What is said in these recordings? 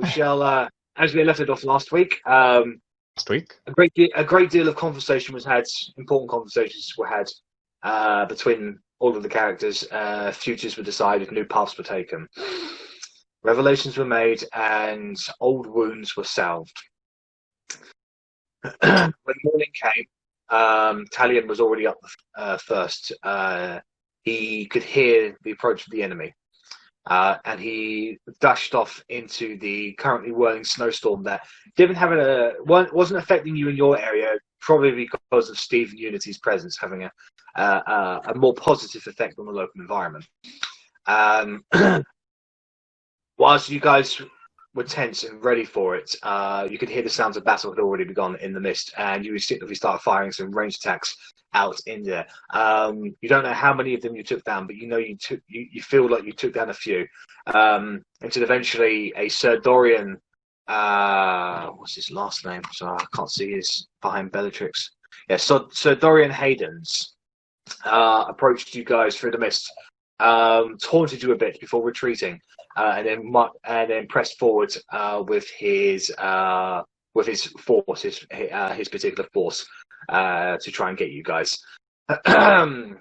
shall, as we left it off last week, Last week? a great deal of conversation was had, important conversations were had between all of the characters. Futures were decided, new paths were taken. Revelations were made, and old wounds were salved. When morning came, Talion was already up first. He could hear the approach of the enemy. And he dashed off into the currently whirling snowstorm that wasn't affecting you in your area, probably because of Steve and Unity's presence having a more positive effect on the local environment. Whilst you guys were tense and ready for it, you could hear the sounds of battle had already begun in the mist, and you instinctively start firing some ranged attacks out in there. You don't know how many of them you took down, but you know you feel like you took down a few. Until eventually a Sir Dorian, what's his last name? So I can't see his behind Bellatrix. Yeah, Sir Dorian Haydens approached you guys through the mist, taunted you a bit before retreating, and then pressed forward with his force, his particular force, to try and get you guys. The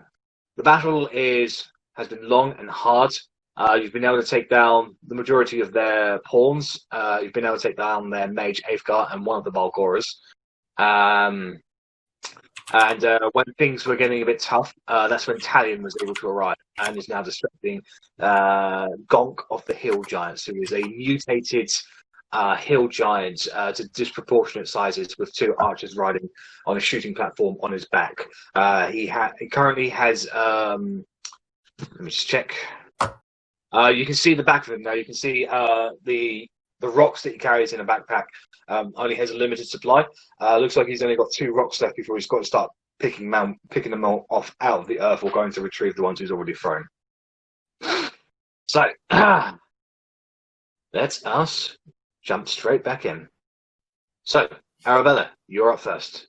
battle has been long and hard. You've been able to take down the majority of their pawns. You've been able to take down their mage Aethgar and one of the Valgoras. And when things were getting a bit tough, that's when Talion was able to arrive and is now distracting Gonk of the Hill Giants, who is a mutated hill giant to disproportionate sizes, with two archers riding on a shooting platform on his back. He currently has. Let me just check. You can see the back of him now. You can see the rocks that he carries in a backpack. Only has a limited supply. Looks like he's only got 2 rocks left before he's got to start picking them off out of the earth, or going to retrieve the ones he's already thrown. So let's us jump straight back in. So, Arrabella, you're up first.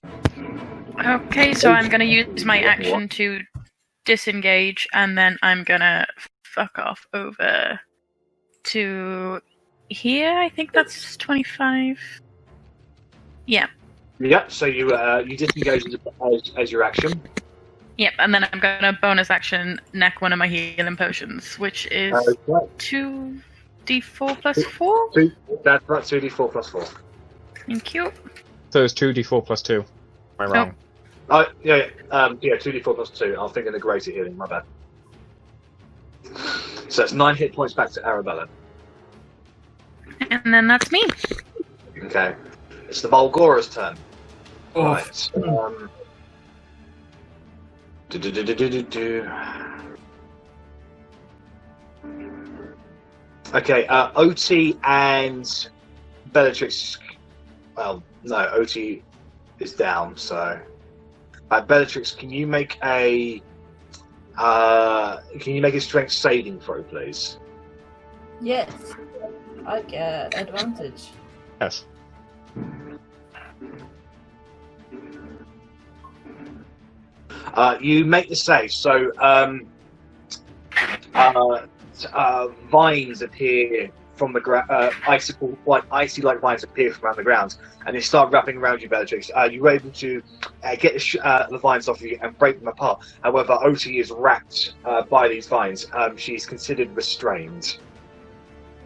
Okay, so I'm going to use my action to disengage, and then I'm going to fuck off over to here. I think that's 25. Yeah. Yep, so you disengage as your action. Yep, and then I'm going to bonus action neck one of my healing potions, which is 2d4 plus 4? That's right, 2d4 plus 4. Thank you. So it's 2d4 plus 2. Am I wrong? Oh, yeah, 2d4 plus 2. I was thinking the greater healing, my bad. So that's 9 hit points back to Arrabella. And then that's me. Okay. It's the Valgora's turn. Oh. Right. Okay, Otti and Bellatrix. Well, no, Otti is down. So, Bellatrix, can you make a strength saving throw, please? Yes, I get advantage. Yes. You make the save. So, vines appear from the ground. Icy-like vines appear from around the ground, and they start wrapping around you, Bellatrix. You were able to get the vines off you and break them apart. However, Otti is wrapped by these vines. She's considered restrained.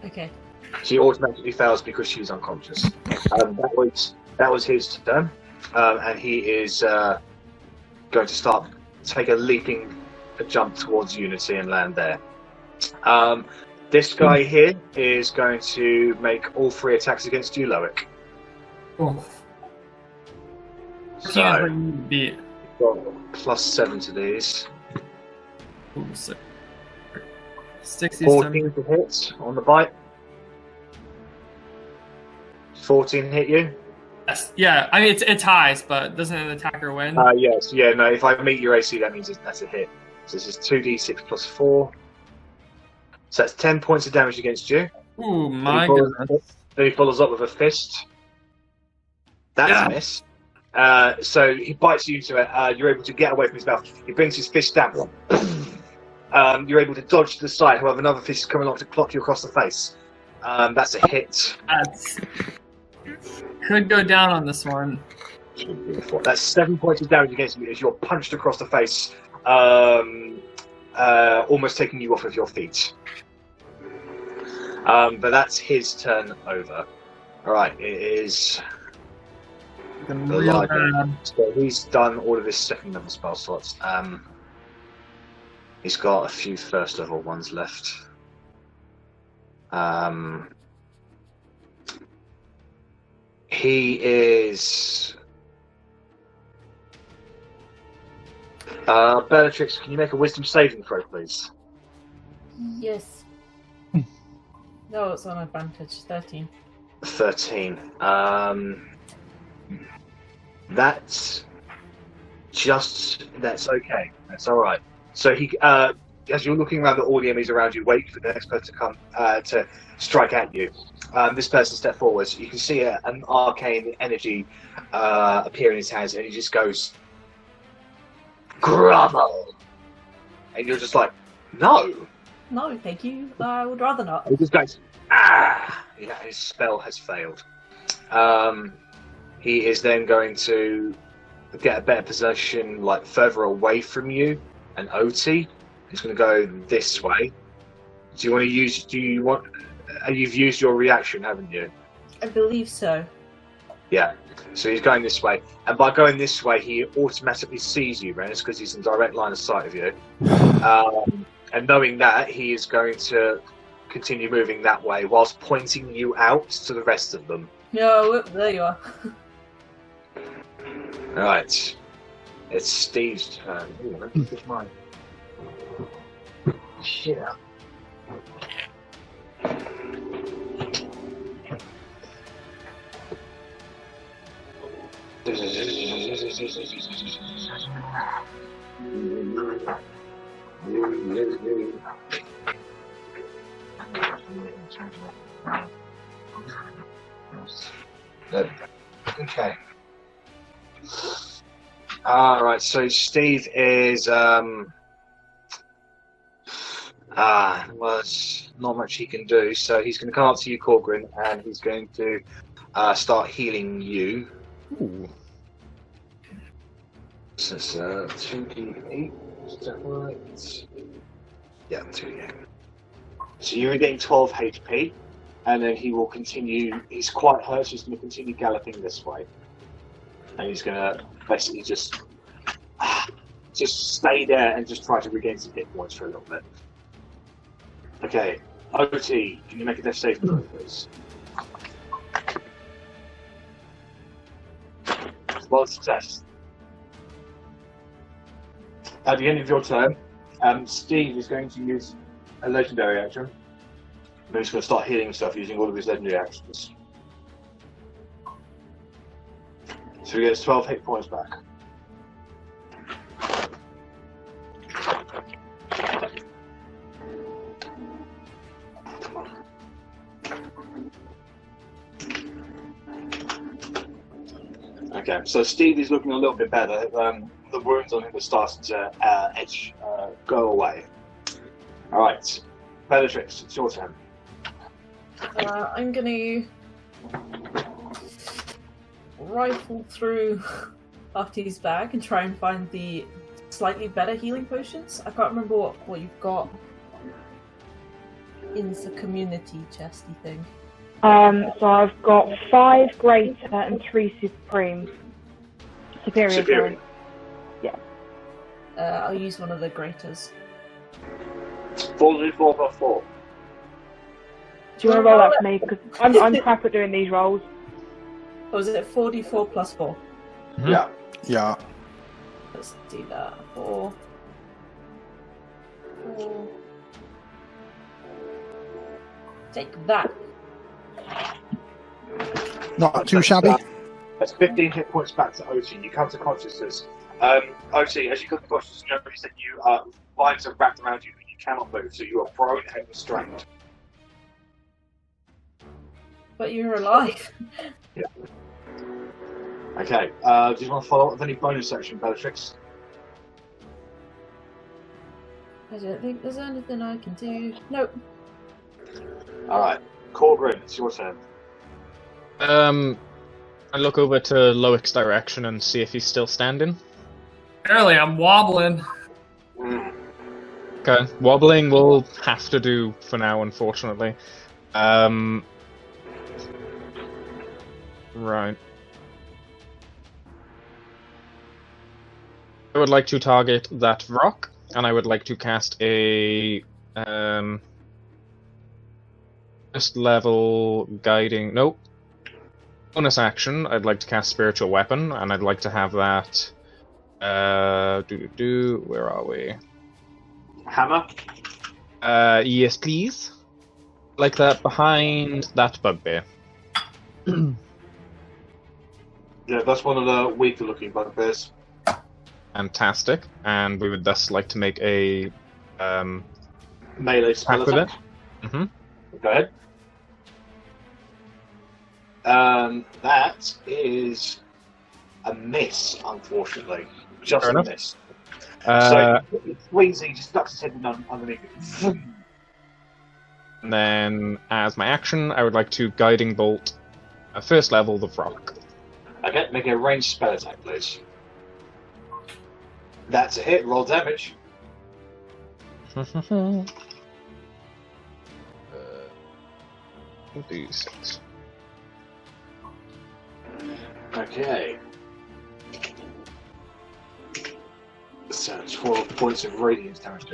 Okay. She automatically fails because she's unconscious. That was his turn, and he is going to take a jump towards Unity and land there. This guy here is going to make all 3 attacks against you, Loic. Oh. So, plus 7 to these. 14 to hit on the bite. 14 hit you? Yes. Yeah, I mean, it's highs, but doesn't an attacker win? Yes. Yeah, no, if I meet your AC, that means that's a hit. So this is 2d6 plus 4. So that's 10 points of damage against you. Ooh, my goodness. Then he follows up with a fist. That's a miss. So he bites you into it. You're able to get away from his mouth. He brings his fist down. You're able to dodge to the side. However, another fist is coming along to clock you across the face. That's a hit. That's could go down on this one. That's 7 points of damage against you as you're punched across the face, almost taking you off of your feet. But that's his turn over. Alright, it is the Lion. So he's done all of his second level spell slots. He's got a few first level ones left. He is... Bellatrix, can you make a wisdom saving throw, please? Yes. No, it's on advantage. 13. 13. That's okay. That's alright. So he, as you're looking around at all the enemies around you, wait for the next person to come to strike at you. This person steps forward. You can see an arcane energy appear in his hands, and he just goes, "Grovel!" And you're just like, "No, No, thank you. I would rather not. he just goes, "Ah!" Yeah, his spell has failed. He is then going to get a better position, like further away from you, and Otti. He's going to go this way. Do you want to use? Do you want? You've used your reaction, haven't you? I believe so. Yeah. So he's going this way, and by going this way, he automatically sees you, Rennas, because he's in direct line of sight of you. And knowing that, he is going to continue moving that way, whilst pointing you out to the rest of them. No, whoop, there you are. All right. It's Steve's turn. Ooh, let me get mine. Shit. Okay. Alright, so Steve is well, it's not much he can do, so he's going to come up to you, Korgrin, and he's going to start healing you. Ooh. So it's 2d8, is that right? Yeah, 2d8. So you're getting 12 HP, and then he will continue, he's quite hurt, so he's going to continue galloping this way. And he's going to basically just stay there and just try to regain some hit points for a little bit. Okay, Otti, can you make a death saving throw, please? Well, success. At the end of your turn, Steve is going to use a legendary action. And he's going to start healing himself using all of his legendary actions. So he gets 12 hit points back. Okay, so Steve is looking a little bit better. The wounds on him are starting to go away. Alright, Bellatrix, it's your turn. I'm gonna rifle through Otti's bag and try and find the slightly better healing potions. I can't remember what you've got in the community chesty thing. So I've got 5 greater and 3 supreme. Superior. Superior. Yeah. I'll use one of the greaters. 4d4 plus 4. Do you want to roll that for me? Because I'm crap at doing these rolls. Or is it 4d4 plus 4? Mm-hmm. Yeah. Yeah. Let's do that. 4. Take that. Not too shabby. That's 15 hit points back to Otti. You come to consciousness. Otti, as you come to consciousness, you notice that you vines are wrapped around you and you cannot move, so you are prone and restrained. But you're alive. Yeah. Okay. Do you want to follow up with any bonus action, Bellatrix? I don't think there's anything I can do. Nope. Alright. Korgrin, it's your turn. I look over to Loic's direction and see if he's still standing. Barely, I'm wobbling. Okay, wobbling will have to do for now, unfortunately. Right. I would like to target that rock, and I would like to cast a first level guiding. Nope. Bonus action. I'd like to cast Spiritual Weapon, and I'd like to have that. Where are we? Hammer? Yes, please. Like that behind that bugbear. Yeah, that's one of the weaker looking bugbears. Fantastic. And we would thus like to make a Melee spell with attack. it. Mm-hmm. Go ahead. That is a miss, unfortunately. Just Fair a enough. miss. So Weezy just ducks his head underneath it. And then, as my action, I would like to Guiding Bolt first level the rock. Okay, make a ranged spell attack, please. That's a hit. Roll damage. D6. Okay. So 12 points of radiant damage.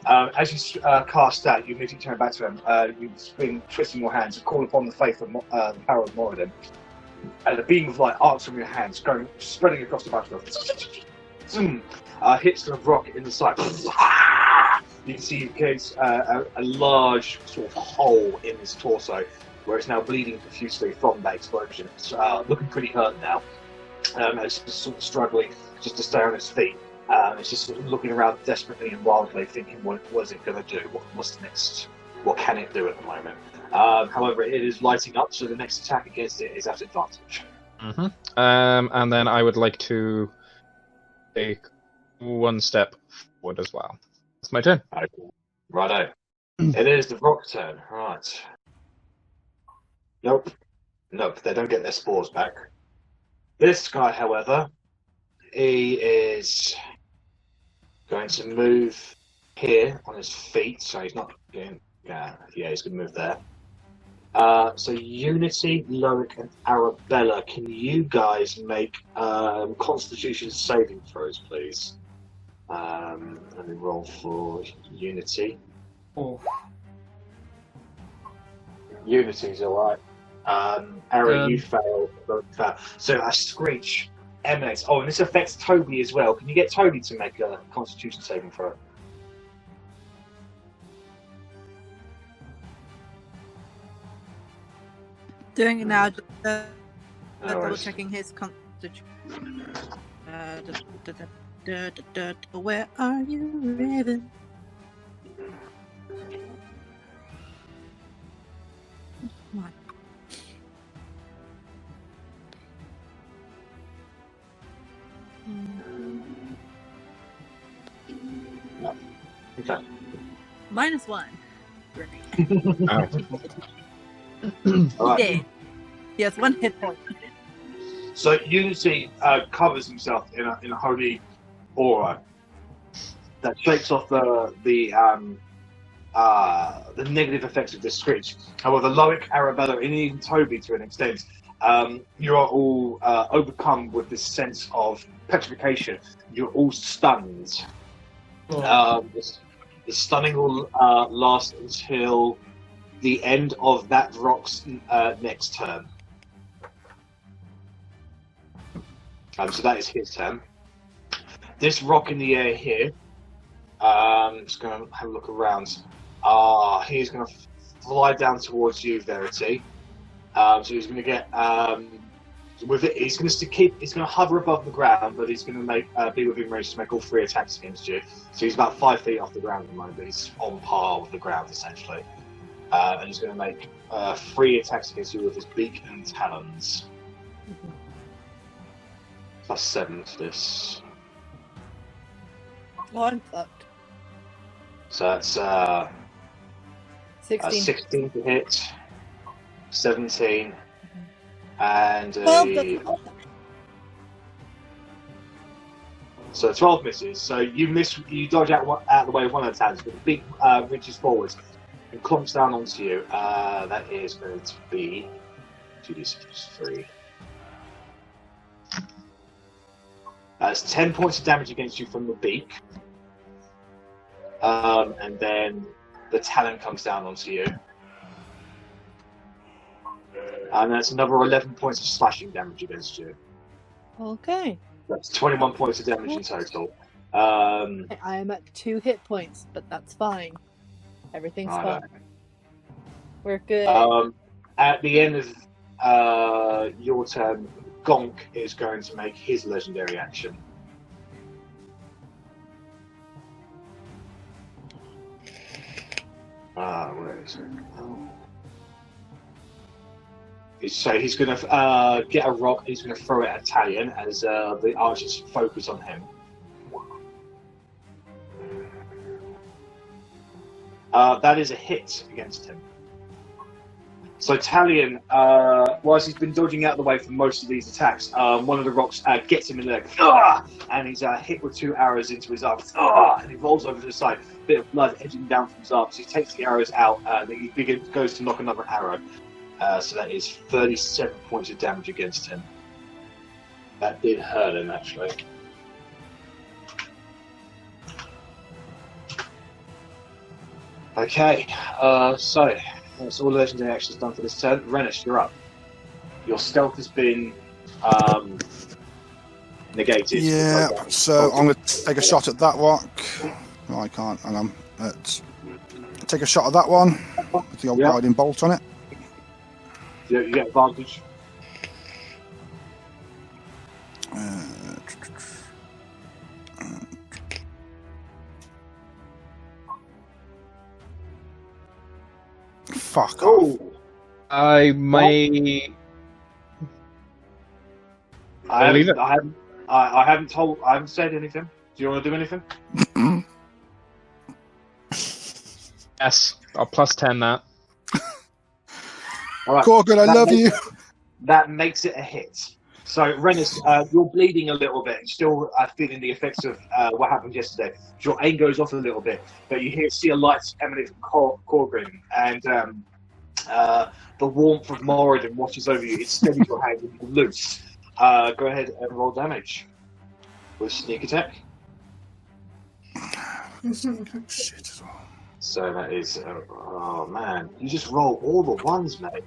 As you cast that, you immediately turn back to him. You've been twisting your hands and call upon the faith of the power of Moradin. And a beam of light arcs from your hands, spreading across the battlefield. Hits the rock in the side. You can see he creates a large sort of hole in his torso, where it's now bleeding profusely from that explosion. It's looking pretty hurt now. It's just sort of struggling just to stay on its feet. It's just sort of looking around desperately and wildly, thinking, what is it going to do? What's the next? What can it do at the moment? However, it is lighting up, so the next attack against it is at advantage. Mm-hmm. And then I would like to take one step forward as well. It's my turn. Righto. It is the rock's turn. Right. Nope, they don't get their spores back. This guy, however, he is going to move here on his feet, so he's not going. Yeah, he's going to move there. So Unity, Loic, and Arrabella, can you guys make Constitution saving throws, please? Let me roll for Unity. Oh. Unity's alright. Arri, you fail. So a screech emanates. Oh, and this affects Toby as well. Can you get Toby to make a Constitution saving throw? Doing it now, just double worries. checking his constitution. Where are you, Raven? Come on. Okay. -1. Great. Alright. Dead. He has 1 hit point. So Unity covers himself in a holy aura that shakes off the negative effects of this screech. However, Loic, Arrabella, and even Toby, to an extent, you are all overcome with this sense of petrification. You're all stunned. The stunning will last until the end of that rock's next turn. So that is his turn. This rock in the air here, just going to have a look around. He's going to fly down towards you, Verity. So he's going to get with it. He's going to hover above the ground, but he's going to be within range to make all 3 attacks against you. So he's about 5 feet off the ground at the moment, but he's on par with the ground essentially. And he's going to make 3 attacks against you with his beak and talons. +7 to this. Oh, I'm fucked. So that's 16. 16 to hit. 17, and Well, that's all. so 12 misses. So you dodge out of the way of one of the attacks, but the big reaches forwards and clumps down onto you. That is going to be 2d6 plus 3. That's 10 points of damage against you from the beak. And then the talon comes down onto you. And that's another 11 points of slashing damage against you. Okay. That's 21 points of damage in total. I am at 2 hit points, but that's fine. Everything's fine. We're good. At the end of your turn, Gonk is going to make his legendary action. Where is it? So he's going to get a rock. He's going to throw it at Talion as the archers focus on him. That is a hit against him. So Talion, whilst he's been dodging out of the way from most of these attacks, one of the rocks gets him in the leg, and he's hit with 2 arrows into his arm, and he rolls over to the side, a bit of blood edging down from his arm. So he takes the arrows out, and he goes to knock another arrow. So that is 37 points of damage against him. That did hurt him, actually. Okay, so that's all legendary actions done for this turn. Rennas, you're up. Your stealth has been negated. Yeah, so I'm going to take a shot at that rock. No, I can't. Hang on. Take a shot at that one with the old guiding bolt on it. Yeah, you get advantage. Fuck off. I may. I haven't said anything. Do you want to do anything? Yes, I'll plus 10 that. All right. Korgrin, I love you. That makes it a hit. So, Rennas, you're bleeding a little bit and still feeling the effects of what happened yesterday. Your aim goes off a little bit, but you see a light emanate from Korgrin, and the warmth of Moradin washes over you. It steadies your hand and you're loose. Go ahead and roll damage with sneak attack. Shit as well. So that is, oh man, you just roll all the ones, mate.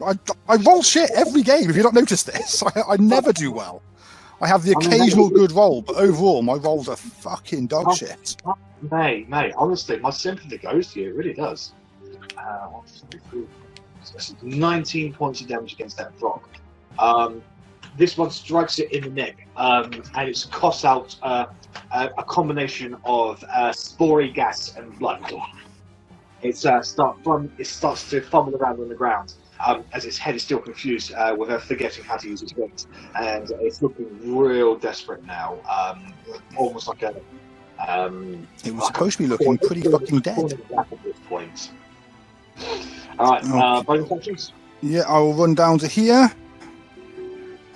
I roll shit every game, if you don't notice this. I never do well. I have the occasional good roll, but overall, my rolls are fucking dog shit. Mate, honestly, my sympathy goes to you, it really does. 19 points of damage against that rock. This one strikes it in the neck, and it coughs out a combination of spory gas and blood. It starts to fumble around on the ground as its head is still confused with her forgetting how to use its wings, and it's looking real desperate now, almost like a. It was supposed to be looking pretty fucking dead. At this point. All right, bonus actions. Yeah, I will run down to here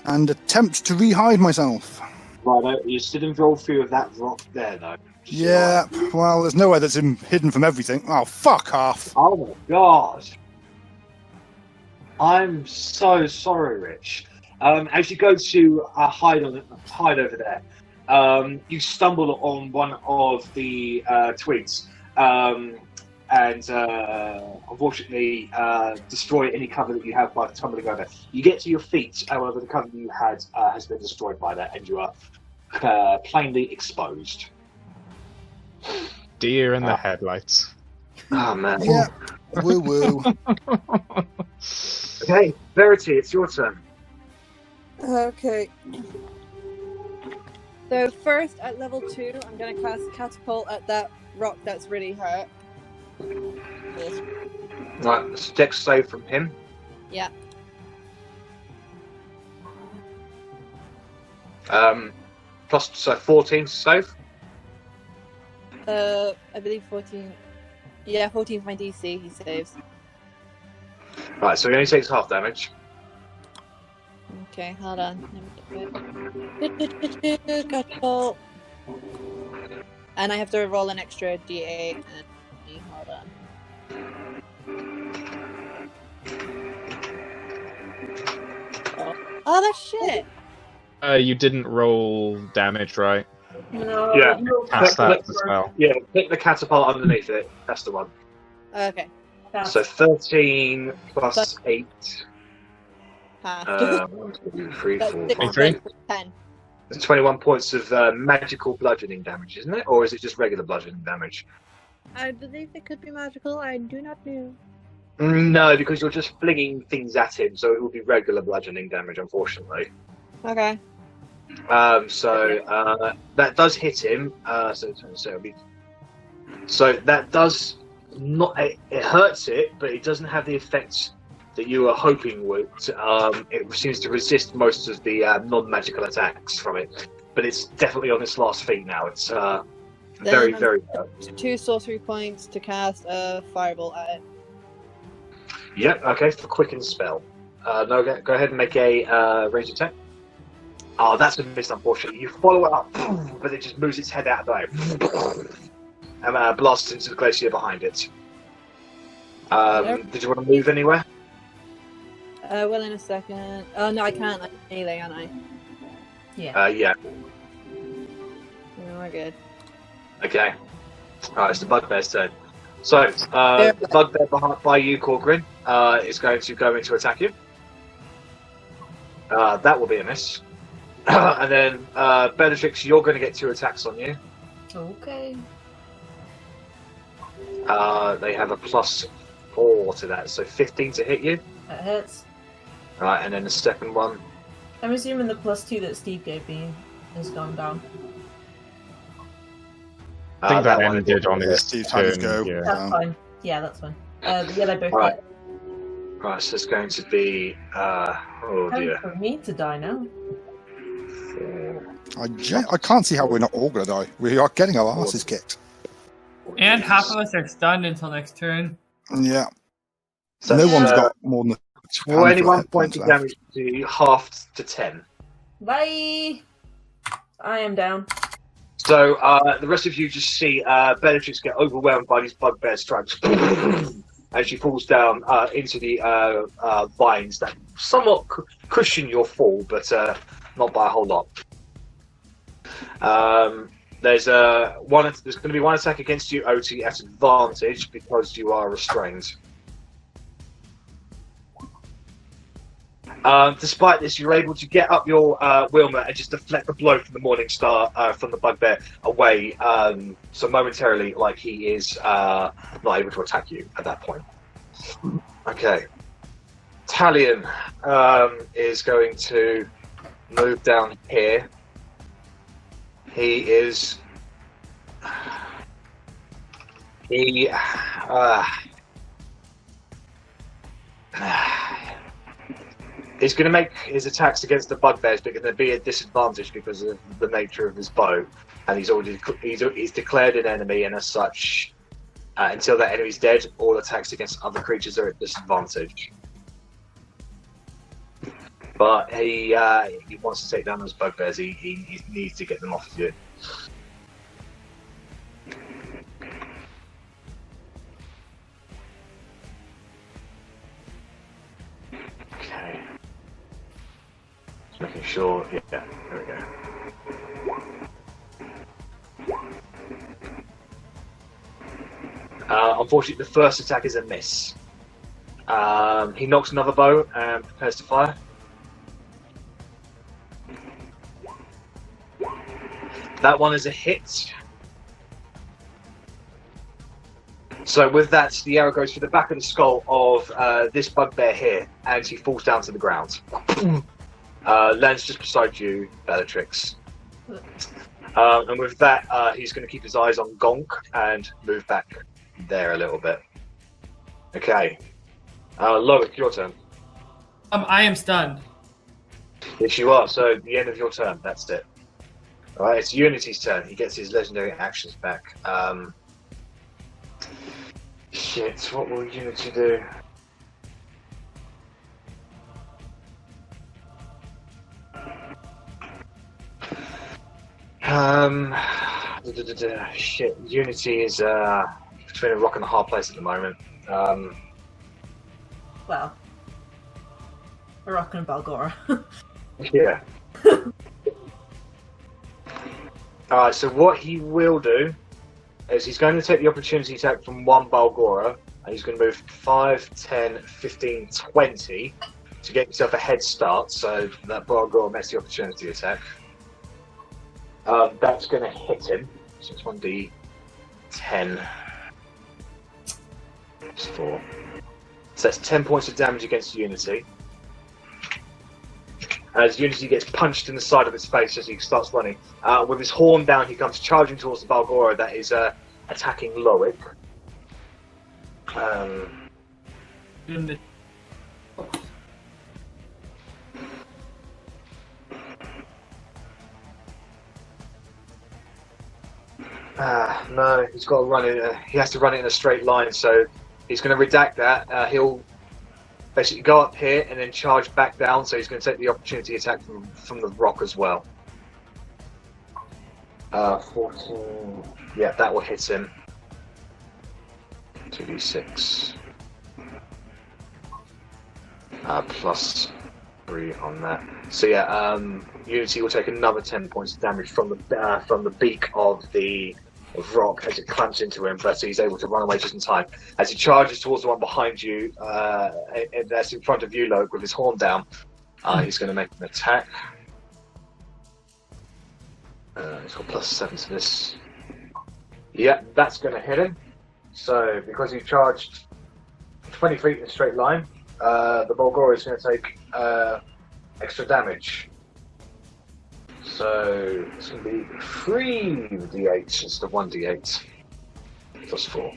and attempt to re-hide myself. Right, you still involved through that rock there, though. Yeah, well, there's nowhere that's hidden from everything. Oh, fuck off. Oh my god. I'm so sorry, Rich. As you go to hide over there, you stumble on one of the twigs, and unfortunately destroy any cover that you have by tumbling over. You get to your feet, however, the cover you had has been destroyed by that, and you are plainly exposed. Deer in the headlights. Oh man. Yeah, woo woo. Okay, Verity, it's your turn. Okay. So first, at level 2, I'm going to cast Catapult at that rock that's really hurt. Yes. Right, it's a dex save from him. Yeah. Plus 14 save. I believe 14. Yeah, 14 for my DC. He saves. Right, so he only takes half damage. Okay, hold on. Control. And I have to roll an extra d8. And hold on. Oh, that's shit! You didn't roll damage, right? No. Yeah. Cast that as well. Yeah, click the catapult underneath it. That's the one. Okay. So 13 plus 8. Half. 1, 2, 3, That's 4, 6 5. 3? 10. There's 21 points of magical bludgeoning damage, isn't it? Or is it just regular bludgeoning damage? I believe it could be magical. I do not know. No, because you're just flinging things at him, so it will be regular bludgeoning damage, unfortunately. Okay. That does hit him. So that does not. It hurts it, but it doesn't have the effect that you were hoping would. It seems to resist most of the non-magical attacks from it, but it's definitely on its last feet now. It's very, very. 2 sorcery points to cast a fireball at it. Yep. Okay. For quicken spell. No. Go ahead and make a range attack. Oh, that's a miss, unfortunately. You follow it up, but it just moves its head out of the way and blasts into the glacier behind it. Did you want to move anywhere? Well, in a second. Oh, no, I can't. I'm melee, aren't I? Yeah. Yeah. No, we're good. Okay. Alright, it's the bugbear's turn. So, the bugbear by you, Korgrin, is going to go in to attack you. That will be a miss. And then, Bellatrix, you're going to get 2 attacks on you. Okay. They have a +4 to that, so 15 to hit you. That hits. Right, and then the second one. I'm assuming the +2 that Steve gave me has gone down. I think that one ended on his Steve, time to go. turn. Yeah. That's fine. Yeah, that's fine. Yeah, they both Right. hit. Right, so it's going to be. Oh Time dear. for me to die now. I can't see how we're not all going to die. We are getting our asses kicked. And half of us are stunned until next turn. Yeah. So No it's, one's got more than 21 points of damage to halved to 10. Bye! I am down. So the rest of you just see Bellatrix get overwhelmed by these bugbear strikes. And she falls down into the vines that somewhat cushion your fall, but not by a whole lot. There's going to be one attack against you, Otti, at advantage because you are restrained. Despite this, you're able to get up your Wilma and just deflect the blow from the Morning Star from the bugbear away. So momentarily, like he is not able to attack you at that point. Okay. Talion is going to move down here. He is. He's going to make his attacks against the bugbears, but going to be at disadvantage because of the nature of his bow, and he's declared an enemy, and as such, until that enemy's dead, all attacks against other creatures are at disadvantage. But he wants to take down those bugbears. He needs to get them off of you. Okay. Just making sure. Yeah, there we go. Unfortunately, the first attack is a miss. He knocks another bow and prepares to fire. That one is a hit. So with that, the arrow goes through the back of the skull of this bugbear here, and he falls down to the ground. Lands just beside you, Bellatrix. And with that, he's going to keep his eyes on Gonk and move back there a little bit. Okay. Loic, your turn. I am stunned. Yes, you are. So the end of your turn. That's it. All right. It's Unity's turn. He gets his legendary actions back. Shit. What will Unity do? Shit, Unity is between a rock and a hard place at the moment. Well, a rock and a Balgora. Yeah. Alright, so what he will do is he's going to take the opportunity attack from one Balgora, and he's going to move 5, 10, 15, 20 to get himself a head start, so that Balgora makes the opportunity attack. That's going to hit him, so it's 1d10. That's 4. So that's 10 points of damage against Unity. As Unity gets punched in the side of its face as he starts running. With his horn down, he comes charging towards the Balgora that is attacking Loic. No, he's got to run it. He has to run it in a straight line, so he's going to redact that. He'll basically go up here and then charge back down, so he's going to take the opportunity attack from the rock as well. 14. Yeah, that will hit him. 2d6. Plus 3 on that. So yeah, Unity will take another 10 points of damage from the beak of the rock as it clamps into him, but he's able to run away just in time. As he charges towards the one behind you, that's in front of you, Loic, with his horn down, he's going to make an attack. He's got +7 to this. Yeah, that's going to hit him. So, because he charged 20 feet in a straight line, the Balgora is going to take extra damage. So it's going to be 3d8 instead of 1d8 plus 4.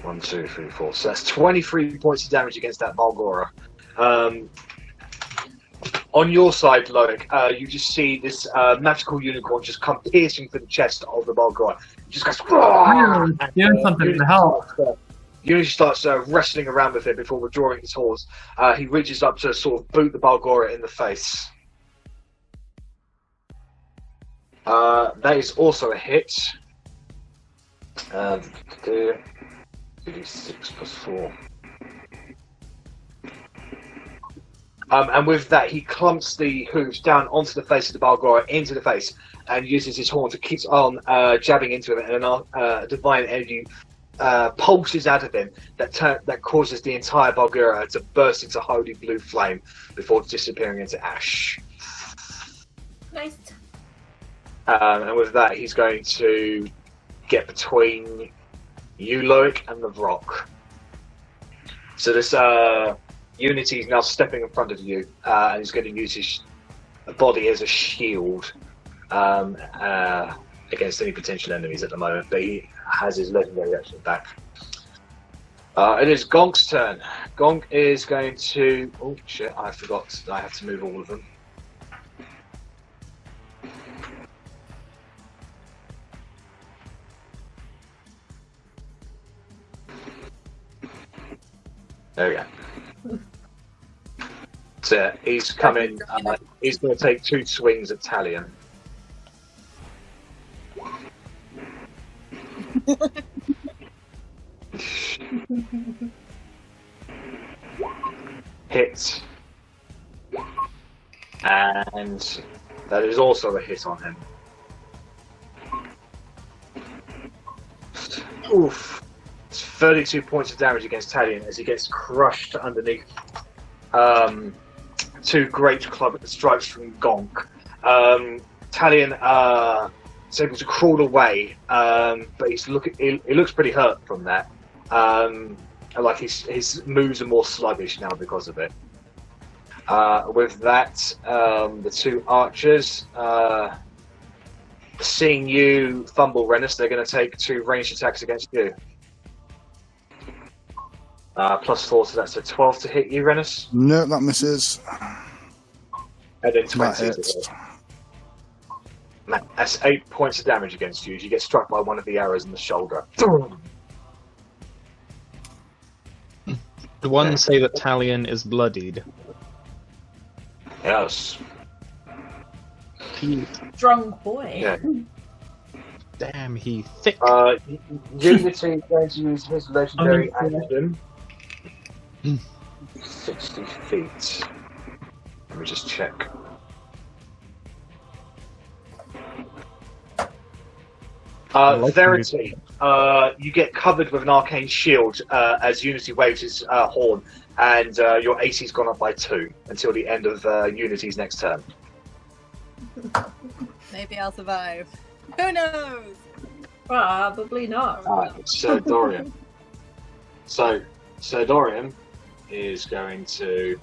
1, 2, 3, 4. So that's 23 points of damage against that Balgora. On your side, Loic, you just see this magical unicorn just come piercing through the chest of the Balgora. It just goes. Doing something to help. Unity starts wrestling around with it before withdrawing his horns. He reaches up to sort of boot the Balgora in the face. That is also a hit. 2d6 plus 4. And with that, he clumps the hooves down onto the face of the Balgora, into the face, and uses his horn to keep on jabbing into it, and a divine energy pulses out of him that causes the entire Balgora to burst into holy blue flame before disappearing into ash. Nice. And with that, he's going to get between you, Loic, and the rock. So this Unity is now stepping in front of you, and he's going to use his body as a shield against any potential enemies at the moment, but he has his legendary action back. It is Gonk's turn. Gonk is going to... Oh shit, I forgot. I have to move all of them. There we go. So he's coming. He's going to take 2 swings at Talion. Hit. And that is also a hit on him. Oof. 32 points of damage against Talion as he gets crushed underneath 2 great club strikes from Gonk. Talion is able to crawl away, but he looks pretty hurt from that. Like his moves are more sluggish now because of it. With that, the 2 archers, seeing you fumble, Rennas, they're going to take 2 ranged attacks against you. +4, so that's a 12 to hit you, Rennas. No, that misses. And then 20 That to hits. hit. That's 8 points of damage against you as you get struck by one of the arrows in the shoulder. The one say that Talion is bloodied. Yes. He, Strong boy. Yeah. damn, he thick. Unity is going to use his legendary action. 60 feet. Let me just check. Verity, you get covered with an arcane shield as Unity waves his horn, and your AC's gone up by 2 until the end of Unity's next turn. Maybe I'll survive. Who knows? Probably not. Alright, Sir Dorian. So, Sir Dorian is going to...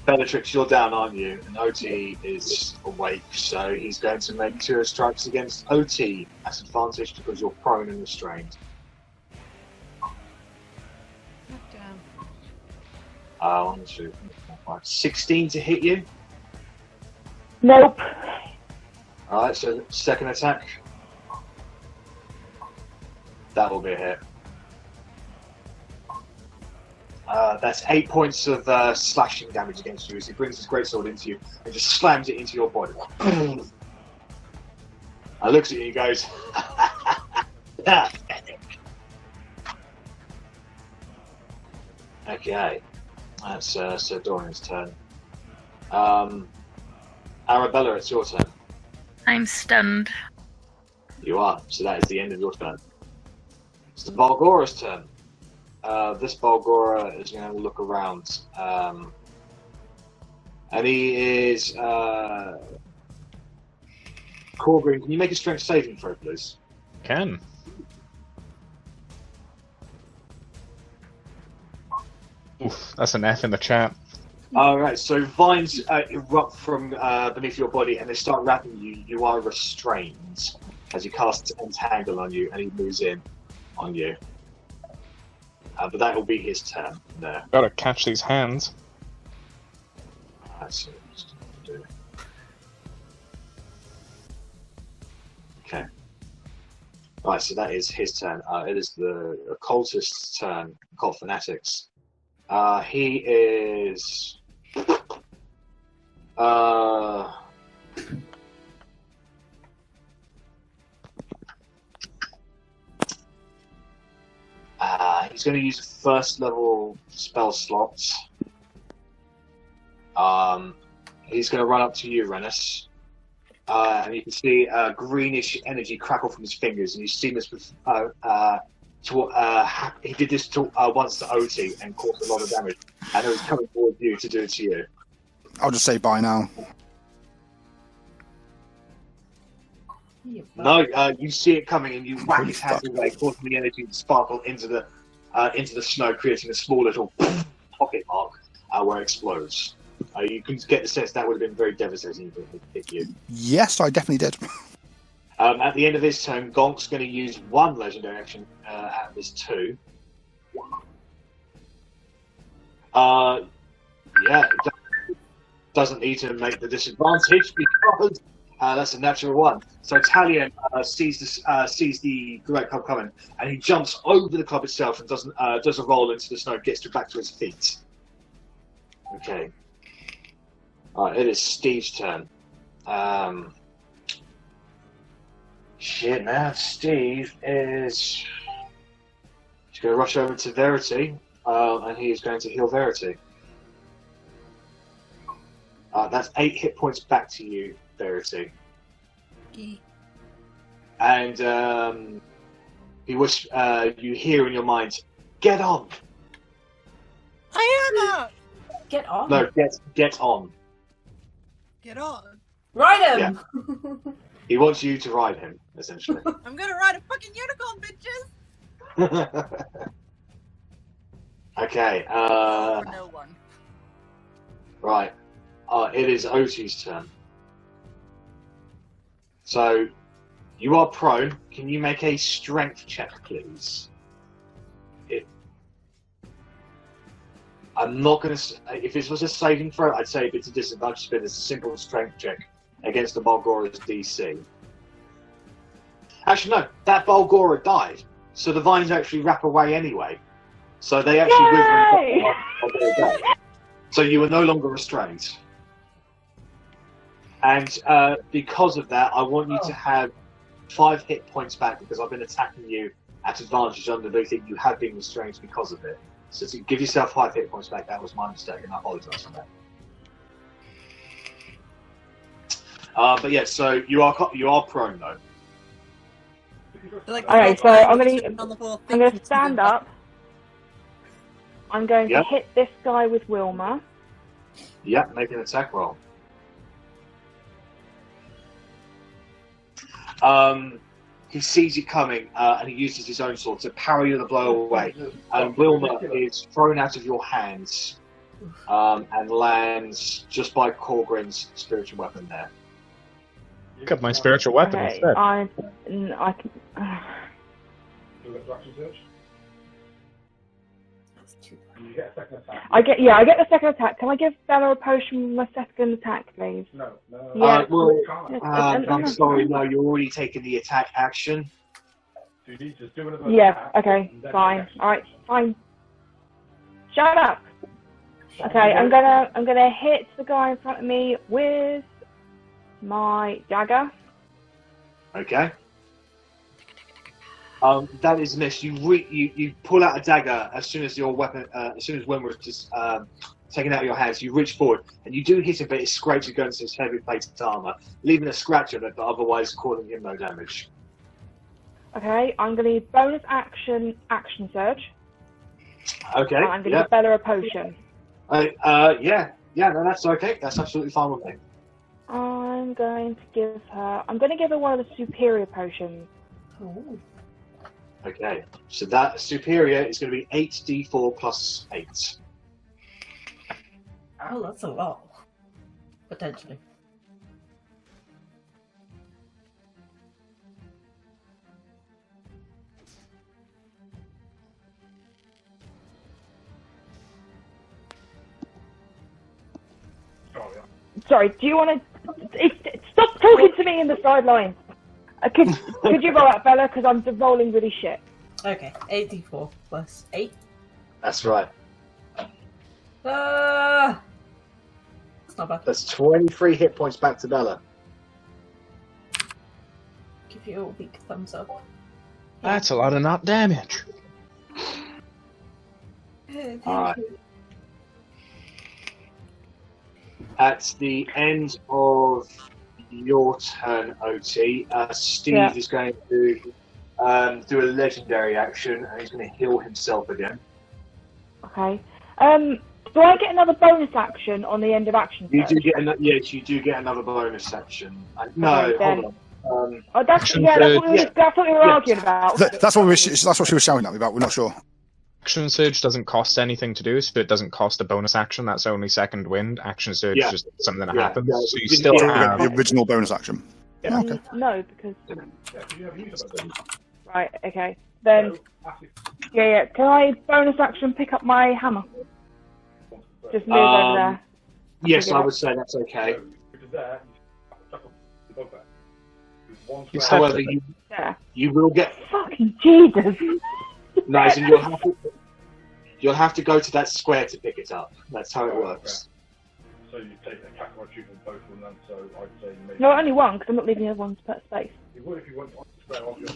Bellatrix, you're down, aren't you? And Otti is awake, so he's going to make 2 strikes against Otti at advantage because you're prone and restrained. Damn. 1, 2, 5, 16 to hit you. Nope. Alright, so second attack. That will be a hit. That's 8 points of slashing damage against you as he brings his greatsword into you and just slams it into your body. I looks at you and goes, okay, that's Sir Dorian's turn. Arrabella, it's your turn. I'm stunned. You are, so that is the end of your turn. It's the Balgora's turn. This Balgora is going to look around. And he is... Korgrin, can you make a strength saving throw, please? Can. Oof, that's an F in the chat. Alright, so vines erupt from beneath your body and they start wrapping you. You are restrained as he casts Entangle on you and he moves in on you. But that will be his turn there. Gotta catch these hands. That's what I'm just gonna do. Okay. Right, so that is his turn. It is the occultist's turn, Occult Fanatics. He is... he's going to use first level spell slots. He's going to run up to you, Rennas. And you can see greenish energy crackle from his fingers, and you've seen this with, he did this once to Otti and caused a lot of damage, and it was coming towards you to do it to you. I'll just say bye now. No, you see it coming, and you whack his hand away, causing the energy to sparkle into the snow, creating a small little pocket mark where it explodes. You can get the sense that would have been very devastating if it hit you. Yes, I definitely did. At the end of his turn, Gonk's going to use 1 legendary action out of his 2. Yeah, doesn't need to make the disadvantage because that's a natural 1. So Talion sees the great club coming, and he jumps over the club itself and does a roll into the snow, gets back to his feet. Okay. Alright, it is Steve's turn. Shit, now Steve is... He's going to rush over to Verity, and he is going to heal Verity. That's 8 hit points back to you, Verity. And you hear in your mind, "Get on!" I am up! Get on. No, get on. Get on. Ride him! Yeah. He wants you to ride him, essentially. I'm gonna ride a fucking unicorn, bitches! Okay, For no one. right. It is Otti's turn. So, you are prone. Can you make a strength check, please? I'm not going to... If this was a saving throw, I'd say if it's a disadvantage, but it's a simple strength check against the Balgora's DC. Actually, no. That Balgora died. So the vines actually wrap away anyway. So they actually wither and die. So you are no longer restrained. And because of that, I want you to have 5 hit points back because I've been attacking you at advantage under the thing you have been restrained because of it. So to give yourself 5 hit points back, that was my mistake, and I apologise for that. But yeah, so you are prone though. Okay, so I'm gonna stand up. I'm going to hit this guy with Wilma. Yeah, make an attack roll. He sees it coming, and he uses his own sword to parry the blow away. And Wilma is thrown out of your hands, and lands just by Korgrin's spiritual weapon there. Got my spiritual weapon Okay, instead. I can. I get the second attack. Can I give Bella a potion with my second attack, please? No. Yeah. I'm sorry, no, you're already taking the attack action. So you need to do another Yeah. Okay. Fine. All right. Fine. Shut up. Okay. I'm gonna hit the guy in front of me with my dagger. Okay. That is missed. You pull out a dagger as soon as your weapon, as soon as Wilma was just taken out of your hands. You reach forward and you do hit him, but it scrapes against his heavy plated armor, leaving a scratch on it, but otherwise causing him no damage. Okay. I'm gonna need bonus action surge. Okay. And I'm gonna give Bella a potion. Yeah, no, that's okay. That's absolutely fine with me. I'm going to give her one of the superior potions. Ooh. Okay, so that superior is going to be 8d4 plus 8. Oh, that's a lot. Potentially. Sorry, do you want to stop talking to me in the sideline? Could you roll out, Bella? Because I'm rolling really shit. Okay, 8d4 plus 8. That's right. That's not bad. That's 23 hit points back to Bella. Give you a weak thumbs up. That's a lot of not damage. Alright. At the end of your turn, Otti, Steve is going to do a legendary action, and he's going to heal himself again. Okay. Do I get another bonus action on the end of action? You do get you do get another bonus action. No, Okay, hold on. that's what we were arguing about. That's what she was shouting at me about. We're not sure. Action surge doesn't cost anything to do, so it doesn't cost a bonus action. That's only second wind. Action surge is just something that happens. Yeah. So you still have The original bonus action. Yeah. Okay. No, because right. Okay. Then yeah. Can I bonus action pick up my hammer? Just move over there. Yes, I would say that's okay. However, you will get fucking Jesus. Nice, and you'll have to go to that square to pick it up. That's how it works. So you take a cat or shoot on both of them. So I'd say maybe. No, only one because I'm not leaving the other one per space. You would if you went on the square off your.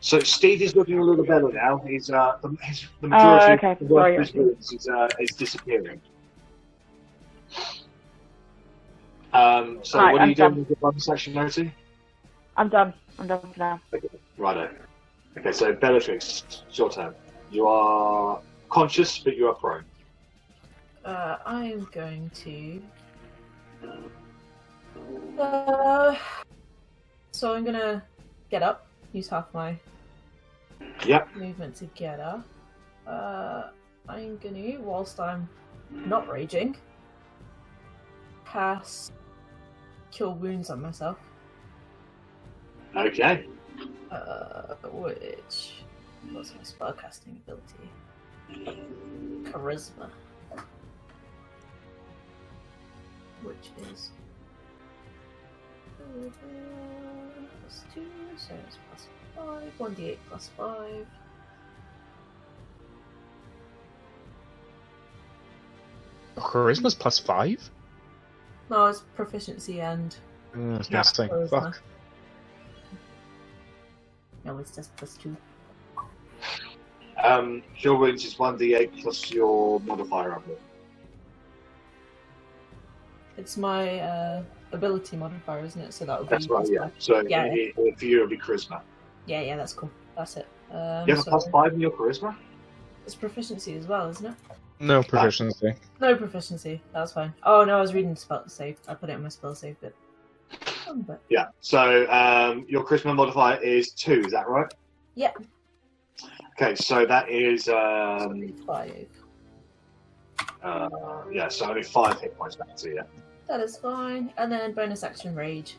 So Steve is looking a little better now. He's the majority of his wounds is disappearing. So Right, what are you done. doing with the bonus action, Verity? I'm done. I'm done for now. Okay. Righto. Okay, so Bellatrix, it's your turn. You are conscious, but you are prone. I am going to. So I'm gonna get up. Use half my movement to get up. I'm gonna, whilst I'm not raging, cast Cure Wounds on myself. Okay. Which was my spellcasting ability? Charisma. Which is plus 2, so it's plus 5, 1d8 plus 5. Charisma's plus 5? No, it's proficiency and. I was gonna say, fuck. No, it's just +2. Your wounds is 1d8 plus your modifier of it. It's my ability modifier, isn't it? So that would be. That's right, yeah. So for you, it'll be charisma. Yeah, that's cool. That's it. You have a +5 in your charisma? It's proficiency as well, isn't it? No proficiency. No proficiency. That's fine. Oh no, I was reading spell save. I put it in my spell save bit. Yeah. So your charisma modifier is 2. Is that right? Yeah. Okay, so that is 5. Yeah, so only 5 hit points back to you. That is fine. And then bonus action rage.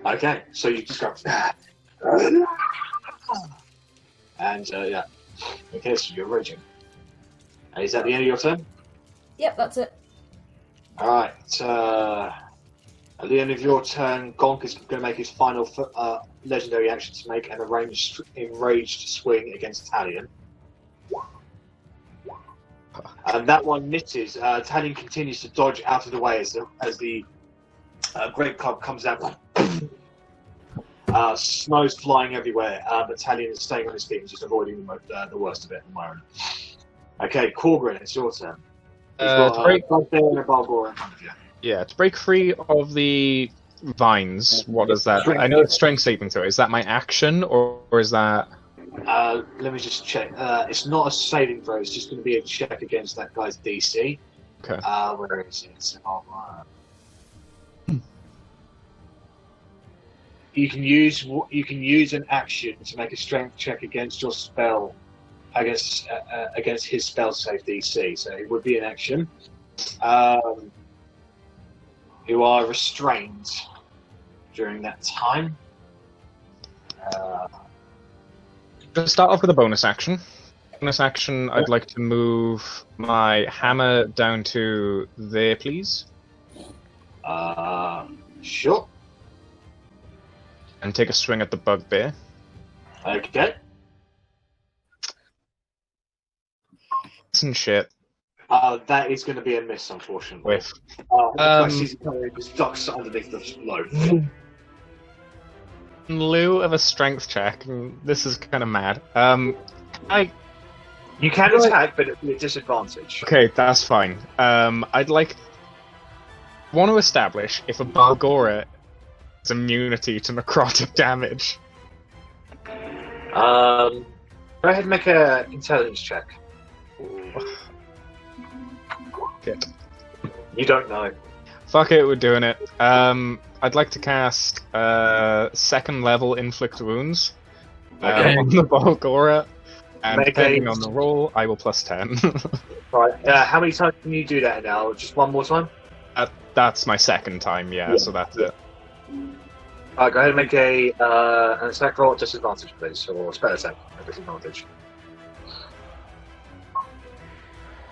Okay, so you just go. And yeah. Okay, so you're raging. And is that the end of your turn? Yep, that's it. Alright, at the end of your turn, Gonk is going to make his final legendary action to make an enraged swing against Talion. And that one misses. Talion continues to dodge out of the way as the Great Club comes out. Snow's flying everywhere, but Talion is staying on his feet and just avoiding the worst of it at the moment. Okay, Korgrin, it's your turn. To break... and a Balgora in front of you. Yeah, to break free of the vines, what is that? I know it's strength saving throw. Is that my action, or is that... let me just check. It's not a saving throw, it's just going to be a check against that guy's DC. Okay. Where is it? You can use an action to make a strength check against your spell, against his spell save DC. So it would be an action. You are restrained during that time. To start off with a bonus action. Bonus action, I'd like to move my hammer down to there, please. Sure. And take a swing at the bugbear. Okay. Some shit. That is going to be a miss, unfortunately. Whiff. Just ducks underneath the load. In lieu of a strength check, this is kind of mad. You can attack, but it'll be a disadvantage. Okay, that's fine. I'd want to establish if a Balgora has immunity to necrotic damage. Go ahead and make an intelligence check. Shit. You don't know. Fuck it, we're doing it. I'd like to cast second level inflict wounds on the Balgora, and depending on the roll, I will plus 10. Right. How many times can you do that now? Just one more time? That's my second time, yeah. So that's it. Go ahead and make an attack roll at disadvantage, please, or spell attack at disadvantage.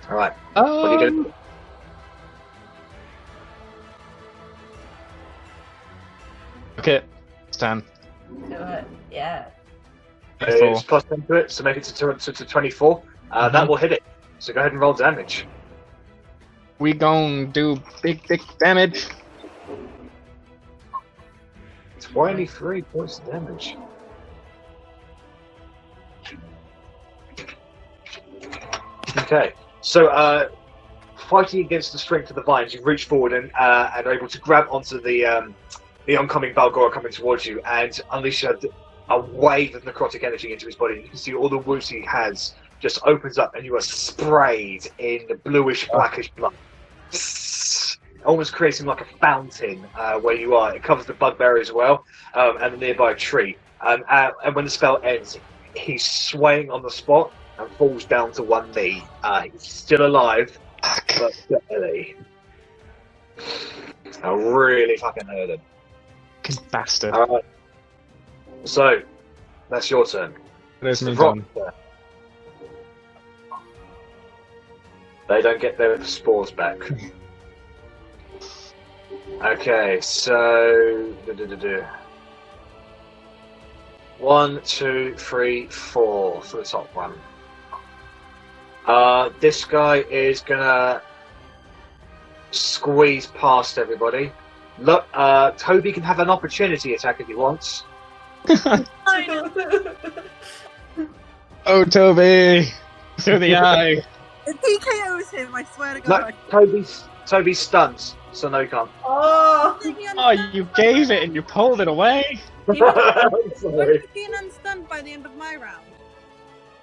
Alright. What are you going to do? Okay, stand. Do it. Yeah. It's plus 10 to it, so make it to 24. That will hit it. So go ahead and roll damage. We gon' do big damage. 23 points of damage. Okay, so fighting against the strength of the vines, you reach forward and are able to grab onto the oncoming Balgora coming towards you and unleash a wave of necrotic energy into his body. You can see all the wounds he has just opens up and you are sprayed in bluish, blackish blood. Almost creating like a fountain where you are. It covers the bugbear as well, and the nearby tree. And when the spell ends, he's swaying on the spot and falls down to one knee. He's still alive, but barely. I really fucking hurt him. Bastard. Alright. So, that's your turn. There's me done. They don't get their spores back. Okay, so 1, 2, 3, 4 for the top one. This guy is gonna squeeze past everybody. Look, Toby can have an opportunity attack if he wants. Oh, Toby! Through the eye! It TKOs him, I swear to God. No, Toby's stunned, so no, you can't. Oh! Oh, you gave it and you pulled it away! Sorry. Being unstunned by the end of my round.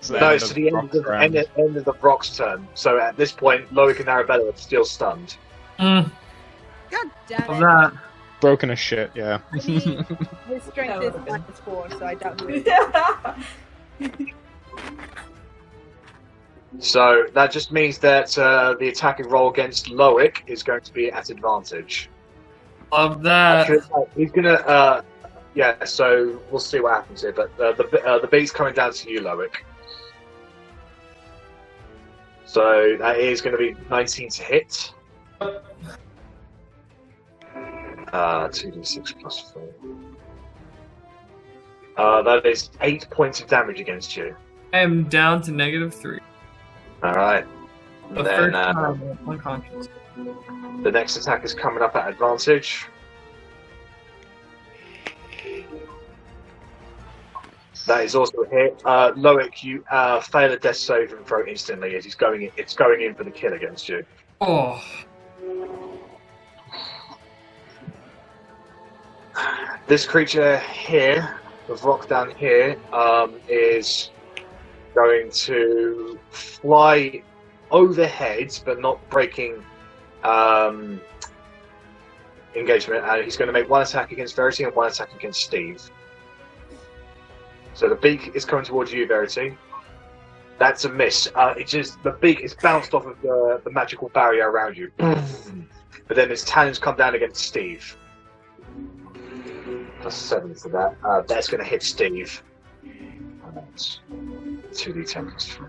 No, it's to the end of the Brock's turn. So at this point, Loic and Arrabella are still stunned. God damn it. That. Broken as shit, yeah. I mean, his strength is -4, so I doubt he So that just means that the attacking roll against Loic is going to be at advantage. Love that. He's gonna, yeah. So we'll see what happens here. But the beat's coming down to you, Loic. So that is going to be 19 to hit. 2d6 plus 4. That is 8 points of damage against you. I am down to -3. All right. The Then first time I'm unconscious. the next attack is coming up at advantage. That is also a hit. Loic, you fail a death saving throw instantly as it's going in for the kill against you. Oh. This creature here, the rock down here, is going to fly overhead, but not breaking engagement. And he's going to make one attack against Verity and one attack against Steve. So the beak is coming towards you, Verity. That's a miss. The beak is bounced off of the magical barrier around you. But then his talons come down against Steve. +7 for that. That's going to hit Steve. And that's 2d10 plus 3.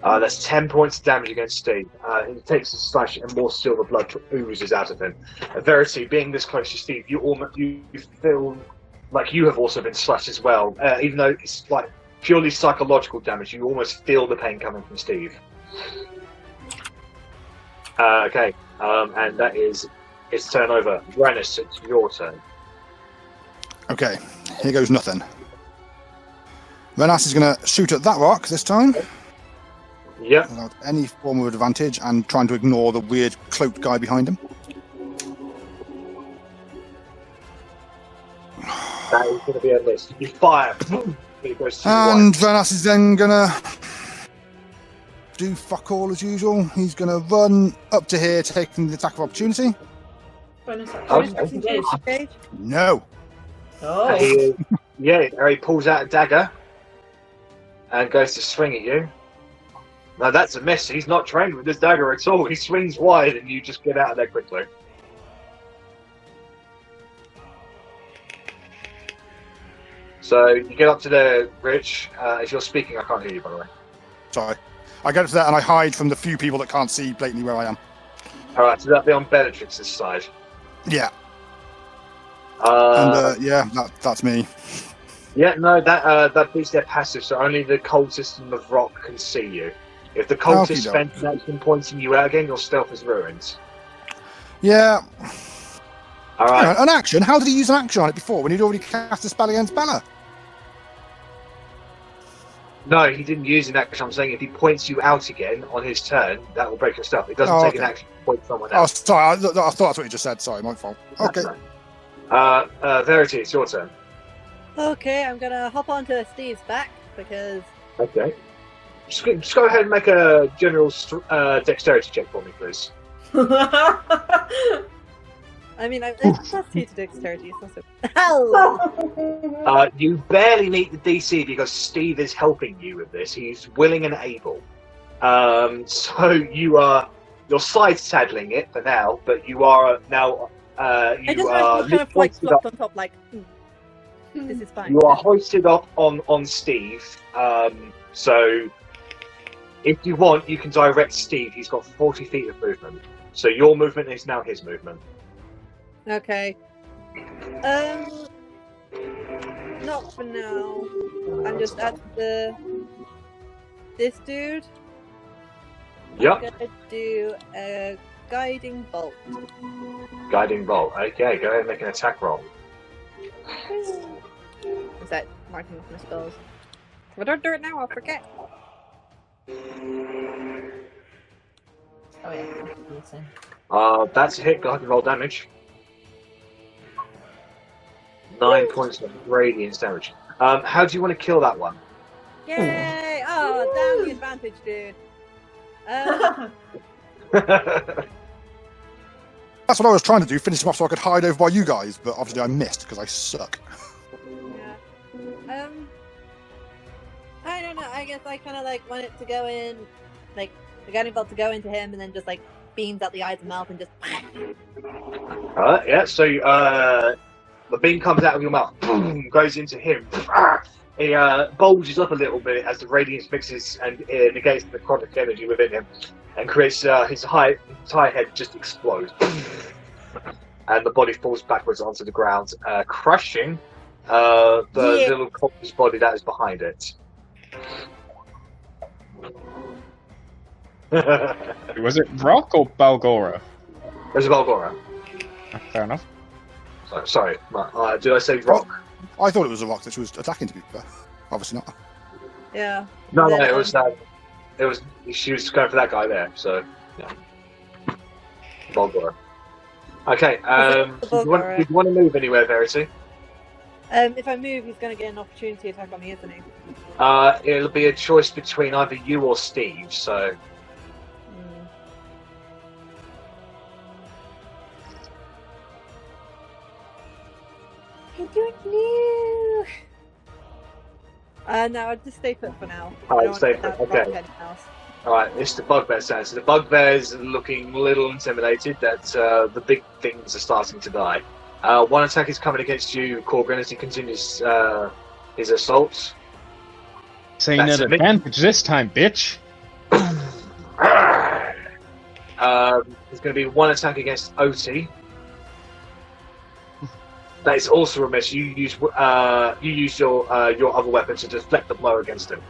That's 10 points of damage against Steve. He takes a slash and more silver blood oozes out of him. Verity, being this close to Steve, you feel like you have also been slashed as well. Even though it's like purely psychological damage, you almost feel the pain coming from Steve. Okay, and that is its turn over. Rennas, it's your turn. Okay, here goes nothing. Rennas is going to shoot at that rock this time. Yep. Without any form of advantage and trying to ignore the weird cloaked guy behind him. That is going to be a miss. You fire. It goes to And Rennas is then going to do fuck all as usual. He's going to run up to here, taking the attack of opportunity. Bonus action. Okay. No. Oh. He pulls out a dagger and goes to swing at you. Now that's a miss. He's not trained with this dagger at all. He swings wide and you just get out of there quickly. So you get up to the bridge. As you're speaking, I can't hear you, by the way. Sorry. I get up to that and I hide from the few people that can't see blatantly where I am. Alright, so that'll be on Bellatrix's side. Yeah. And that's me. Yeah, no, that beats their passive, so only the cultist and the rock can see you. If the cultist spends an action pointing you out again, your stealth is ruined. Yeah. Alright. An action? How did he use an action on it before when he'd already cast a spell against Bella? No, he didn't use an action. I'm saying if he points you out again on his turn, that will break your stealth. It doesn't take an action to point someone Oh, out. sorry. I thought that's what you just said. Sorry, my fault. Okay. Verity, it's your turn. Okay, I'm gonna hop onto Steve's back because. Okay. Just go ahead and make a general dexterity check for me, please. I mean, it's +2 to dexterity. It's not so. You barely meet the DC because Steve is helping you with this. He's willing and able. So you're side saddling it for now, but you are now. I just kind of like flopped on top, like. This is fine. You are hoisted up on Steve. So if you want, you can direct Steve. He's got 40 feet of movement. So your movement is now his movement. Okay. Not for now. I'm just at this dude. Yep. I'm gonna do a guiding bolt. Guiding bolt. Okay, go ahead and make an attack roll. Is that marking off my spells? If I don't do it now, I'll forget. Oh yeah. Listen. That's a hit. Go ahead and roll damage. 9 points of radiant damage. How do you want to kill that one? Yay! Oh, damn the advantage, dude. That's what I was trying to do, finish him off so I could hide over by you guys, but obviously I missed because I suck. Yeah. I don't know. I guess I kind of like want it to go in, like the guiding bolt to go into him, and then just like beams out the eyes and mouth and just. Yeah. So the beam comes out of your mouth, boom, goes into him. He bulges up a little bit as the radiance mixes and negates the necrotic energy within him, and creates his entire head just explodes, and the body falls backwards onto the ground, crushing the little corpse body that is behind it. Was it Rock or Balgora? It was a Balgora. Fair enough. Sorry, did I say Rock? I thought it was a rock that she was attacking, to be fair. Obviously not. Yeah. No, it was she was going for that guy there, so yeah. Balgora. Okay, do you want to move anywhere, Verity? If I move, he's going to get an opportunity attack on me, isn't he? It'll be a choice between either you or Steve, so... I don't know. No, I'll just stay put for now. Alright, stay put, okay. Alright, it's the bugbear stand. So the bugbear's looking a little intimidated that the big things are starting to die. One attack is coming against you, Korgrin, as he continues his assault. Saying an advantage this time, bitch. There's going to be one attack against Otti. That is also a miss. You use your other weapon to deflect the blow against him.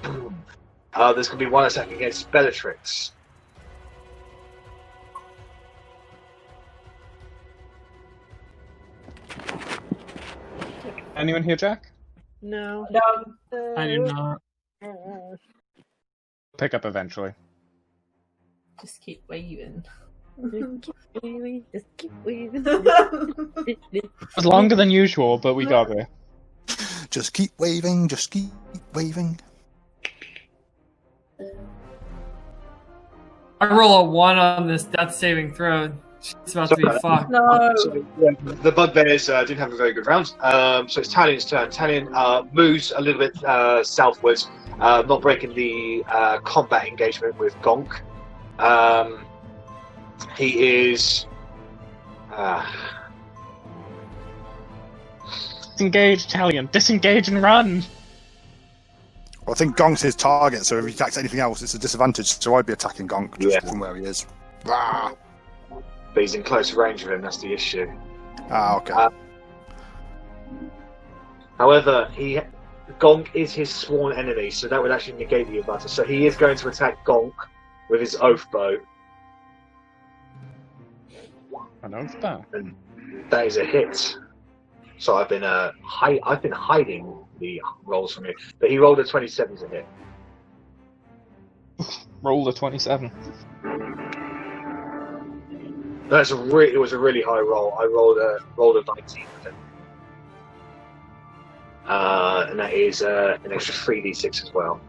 There's going to be one attack against Bellatrix. Anyone here, Jack? No. No. I do not. Pick up eventually. Just keep waving. Just keep waving. It was longer than usual, but we got there. Just keep waving, just keep waving. I roll a 1 on this death saving throw. It's about to be fucked. No. So, the bugbears didn't have a very good round. So it's Talion's turn. Talion moves a little bit southwards, not breaking the combat engagement with Gonk. He is... Disengage, Talion. Disengage and run! Well, I think Gonk's his target, so if he attacks anything else, it's a disadvantage. So I'd be attacking Gonk just from where he is. Rah! But he's in close range of him, that's the issue. Okay. However, Gonk is his sworn enemy, so that would actually negate the advantage. So he is going to attack Gonk with his oath bow. An oath bow? And that is a hit. So I've been hiding the rolls from you. But he rolled a 27 to hit. Roll a 27. It was a really high roll. I rolled a 19 with him. And that is an extra 3d6 as well.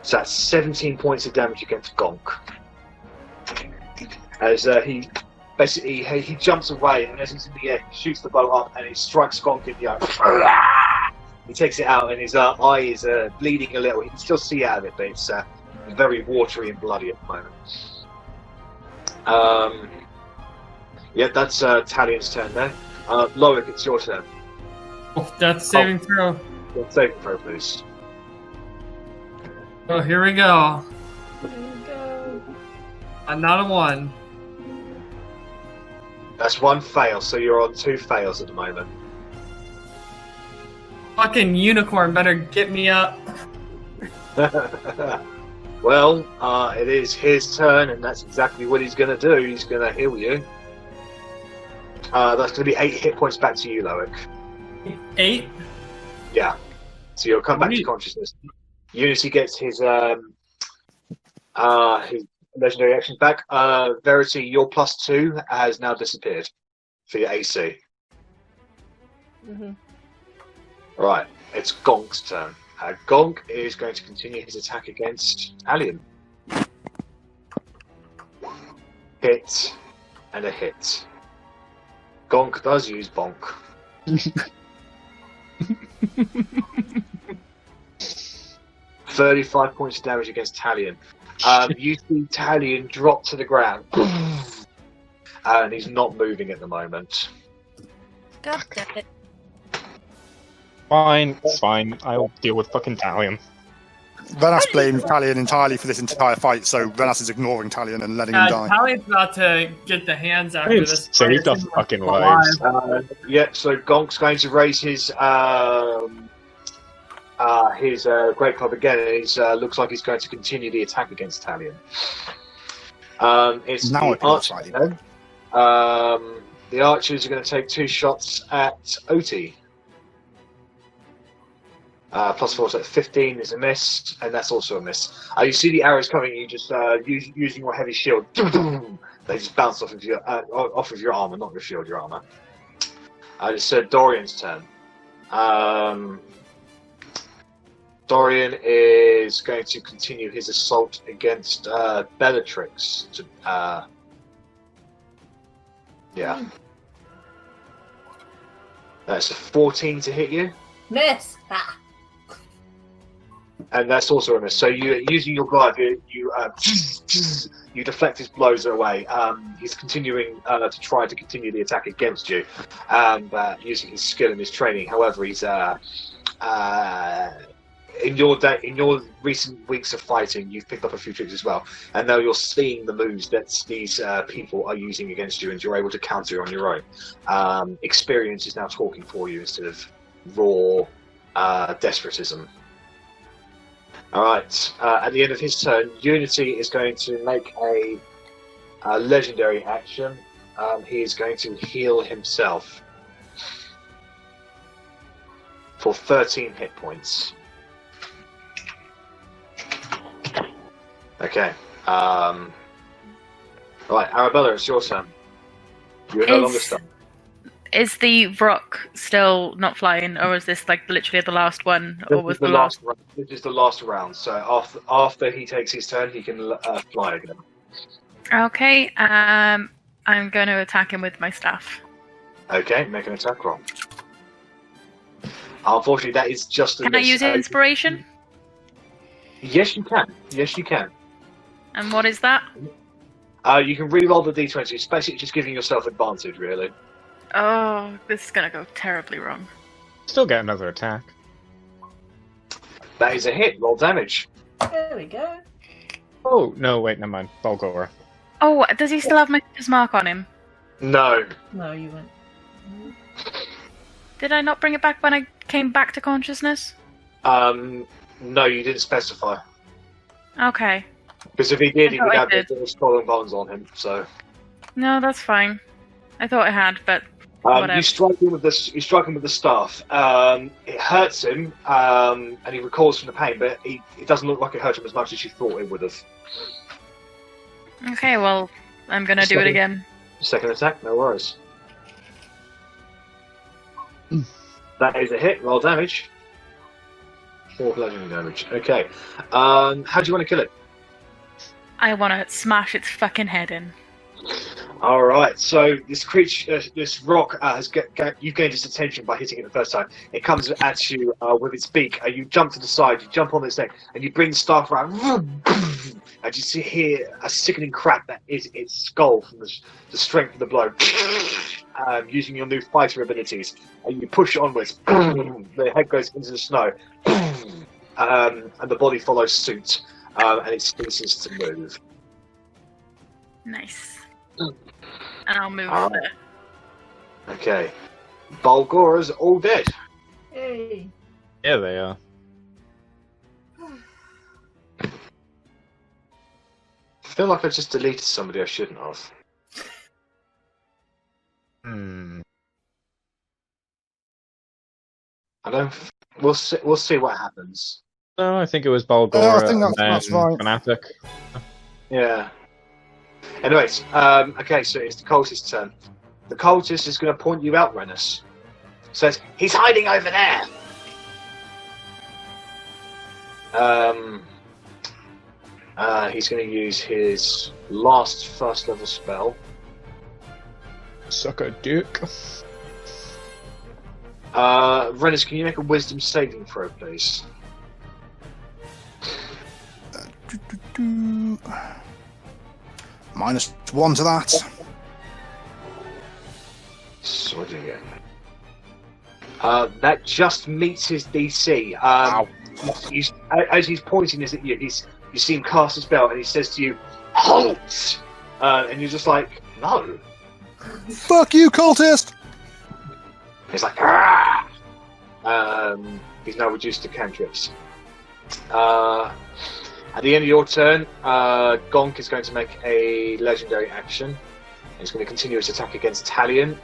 So that's 17 points of damage against Gonk. As he basically he jumps away, and as he's in the air, he shoots the bow up, and it strikes Gonk in the eye. He takes it out, and his eye is bleeding a little. He can still see out of it, but it's very watery and bloody at the moment. Yeah, that's Talion's turn there. Loic, it's your turn. Oh, death saving throw. Death saving throw, please. Oh, here we go. Here we go. Not a 1. That's one fail, so you're on 2 fails at the moment. Fucking unicorn better get me up. Well, it is his turn, and that's exactly what he's going to do. He's going to heal you. That's going to be 8 hit points back to you, Loic. 8? Yeah. So you'll come back to consciousness. Unity gets his legendary actions back. Verity, your +2 has now disappeared for your AC. Mm-hmm. Right, it's Gonk's turn. Gonk is going to continue his attack against Alien. Hit and a hit. Gonk does use Bonk. 35 points of damage against Talion. You see Talion drop to the ground. And he's not moving at the moment. God damn it. Fine, it's fine. I'll deal with fucking Talion. Rennas blames Talion entirely for this entire fight, so Rennas is ignoring Talion and letting him die. Talion's about to get the hands after this. Saved our fucking lives. Yeah, so Gonk's going to raise his great club again, and he looks like he's going to continue the attack against Talion. It's Now the archers. The archers are going to take 2 shots at Otti. +4, so 15 is a miss, and that's also a miss. You see the arrows coming. You just using your heavy shield. They just bounce off of your armor, not your shield, your armor. It's Dorian's turn. Dorian is going to continue his assault against Bellatrix. Yeah. That's a 14 to hit you. Miss! Ah. And that's also a miss. So you using your glaive, you deflect his blows away. He's continuing to try to continue the attack against you, using his skill and his training. However, he's in your recent weeks of fighting, you've picked up a few tricks as well, and now you're seeing the moves that these people are using against you, and you're able to counter on your own. Experience is now talking for you instead of raw despotism. Alright, at the end of his turn, Unity is going to make a legendary action. He is going to heal himself for 13 hit points. Okay. Right, Arrabella, it's your turn. You're no longer stuck. Is the rock still not flying, or is this like literally the last one, or was the last? This is the last round. So after he takes his turn, he can fly again. Okay. I'm going to attack him with my staff. Okay, make an attack roll. Unfortunately, that is just a Can I use inspiration? Yes, you can. Yes, you can. And what is that? You can re-roll the d20. It's basically just giving yourself advantage, really. Oh, this is going to go terribly wrong. Still get another attack. That is a hit. Roll damage. There we go. Oh, no, wait, never mind. Balgora. Oh, does he still have my mark on him? No. No, you went. Did I not bring it back when I came back to consciousness? No, you didn't specify. Okay. Because if he did, he would have the stolen bones on him, so... No, that's fine. I thought I had, but whatever. You strike him with the staff. It hurts him, and he recalls from the pain, but it doesn't look like it hurt him as much as you thought it would have. Okay, well, I'm gonna do it again. Second attack, no worries. That is a hit. Roll damage. 4 bludgeoning damage. Okay. How do you want to kill it? I want to smash its fucking head in. All right. So this creature, this rock, you've gained its attention by hitting it the first time. It comes at you with its beak. You jump to the side. You jump on its neck, and you bring the staff around. And you hear a sickening crack that is its skull from the strength of the blow. Using your new fighter abilities, and you push onwards. The head goes into the snow, and the body follows suit, and it ceases to move. Nice. And I'll move there. Okay. Balgora's all dead. Yay. Yeah, they are. feel like I just deleted somebody I shouldn't have. I don't. We'll see. We'll see what happens. No, I think it was Balgora. I think and that's then right. Fanatic. Yeah. Anyways, okay, so it's the cultist's turn. The cultist is going to point you out, Rennas. Says, he's hiding over there! He's going to use his last first level spell. Suck a dick. Rennas, can you make a wisdom saving throw, please? -1 to that. Sorting it. That just meets his DC. Wow. As he's pointing this at you, you see him cast a spell, and he says to you, "Halt!" And you're just like, "No." Fuck you, cultist! He's like, "Ah!" He's now reduced to cantrips. At the end of your turn, Gonk is going to make a legendary action. He's going to continue his attack against Talion.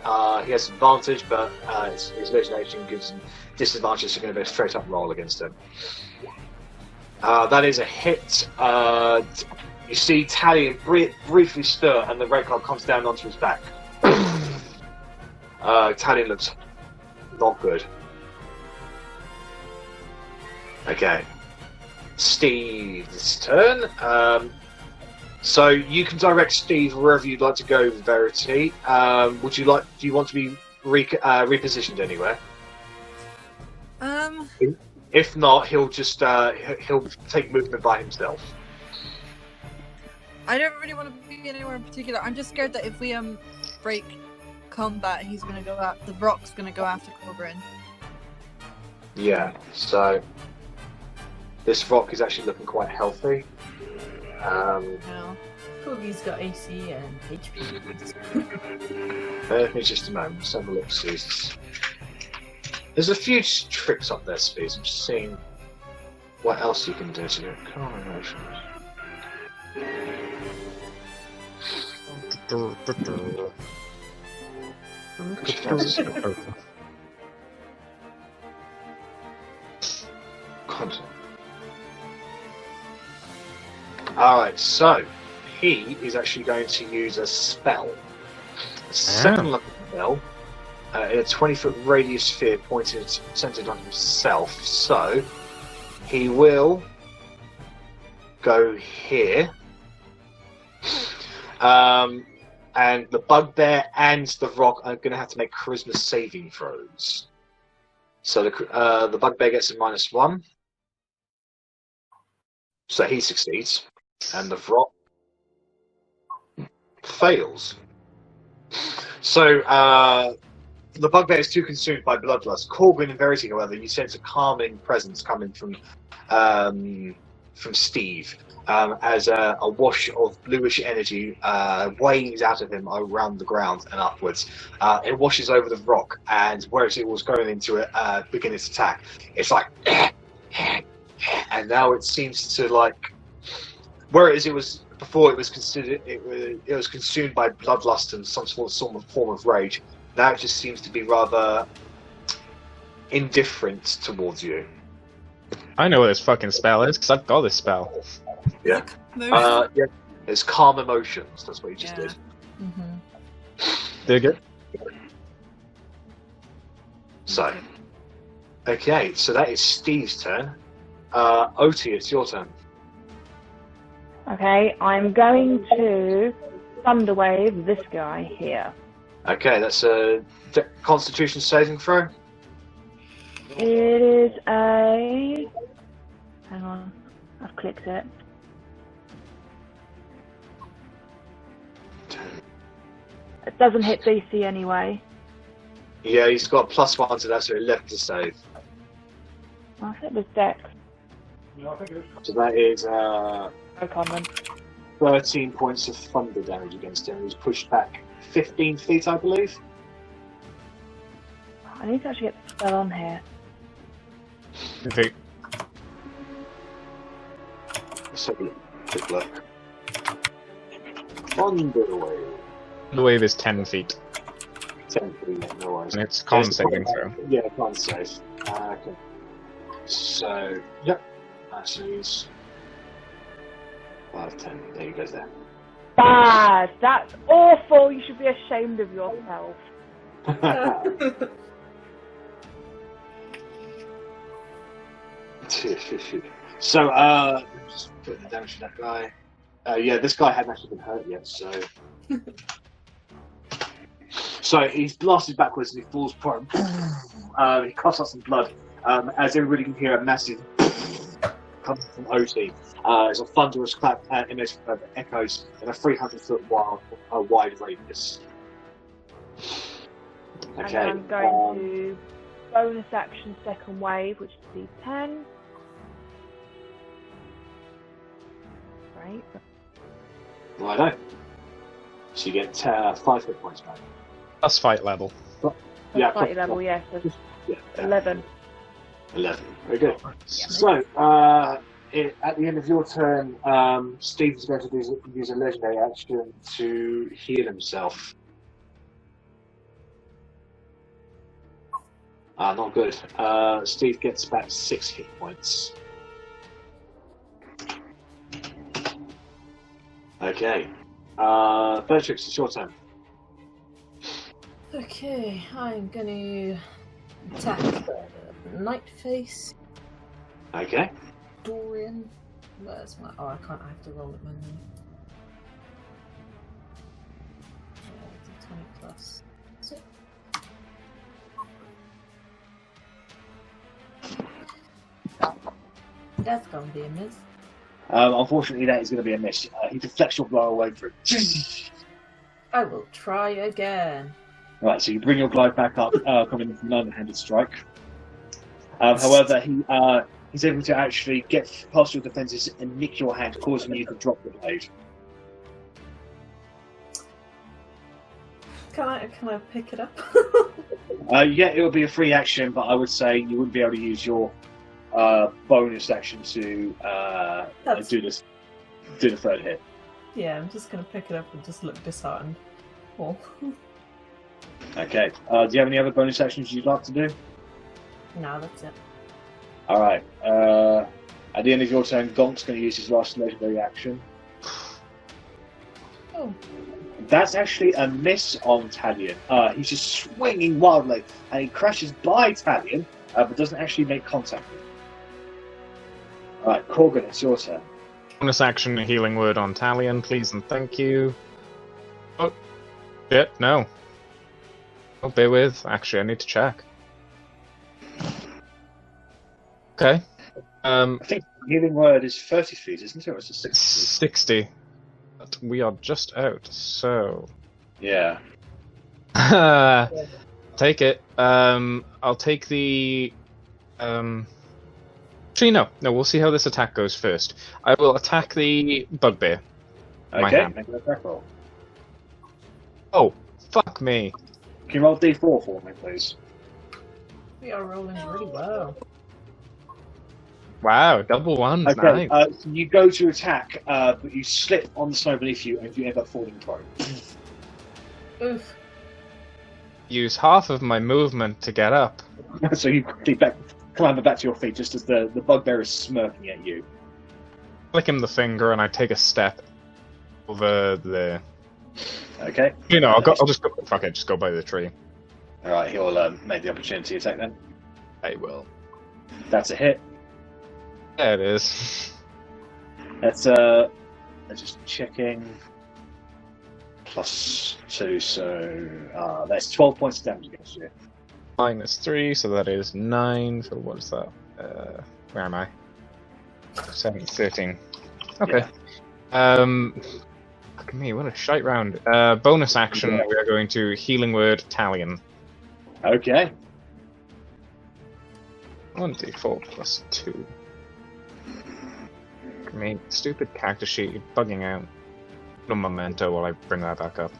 He has advantage, but his legendary action gives him disadvantage, so you're going to be a straight up roll against him. That is a hit. You see Talion briefly stir, and the red card comes down onto his back. Talion looks not good. Okay. Steve's turn. So you can direct Steve wherever you'd like to go, Verity. Do you want to be repositioned anywhere? If not, he'll just he'll take movement by himself. I don't really want to be anywhere in particular. I'm just scared that if we break combat, he's gonna go out. The rock's gonna go after Korgrin. Yeah. So this rock is actually looking quite healthy. No. Corgi's got AC and HP. Give me just a moment. Let's have a look. There's a few tricks up there, Speeds. I'm just seeing what else you can do to it. Calm emotions. Content. Alright, so he is actually going to use a spell. A second level spell in a 20-foot radius sphere centered on himself. So he will go here. And the bugbear and the rock are going to have to make charisma saving throws. So the bugbear gets a -1. So he succeeds. And the rock fails. So the bugbear is too consumed by bloodlust. Korgrin and Verity, however, you sense a calming presence coming from Steve, as a wash of bluish energy waves out of him around the ground and upwards. It washes over the rock, and whereas it was going into begin its attack, it's like, and now it seems to like. Whereas it was before, it was consumed by bloodlust and some sort of form of rage. Now it just seems to be rather indifferent towards you. I know what this fucking spell is because I've got this spell. Yeah. Yeah. It's calm emotions. That's what you just did. Mm-hmm. Dig it. So, okay. So that is Steve's turn. Otti, it's your turn. Okay, I'm going to Thunderwave this guy here. Okay, that's a Constitution saving throw. It is a... Hang on, I've clicked it. It doesn't hit DC anyway. Yeah, he's got +1 to that, so 11 to save. I think it was Dex. So that is No comment. 13 points of thunder damage against him. He's pushed back 15 feet, I believe. I need to actually get the spell on here. Okay. Let's have a quick look. On the way. The wave is 10 feet. 10 feet, no worries. And it's con saving throw. Yeah, con save. Okay. So, yep. So he's 5, 10. There you go there. Bad. That's awful. You should be ashamed of yourself. So, just put the damage to that guy. Yeah, this guy hadn't actually been hurt yet, so. So he's blasted backwards and he falls prone. He coughs out some blood. As everybody can hear a massive coming from Otti. There's a thunderous clap image of echoes in a 300-foot wide radius. Okay. And I'm going to bonus action second wave, which is D10. Right. Righto. So you get 5 hit points back. Plus fight level. Yeah, Fight level, yes. Yeah, 11. 11. Very good. So, at the end of your turn, Steve is going to use a legendary action to heal himself. Not good. Steve gets back 6 hit points. Okay. Bellatrix, it's your turn. Okay, I'm gonna attack Nightface. Okay. Dorian. Where's my... Oh, I can't. I have to roll it manually. 20 plus 6. That's gonna be a miss. Unfortunately, that is going to be a miss. He deflects your blow away from it. I will try again. Right, so you bring your glide back up, coming in from an underhanded strike. However, he's able to actually get past your defences and nick your hand, causing you to drop the blade. Can I pick it up? Yeah, it would be a free action, but I would say you wouldn't be able to use your bonus action to do the third hit. Yeah, I'm just gonna pick it up and just look disheartened. Oh. Okay. Do you have any other bonus actions you'd like to do? No, that's it. Alright. At the end of your turn, Gonk's going to use his last legendary action. Oh. That's actually a miss on Talion. He's just swinging wildly, and he crashes by Talion, but doesn't actually make contact with him. Alright, Korgrin, it's your turn. Bonus action, a healing word on Talion, please and thank you. Oh, shit, no. Oh, bear with. Actually, I need to check. Okay. I think healing word is 30 feet, isn't it? Or is it 60? 60. But we are just out, so... Yeah. Take it. I'll take the... Actually, no, we'll see how this attack goes first. I will attack the bugbear. Okay, make an attack roll. Oh, fuck me. Can you roll D4 for me, please? We are rolling really well. Wow, double ones, okay, nice. You go to attack, but you slip on the snow beneath you, and you end up falling prone. Oof. Use half of my movement to get up. So you quickly climb back to your feet, just as the bugbear is smirking at you. Flick him the finger, and I take a step over there. Okay. You know, I'll just go. Fuck it, just go by the tree. All right, he'll make the opportunity attack then. I will. That's a hit. There it is. That's just checking. +2, so that's 12 points of damage against you. -3, so that is 9 for what is that? Where am I? 7, 13. Okay. Yeah. Fuck me, what a shite round. Bonus action, we are going to Healing Word Talion. Okay. 1d4 +2. I mean, stupid character sheet, you're bugging out. No memento while I bring that back up.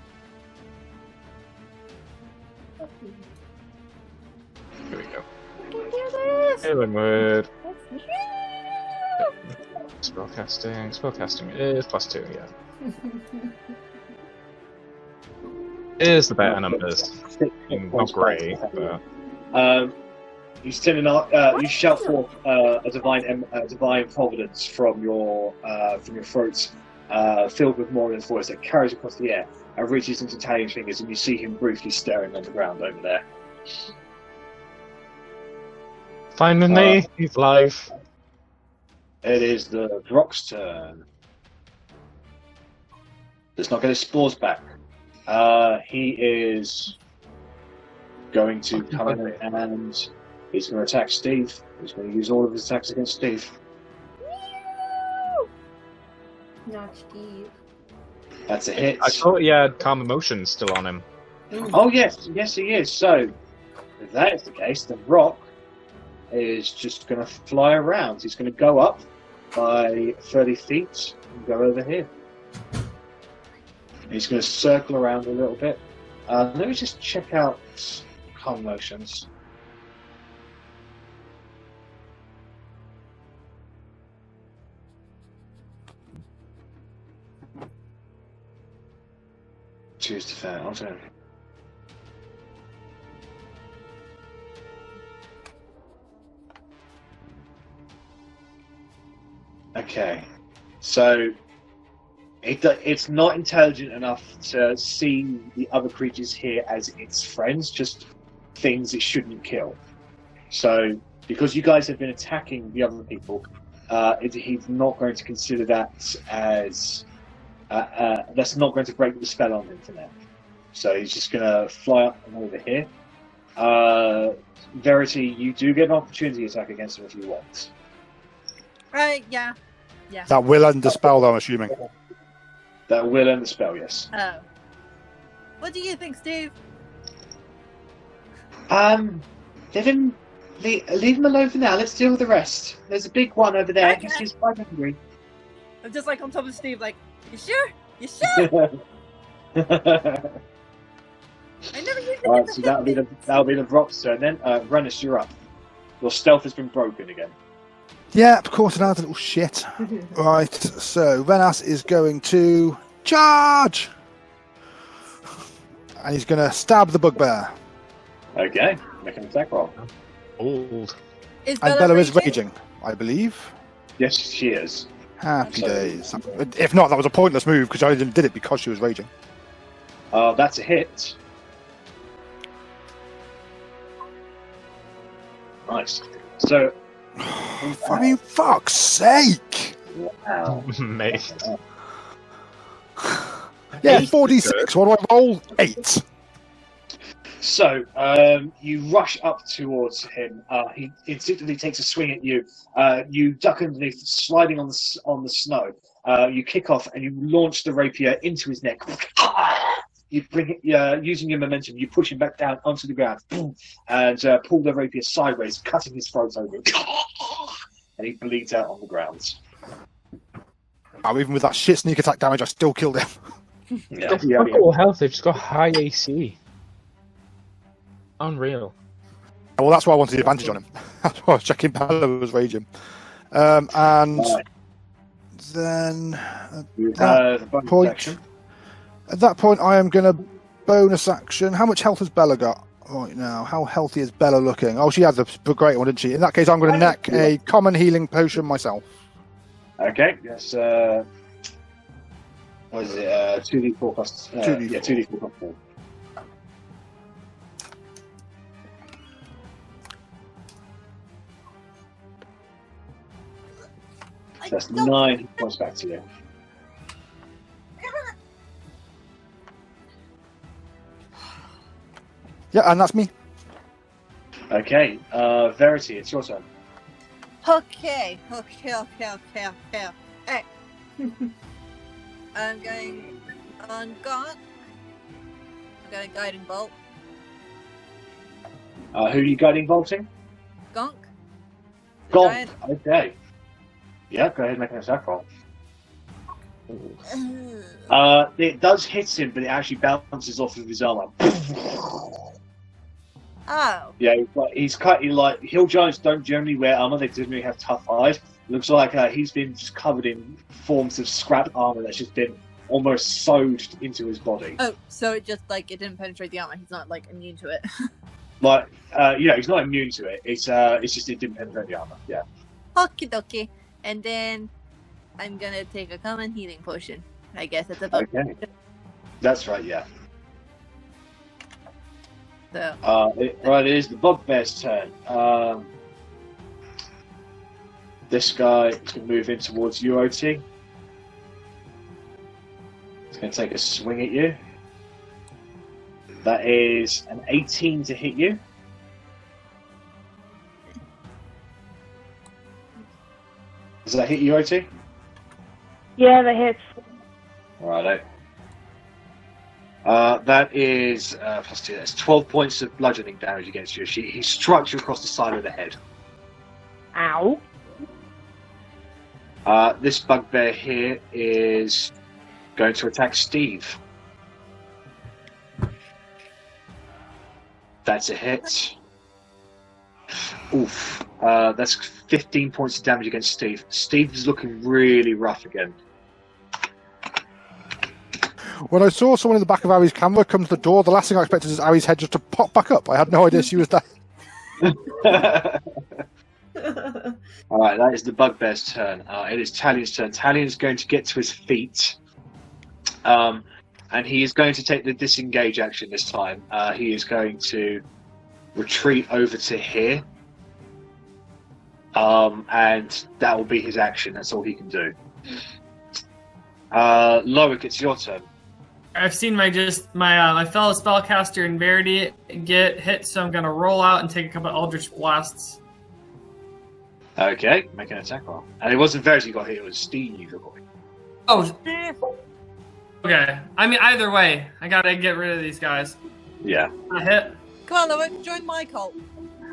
Here we go. Healing Word. Spellcasting is +2, yeah. It is the better numbers. Not great, but... You shout forth a divine providence from your throat, filled with Morgan's voice that carries across the air and reaches into Talion's fingers, and you see him briefly staring on the ground over there. Fine with me. He's live. It is the Rock's turn. Let's not get his spores back. He is going to come in and he's going to attack Steve. He's going to use all of his attacks against Steve. Not Steve. That's a hit. I thought he had calm emotions still on him. Oh yes, he is. So, if that is the case, the Rock is just going to fly around. He's going to go up by 30 feet and go over here. He's going to circle around a little bit. Let me just check out calm motions. Choose to fair. I'll turn. Okay, so it's not intelligent enough to see the other creatures here as its friends, just things it shouldn't kill. So, because you guys have been attacking the other people, he's not going to consider that as that's not going to break the spell on him for now. So he's just going to fly up and over here. Verity, you do get an opportunity attack against him if you want. Right, yeah. That will end the spell, though, I'm assuming. That will end the spell, yes. Oh. What do you think, Steve? Leave him alone for now. Let's deal with the rest. There's a big one over there. Okay. He's quite hungry. I'm just like on top of Steve, like, you sure? You sure? I never usually Alright, get so the that'll be the Rock's turn then. Rennas, you're up. Your stealth has been broken again. Yeah, of course it has, little shit. Right, so Rennas is going to charge! And he's going to stab the bugbear. Okay, make an attack roll. Old. Is And Bella is raging, I believe. Yes, she is. Happy So- days. If not, that was a pointless move because I did it because she was raging. That's a hit. Nice. So, I mean, fuck's sake! wow. Mate. Yeah, 4d6. What do I roll? 8. So, you rush up towards him. He instinctively takes a swing at you. You duck underneath, sliding on the snow. You kick off and you launch the rapier into his neck. You bring it, using your momentum, you push him back down onto the ground and pull the rapier sideways, cutting his throat open. And he bleeds out on the ground. Oh, even with that shit sneak attack damage, I still killed him. Yeah. Fuck all health, they've just got high AC. Unreal. Well, that's why I wanted the advantage on him. That's why I was checking Bella was raging. And then The bonus point. action. At that point, I am going to bonus action. How much health has Bella got right now? How healthy is Bella looking? Oh, she had the great one, didn't she? In that case, I'm going to neck a common healing potion myself. Okay, yes. What is it? 2d4 plus. 2d4. Yeah, 2d4 plus 4. So that's 9 points back to you. Yeah, and that's me. Okay, Verity, it's your turn. Okay. Hey. I'm going on Gonk. I'm going Guiding Bolt. Who are you guiding bolting? Gonk. The Gone. giant. Okay. Yeah, go ahead and make an attack roll. It does hit him, but it actually bounces off of his armor. Oh. Yeah, he's quite like hill giants don't generally wear armor; they generally have tough hide. Looks like he's been just covered in forms of scrap armor that's just been almost sewed into his body. Oh, so it just like it didn't penetrate the armor. He's not like immune to it. Like, he's not immune to it. It's just it didn't penetrate the armor. Yeah. Okie dokie. And then I'm gonna take a common healing potion. I guess it's a Okay. That's right. Yeah. So. It is the bugbear's turn. This guy is going to move in towards you, Otti. He's going to take a swing at you. That is an 18 to hit you. Does that hit you, Otti? Yeah, that hits. Righto. That is plus 2. That's 12 points of bludgeoning damage against you. He strikes you across the side of the head. Ow. This bugbear here is going to attack Steve. That's a hit. Oof. That's 15 points of damage against Steve. Steve is looking really rough again. When I saw someone in the back of Arri's camera come to the door, the last thing I expected is Arri's head just to pop back up. I had no idea she was there. Alright, that is the bugbear's turn. It is Talion's turn. Talion's going to get to his feet. And he is going to take the disengage action this time. He is going to retreat over to here. And that will be his action. That's all he can do. Loic, it's your turn. I've seen my fellow spellcaster and Verity get hit, so I'm gonna roll out and take a couple of Eldritch Blasts. Okay, make an attack roll. And it wasn't Verity who got hit, it was Steve who got hit. Oh, okay. I mean, either way, I gotta get rid of these guys. Yeah. A hit. Come on, Loic, join my cult.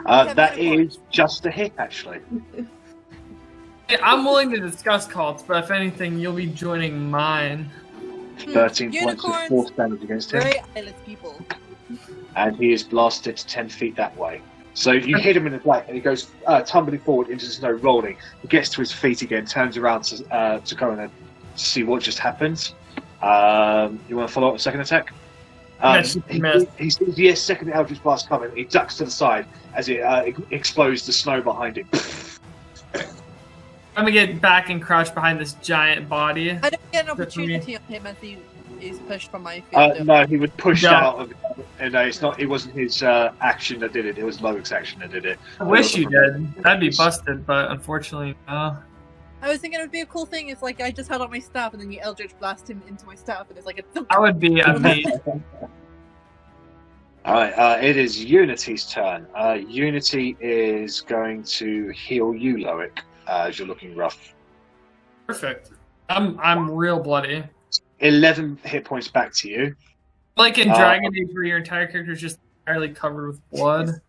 That is just a hit, actually. I'm willing to discuss cults, but if anything, you'll be joining mine. 13 points of force damage against him. Very eyeless people. And he is blasted 10 feet that way. So you hit him in the back, and he goes tumbling forward into the snow, rolling. He gets to his feet again, turns around to go and see what just happened. You want to follow up with a second attack? He sees the second Eldritch Blast coming. He ducks to the side as it explodes the snow behind him. I'm gonna get back and crouch behind this giant body. I don't get an opportunity on him as he is pushed from my field. No, he would push out of it. And it wasn't his action that did it. It was Loic's action that did it. I wish you did. That'd be busted, but unfortunately, no. I was thinking it would be a cool thing if, like, I just held out my staff and then you Eldritch Blast him into my staff, and it's like a. That would be amazing. Alright, it is Unity's turn. Unity is going to heal you, Loic, as you're looking rough. Perfect. I'm real bloody. 11 hit points back to you. Like in Dragon Age, where your entire character is just entirely covered with blood.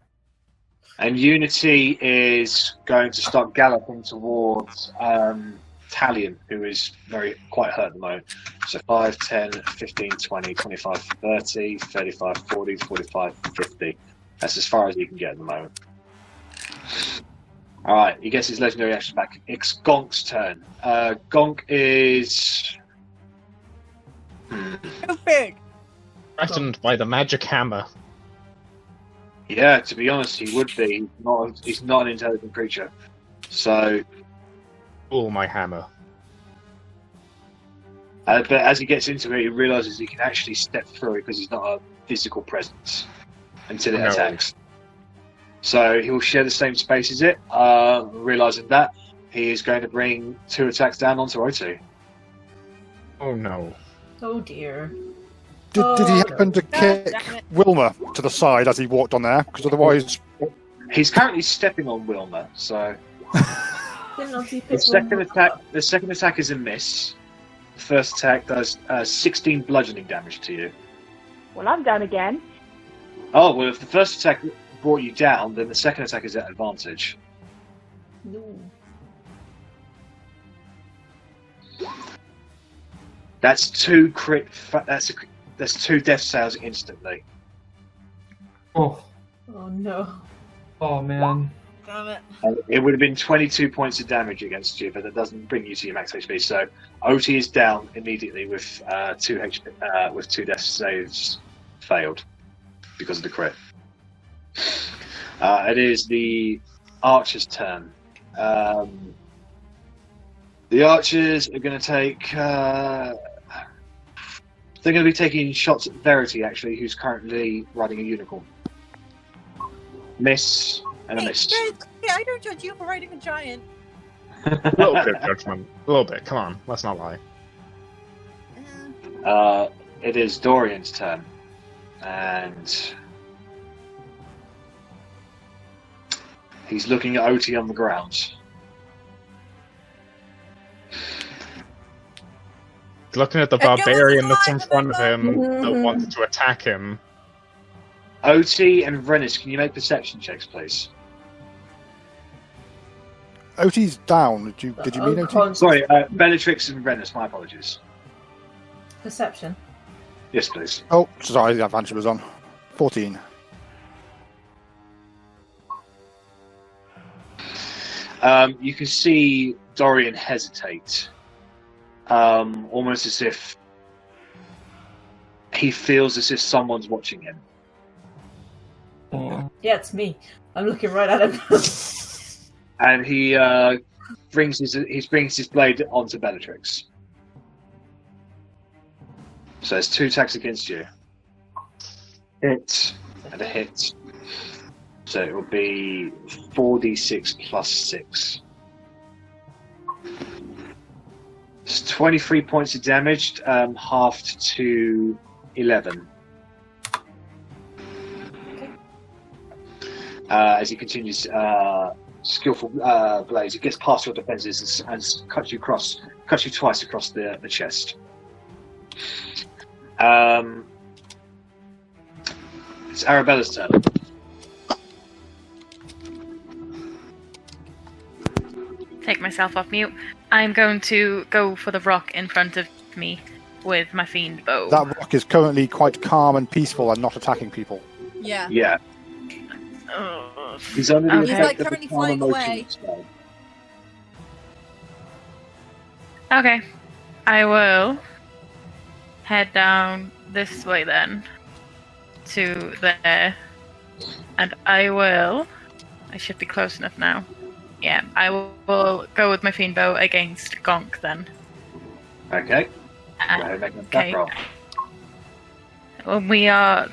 And Unity is going to start galloping towards Talion, who is quite hurt at the moment. So 5, 10, 15, 20, 25, 30, 35, 40, 45, 50. That's as far as he can get at the moment. Alright, he gets his legendary action back. It's Gonk's turn. Gonk is... So big! Threatened by the magic hammer. Yeah, to be honest, he would be. He's not an intelligent creature. So... Oh, my hammer. But as he gets into it, he realizes he can actually step through it because he's not a physical presence until it attacks. So he'll share the same space as it. Realizing that, he is going to bring 2 attacks down onto Otti. Oh no. Oh dear. Did he happen to kick Wilma to the side as he walked on there? Because otherwise... He's currently stepping on Wilma, so... The second attack is a miss. The first attack does 16 bludgeoning damage to you. Well, I'm down again. Oh, well, if the first attack brought you down, then the second attack is at advantage. No. That's 2 crit. That's 2 death saves instantly. Oh. Oh no. Oh man. Damn it. It would have been 22 points of damage against you, but that doesn't bring you to your max HP. So Otti is down immediately with 2 HP, with 2 death saves failed because of the crit. It is the archer's turn. The archers are going to take. They're going to be taking shots at Verity, actually, who's currently riding a unicorn. Miss and a miss. Yeah, I don't judge you for riding a giant. A little bit judgment. A little bit. Come on, let's not lie. It is Dorian's turn, and he's looking at Otti on the ground. Looking at the barbarian that's in front of him that wanted to attack him. Otti and Rennas, can you make perception checks, please? Otti's down. Did you mean Otti? Sorry, Bellatrix and Rennas, my apologies. Perception. Yes, please. Oh, sorry, the advantage was on. 14. You can see Dorian hesitate. Almost as if he feels as if someone's watching him. Yeah, it's me. I'm looking right at him. And he brings his blade onto Bellatrix. So there's 2 attacks against you. Hit and a hit. So it will be 4d6 plus 6. It's 23 points of damage, halved to 11. As he continues skillful blades, it gets past your defenses and cuts you twice across the chest. It's Arabella's turn. Take myself off mute. I'm going to go for the rock in front of me with my fiend bow. That rock is currently quite calm and peaceful and not attacking people. Yeah. Yeah. He's He's like currently flying away. Okay. I will head down this way then to there. And I should be close enough now. Yeah, I will go with my fiend bow against Gonk then. Okay. Go ahead and make an attack roll. Well, we are...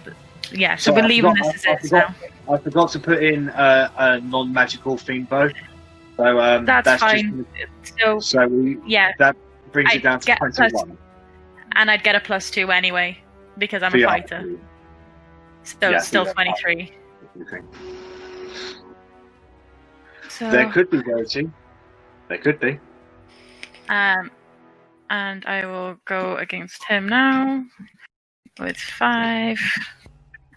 Yeah, so we're leaving this as it now. I forgot to put in a non-magical fiend bow. So that's fine. That brings it down to 21. And I'd get a +2 anyway, because I'm a fighter. So it's still 23. So, there could be Verity. There could be. And I will go against him now with 5.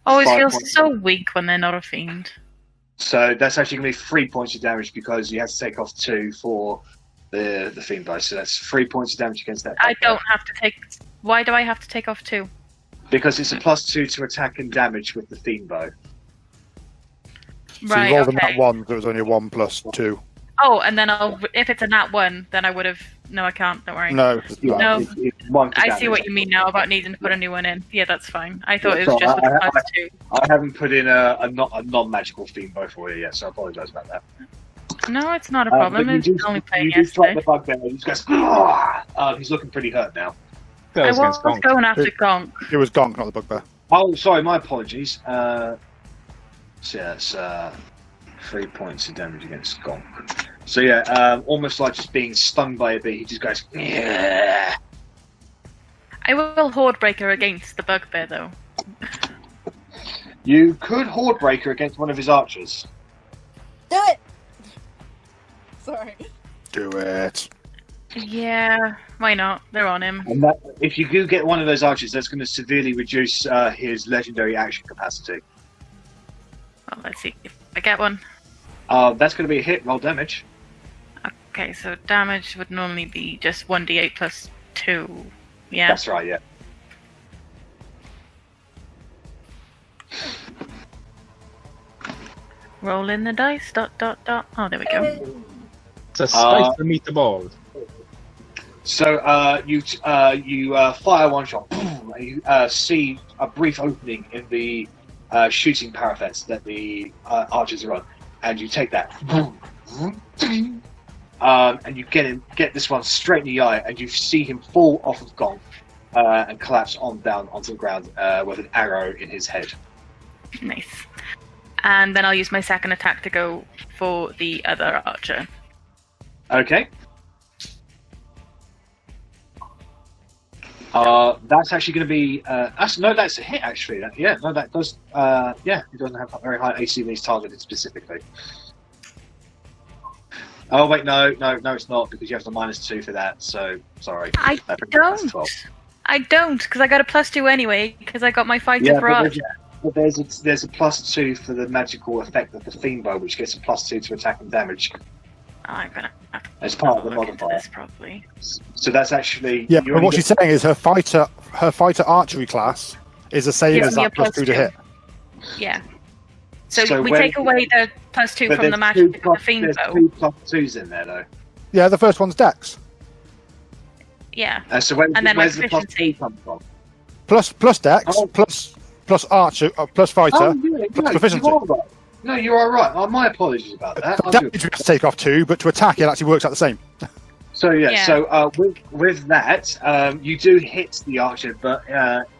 Always feels so weak when they're not a fiend. So that's actually going to be 3 points of damage because you have to take off 2 for the fiend bow. So that's 3 points of damage against that. I don't have to take. Why do I have to take off 2? Because it's a +2 to attack and damage with the fiend bow. So you rolled a nat 1, there was only a 1 plus 2. Oh, and then if it's a nat 1, then I would have... No, I can't, don't worry. No. I see what you mean now about needing to put a new one in. Yeah, that's fine. I thought it was just a +2. I haven't put in a non-magical fiend bow for you yet, so I apologise about that. No, it's not a problem. It's only playing yesterday. The bugbear, he just goes, he's looking pretty hurt now. I was going after Gonk. It was Gonk, not the bugbear. Oh, sorry, my apologies. So yeah, it's 3 points of damage against Gonk. So yeah, almost like just being stung by a bee, he just goes, yeah. I will Hordebreaker against the bugbear, though. You could Hordebreaker against one of his archers. Do it! Sorry. Do it. Yeah, why not? They're on him. And if you do get one of those archers, that's going to severely reduce his legendary action capacity. Well, let's see if I get one. That's going to be a hit. Roll damage. Okay, so damage would normally be just 1d8 plus 2. Yeah. That's right, yeah. Rolling the dice. ... Oh, there we go. It's a spice to meet the ball. So you fire one shot. And you see a brief opening in the shooting parapets that the archers are on, and you take that. And you get this one straight in the eye, and you see him fall off of Gonk and collapse down onto the ground with an arrow in his head. Nice. And then I'll use my second attack to go for the other archer. Okay. That's actually going to be. That's a hit actually. That does. He doesn't have very high AC when he's targeted specifically. Oh wait, no, it's not, because you have the -2 for that. So sorry. I don't, because I got a +2 anyway, because I got my fighter for archer. But there's a +2 for the magical effect of the Fiend Bow, which gets a +2 to attack and damage. I'm gonna have to as part of the look into modifier. this probably. So that's actually but what she's saying is her fighter archery class is the same as that +2 to hit. Yeah. So we take away the +2 from the magic of the Fiend Bow. There's 2 +2s in there though. Yeah, the first one's Dex. Yeah. So where's the proficiency +2 come from? Plus Dex, plus archer, plus fighter, plus proficiency. No, you are right. Oh, my apologies about that. Damage we have to take off 2, but to attack it actually works out the same. So with that, you do hit the archer, but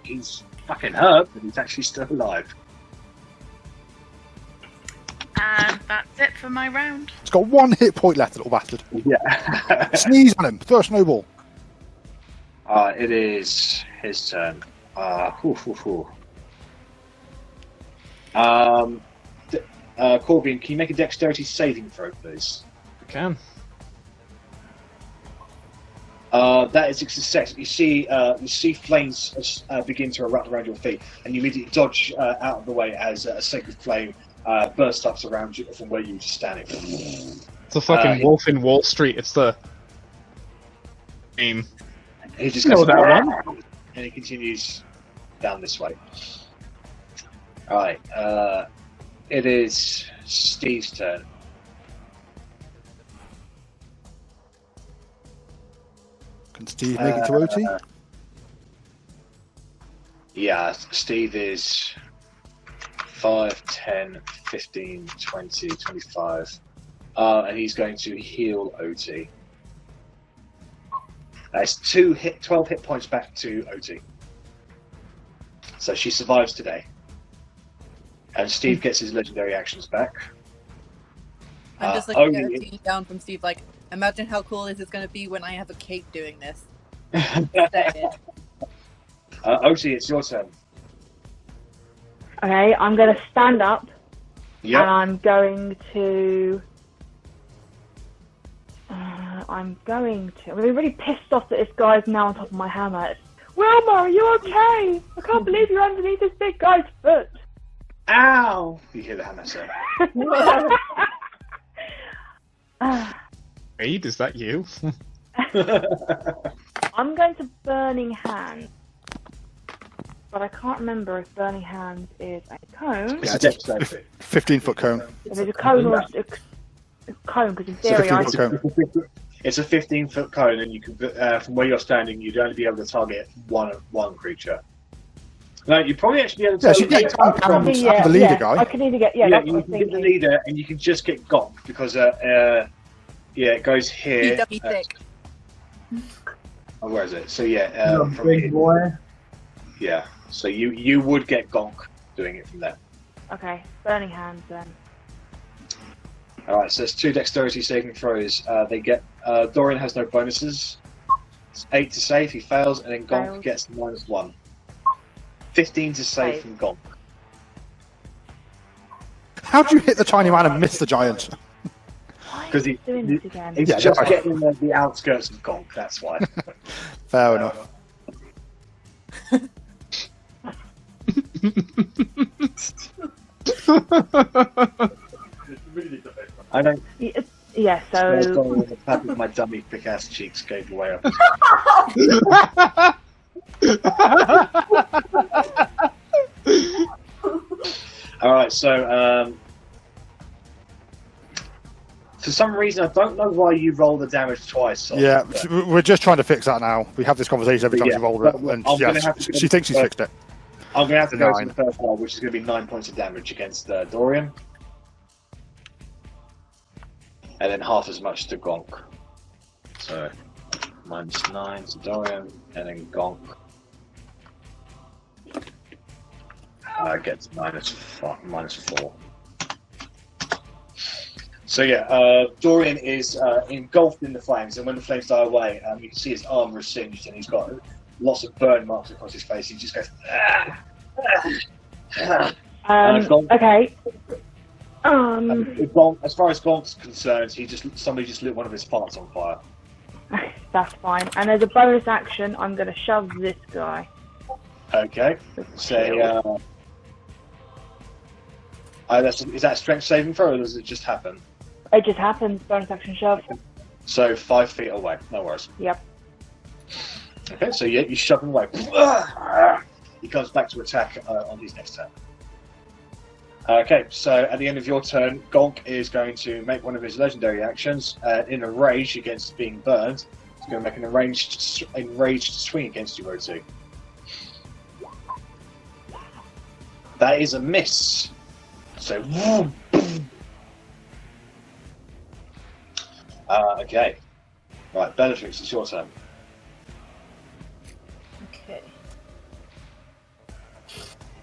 he's fucking hurt, but he's actually still alive. And that's it for my round. It's got 1 hit point left, little bastard. Yeah. Sneeze on him. Throw a snowball. It is his turn. Korgrin, can you make a dexterity saving throw, please? I can. That is a success. You see flames begin to erupt around your feet, and you immediately dodge out of the way as a sacred flame bursts up around you from where you were just standing. It's a fucking wolf in Wall Street. It's the aim. He just goes that one, and he continues down this way. All right. It is Steve's turn. Can Steve make it to Otti? Yeah, Steve is 5, 10, 15, 20, 25. And he's going to heal Otti. That's 12 hit points back to Otti. So she survives today. And Steve gets his legendary actions back. I'm just looking at Otti down from Steve, like, imagine how cool this is going to be when I have a cape doing this. Otti, it's your turn. Okay, I'm going to stand up. Yep. And I'm going to... I'm going to be really pissed off that this guy's now on top of my hammer. Wilma, are you okay? I can't believe you're underneath this big guy's foot. Ow! You hear the hammer say. Aid, is that you? I'm going to Burning Hand. But I can't remember if Burning Hand is a cone. Yeah, it's a 15-foot cone. If it's a cone or a cone, because in theory It's a 15-foot cone, and you can, from where you're standing, you'd only be able to target one creature. No, you'd probably actually be able to target the leader guy. I can either get, you can get the leader, and you can just get Gonk, because it goes here. thick. Oh, where is it? So from here. Boy. Yeah, so you would get Gonk doing it from there. Okay, Burning Hands then. Alright, so it's 2 dexterity saving throws. They get Dorian has no bonuses. It's 8 to save, he fails, and then Gonk gets -1. 15 to save from Gonk. How do you hit the tiny man and miss the giant? Because he's Yeah, just getting the outskirts of Gonk, that's why. Fair enough. I don't. Yeah, so. The tap of my dummy thick-ass cheeks gave away up. Alright, so For some reason, I don't know why you roll the damage twice. Yeah, we're just trying to fix that now. We have this conversation every time she rolls it, and she thinks she's fixed it. I'm going to have to go to the first roll, which is going to be 9 points of damage against Dorian. And then half as much to Gonk. So, -9 to Dorian, and then Gonk gets -4. So yeah, Dorian is engulfed in the flames, and when the flames die away, you can see his armor is singed, and he's got lots of burn marks across his face. He just goes. Okay. As far as Gonk's concerned, somebody just lit one of his parts on fire. That's fine. And as a bonus action, I'm going to shove this guy. Okay. So, is that a strength saving throw, or does it just happen? It just happens. Bonus action shove. So 5 feet away. No worries. Yep. Okay, so you shove him away. He comes back to attack on his next turn. Okay, so at the end of your turn, Gonk is going to make one of his legendary actions. In a rage against being burned, he's going to make an enraged swing against you, Verity. That is a miss. So, okay. Right, Bellatrix, it's your turn. Okay.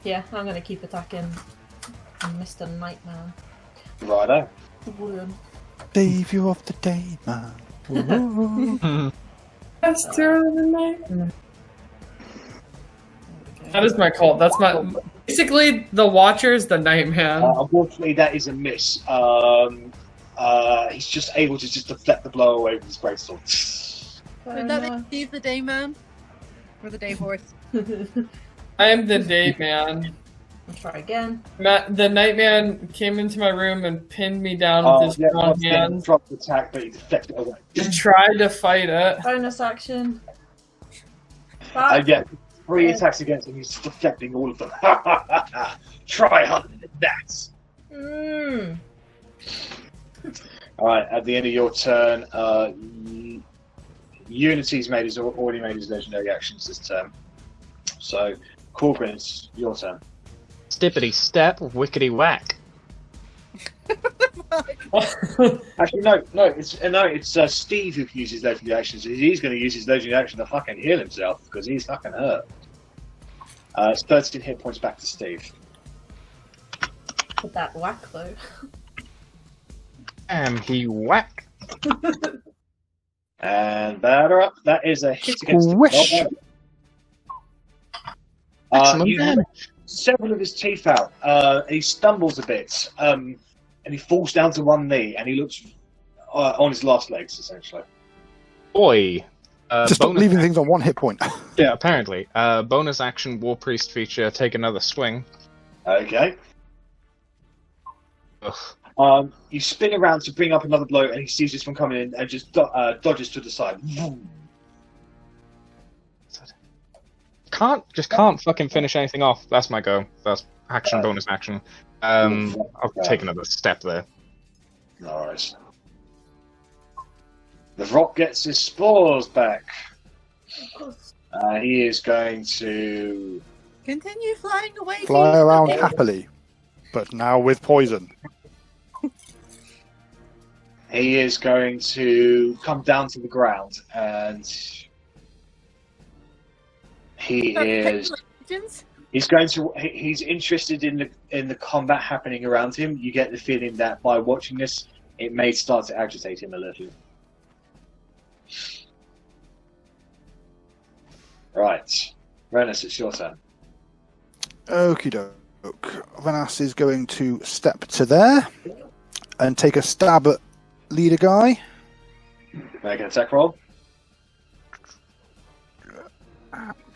Yeah, I'm going to keep attacking Mr. Nightman. Righto. Savior of the day, man. Master of the night. That is my cult. That's my... Basically, the Watcher is the Nightman. Unfortunately, that is a miss. He's just able to just deflect the blow away with his greatsword. Would that make Steve the day man? Or the day horse? I am the day man. I'll try again. The Nightman came into my room and pinned me down with his one hand. Dropped the attack, but he deflected it away. He tried to fight it. Bonus action. Again. 3 attacks against him, he's deflecting all of them. Try harder than that. Alright, at the end of your turn, Unity's already made his legendary actions this turn. So, Korgrin, it's your turn. Stippity step, wickety whack. Actually, no, it's Steve who can use his legendary actions. He's going to use his legendary action to fucking heal himself because he's fucking hurt. It's 13 hit points back to Steve. With that whack though. And he whack. And batter up. That is a hit against the you have several of his teeth out. He stumbles a bit, and he falls down to one knee, and he looks on his last legs, essentially. Oi. Just stop leaving things on 1 hit point. Yeah, apparently. Bonus action, War Priest feature, take another swing. Okay. Ugh. You spin around to bring up another blow, and he sees this one coming in, and just dodges to the side. Can't fucking finish anything off. That's my go. That's action, bonus action. I'll take another step there. Nice. The rock gets his spores back. He is going to continue flying away. Fly around happily, but now with poison. He is going to come down to the ground, and he's interested in the combat happening around him. You get the feeling that by watching this, it may start to agitate him a little. Right, Rennas, it's your turn. Okie doke. Rennas is going to step to there and take a stab at leader guy. Make an attack roll.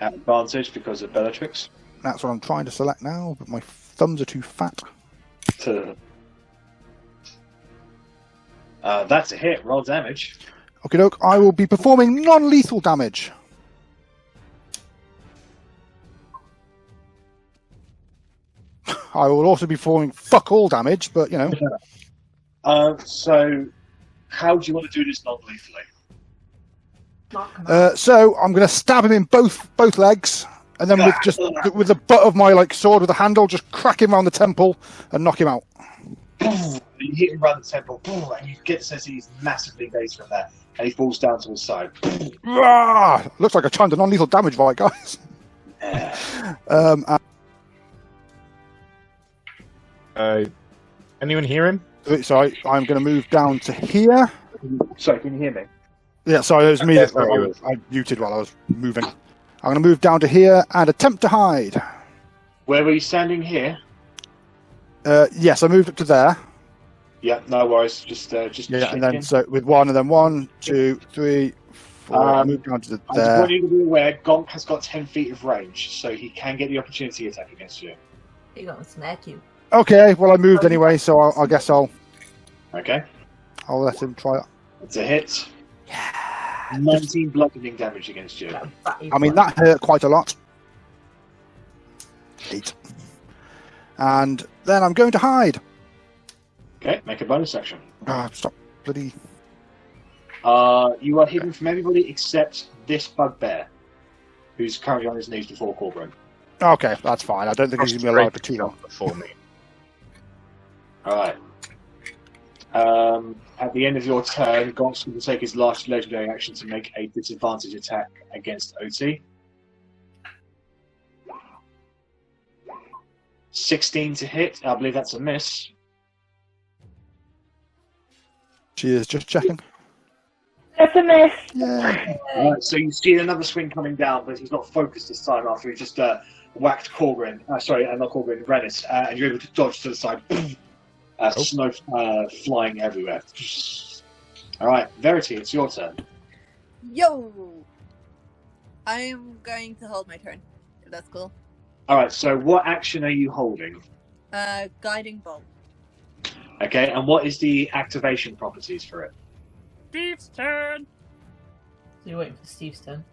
At advantage because of Bellatrix. That's what I'm trying to select now, but my thumbs are too fat. That's a hit. Roll damage. Okie doke. I will be performing non-lethal damage. I will also be performing fuck all damage, but you know. So How do you want to do this non-lethally? So I'm going to stab him in both legs, and then with the butt of my sword with the handle, just crack him around the temple and knock him out. You hit him around the temple, and you get the sense he's massively dazed from that, and he falls down to his side. Looks like I timed a non-lethal damage fight, guys. Anyone hear him? Sorry, I'm going to move down to here. Sorry, can you hear me? Yeah, sorry, it was me. I muted while I was moving. I'm going to move down to here and attempt to hide. Where were you standing here? Yes, I moved up to there. Yeah, no worries. Just and then so with 1 and then 1, 2, 3, 4. Move down to I there. just want you to be aware, Gonk has got 10 feet of range, so he can get the opportunity attack against you. He's gonna smack you. Okay, well I moved anyway, so I guess I'll Okay. I'll let him try it. It's a hit. 19 bludgeoning damage against you. I mean that hurt quite a lot. 8. And then I'm going to hide. Okay, make a bonus action. Stop bloody. You are hidden from everybody except this bugbear, who's currently on his knees before Korgrin. Okay, that's fine. I don't think he's going to be allowed for too long. Before me. Alright. At the end of your turn, Gonk's going to take his last legendary action to make a disadvantage attack against Otti. 16 to hit. I believe that's a miss. She is just checking. That's a miss. Yeah. So you see another swing coming down, but he's not focused this time after he just whacked Korgrin. Sorry, not Korgrin, Rennas. And you're able to dodge to the side. Snow flying everywhere. Alright, Verity, it's your turn. Yo! I'm going to hold my turn, if that's cool. Alright, so what action are you holding? Guiding bolt. Okay, and what is the activation properties for it? Steve's turn! So you're waiting for Steve's turn?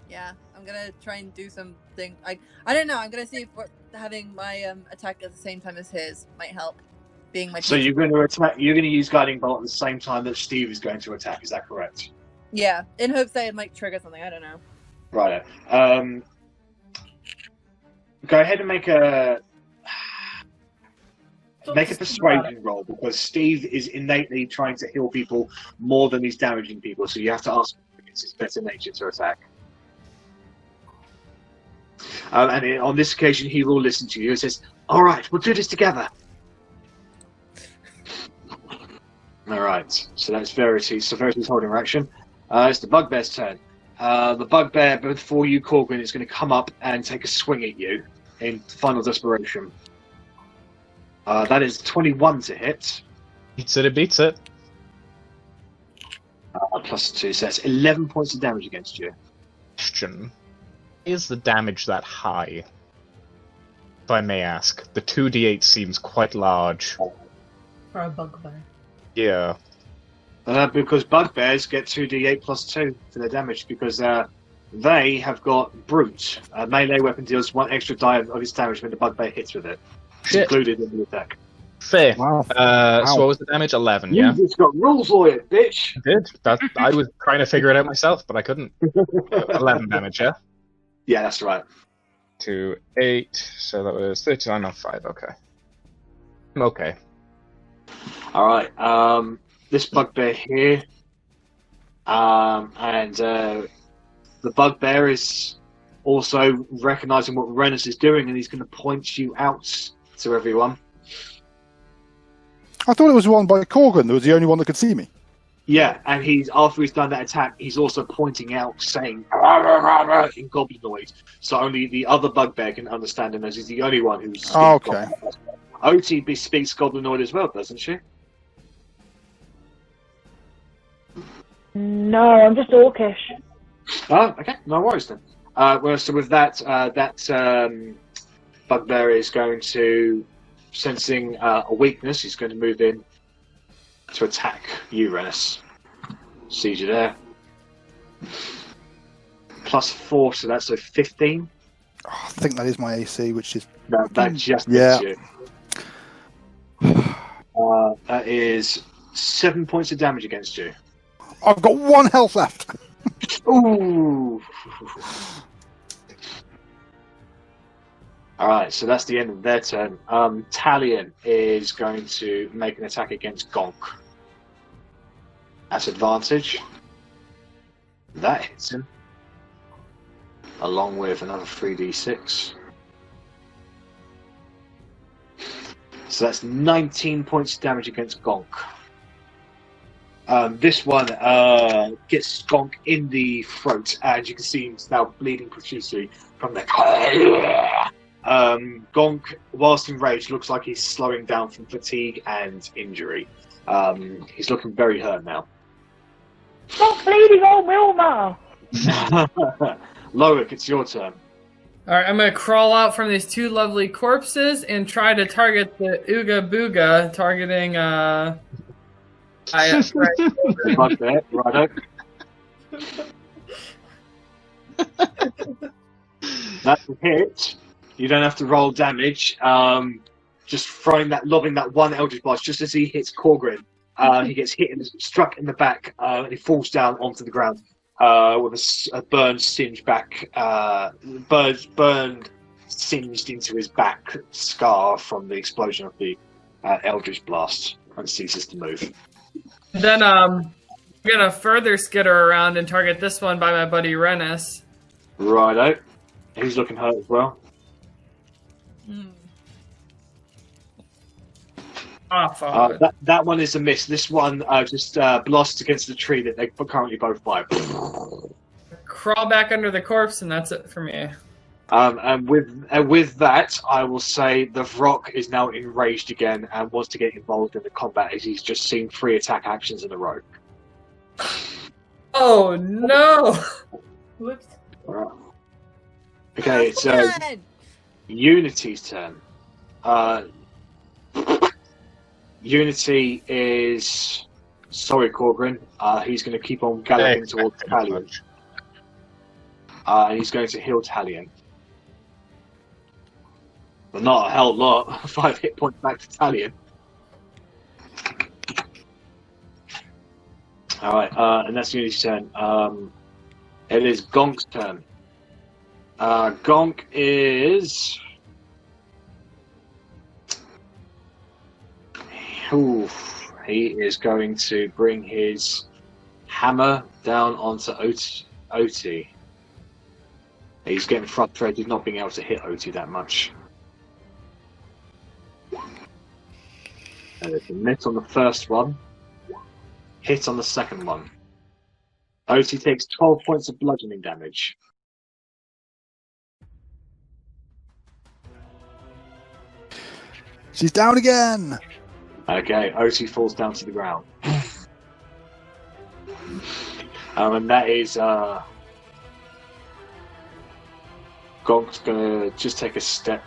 Yeah, I'm gonna try and do something. I don't know, I'm gonna see if having my attack at the same time as his might help. Being my So you're going to attack. You're going to use guiding bolt at the same time that Steve is going to attack. Is that correct? Yeah, in hopes that it might trigger something. I don't know. Right. Go ahead and make a persuasion roll, because Steve is innately trying to heal people more than he's damaging people. So you have to ask him against his better nature to attack. And on this occasion, he will listen to you. He says, "All right, we'll do this together." Alright, so that's Verity. So Verity's holding her action. It's the bugbear's turn. The bugbear, before you, Korgrin, is going to come up and take a swing at you in final desperation. That is 21 to hit. It beats it. +2, so that's 11 points of damage against you. Question. Is the damage that high? If I may ask. The 2d8 seems quite large. For a bugbear. Yeah. Because bugbears get 2d8 +2 for their damage, because they have got Brute. A melee weapon deals 1 extra die of its damage when the bugbear hits with it. It's included in the attack. Fair. Wow. So what was the damage? 11, yeah? You just got rules lawyer, bitch! I did. I was trying to figure it out myself, but I couldn't. 11 damage, yeah? Yeah, that's right. 2, 8, so that was 39 on 5, okay. Okay. Alright, this bugbear here, and the bugbear is also recognising what Rennas is doing, and he's going to point you out to everyone. I thought it was the one by Korgrin that was the only one that could see me. Yeah, and after he's done that attack, he's also pointing out, saying in Goblinoid, so only the other bugbear can understand him, as he's the only one who's... Okay. Otti speaks Goblinoid as well, doesn't she? No, I'm just Orcish. Oh, okay, no worries then. So with that, bugbear is going to, sensing a weakness, he's going to move in to attack you, Rennas. Sees you there. +4, so that's a 15. Oh, I think that is my AC, which is... No, that just yeah. hits you. That is 7 points of damage against you. I've got 1 health left. Ooh. Alright, so that's the end of their turn. Talion is going to make an attack against Gonk. That's advantage. That hits him. Along with another 3d6. So that's 19 points of damage against Gonk. This one gets Gonk in the throat, and you can see he's now bleeding profusely from there. Gonk, whilst enraged, looks like he's slowing down from fatigue and injury. He's looking very hurt now. Stop bleeding on Wilma! Loic, it's your turn. Alright, I'm gonna crawl out from these 2 lovely corpses and try to target the Ooga Booga, targeting Right there, righto. That's a hit. You don't have to roll damage. Just lobbing that 1 Eldritch Blast just as he hits Korgrin. He gets hit and struck in the back, and he falls down onto the ground with a burned, singed back, burned, singed into his back scar from the explosion of the Eldritch Blast, and ceases to move. Then I'm gonna further skitter around and target this one by my buddy Rennas. Righto. He's looking hurt as well. That one is a miss. This one just blasts against the tree that they currently both by. Crawl back under the corpse, and that's it for me. And with that, I will say the Vrock is now enraged again and wants to get involved in the combat as he's just seen 3 attack actions in a row. Oh no! Whoops. Okay, it's Unity's turn. Unity is... Sorry, Korgrin. He's going to keep on galloping towards Talion. And he's going to heal Talion. But not a hell lot. 5 hit points back to Talion. Alright, and that's Unity's turn. It is Gonk's turn. Gonk is... Oof. He is going to bring his hammer down onto Otti. He's getting frustrated not being able to hit Otti that much. And it's a miss on the first one. Hit on the second one. Otti takes 12 points of bludgeoning damage. She's down again. Okay, Otti falls down to the ground. And that is Gonk's gonna just take a step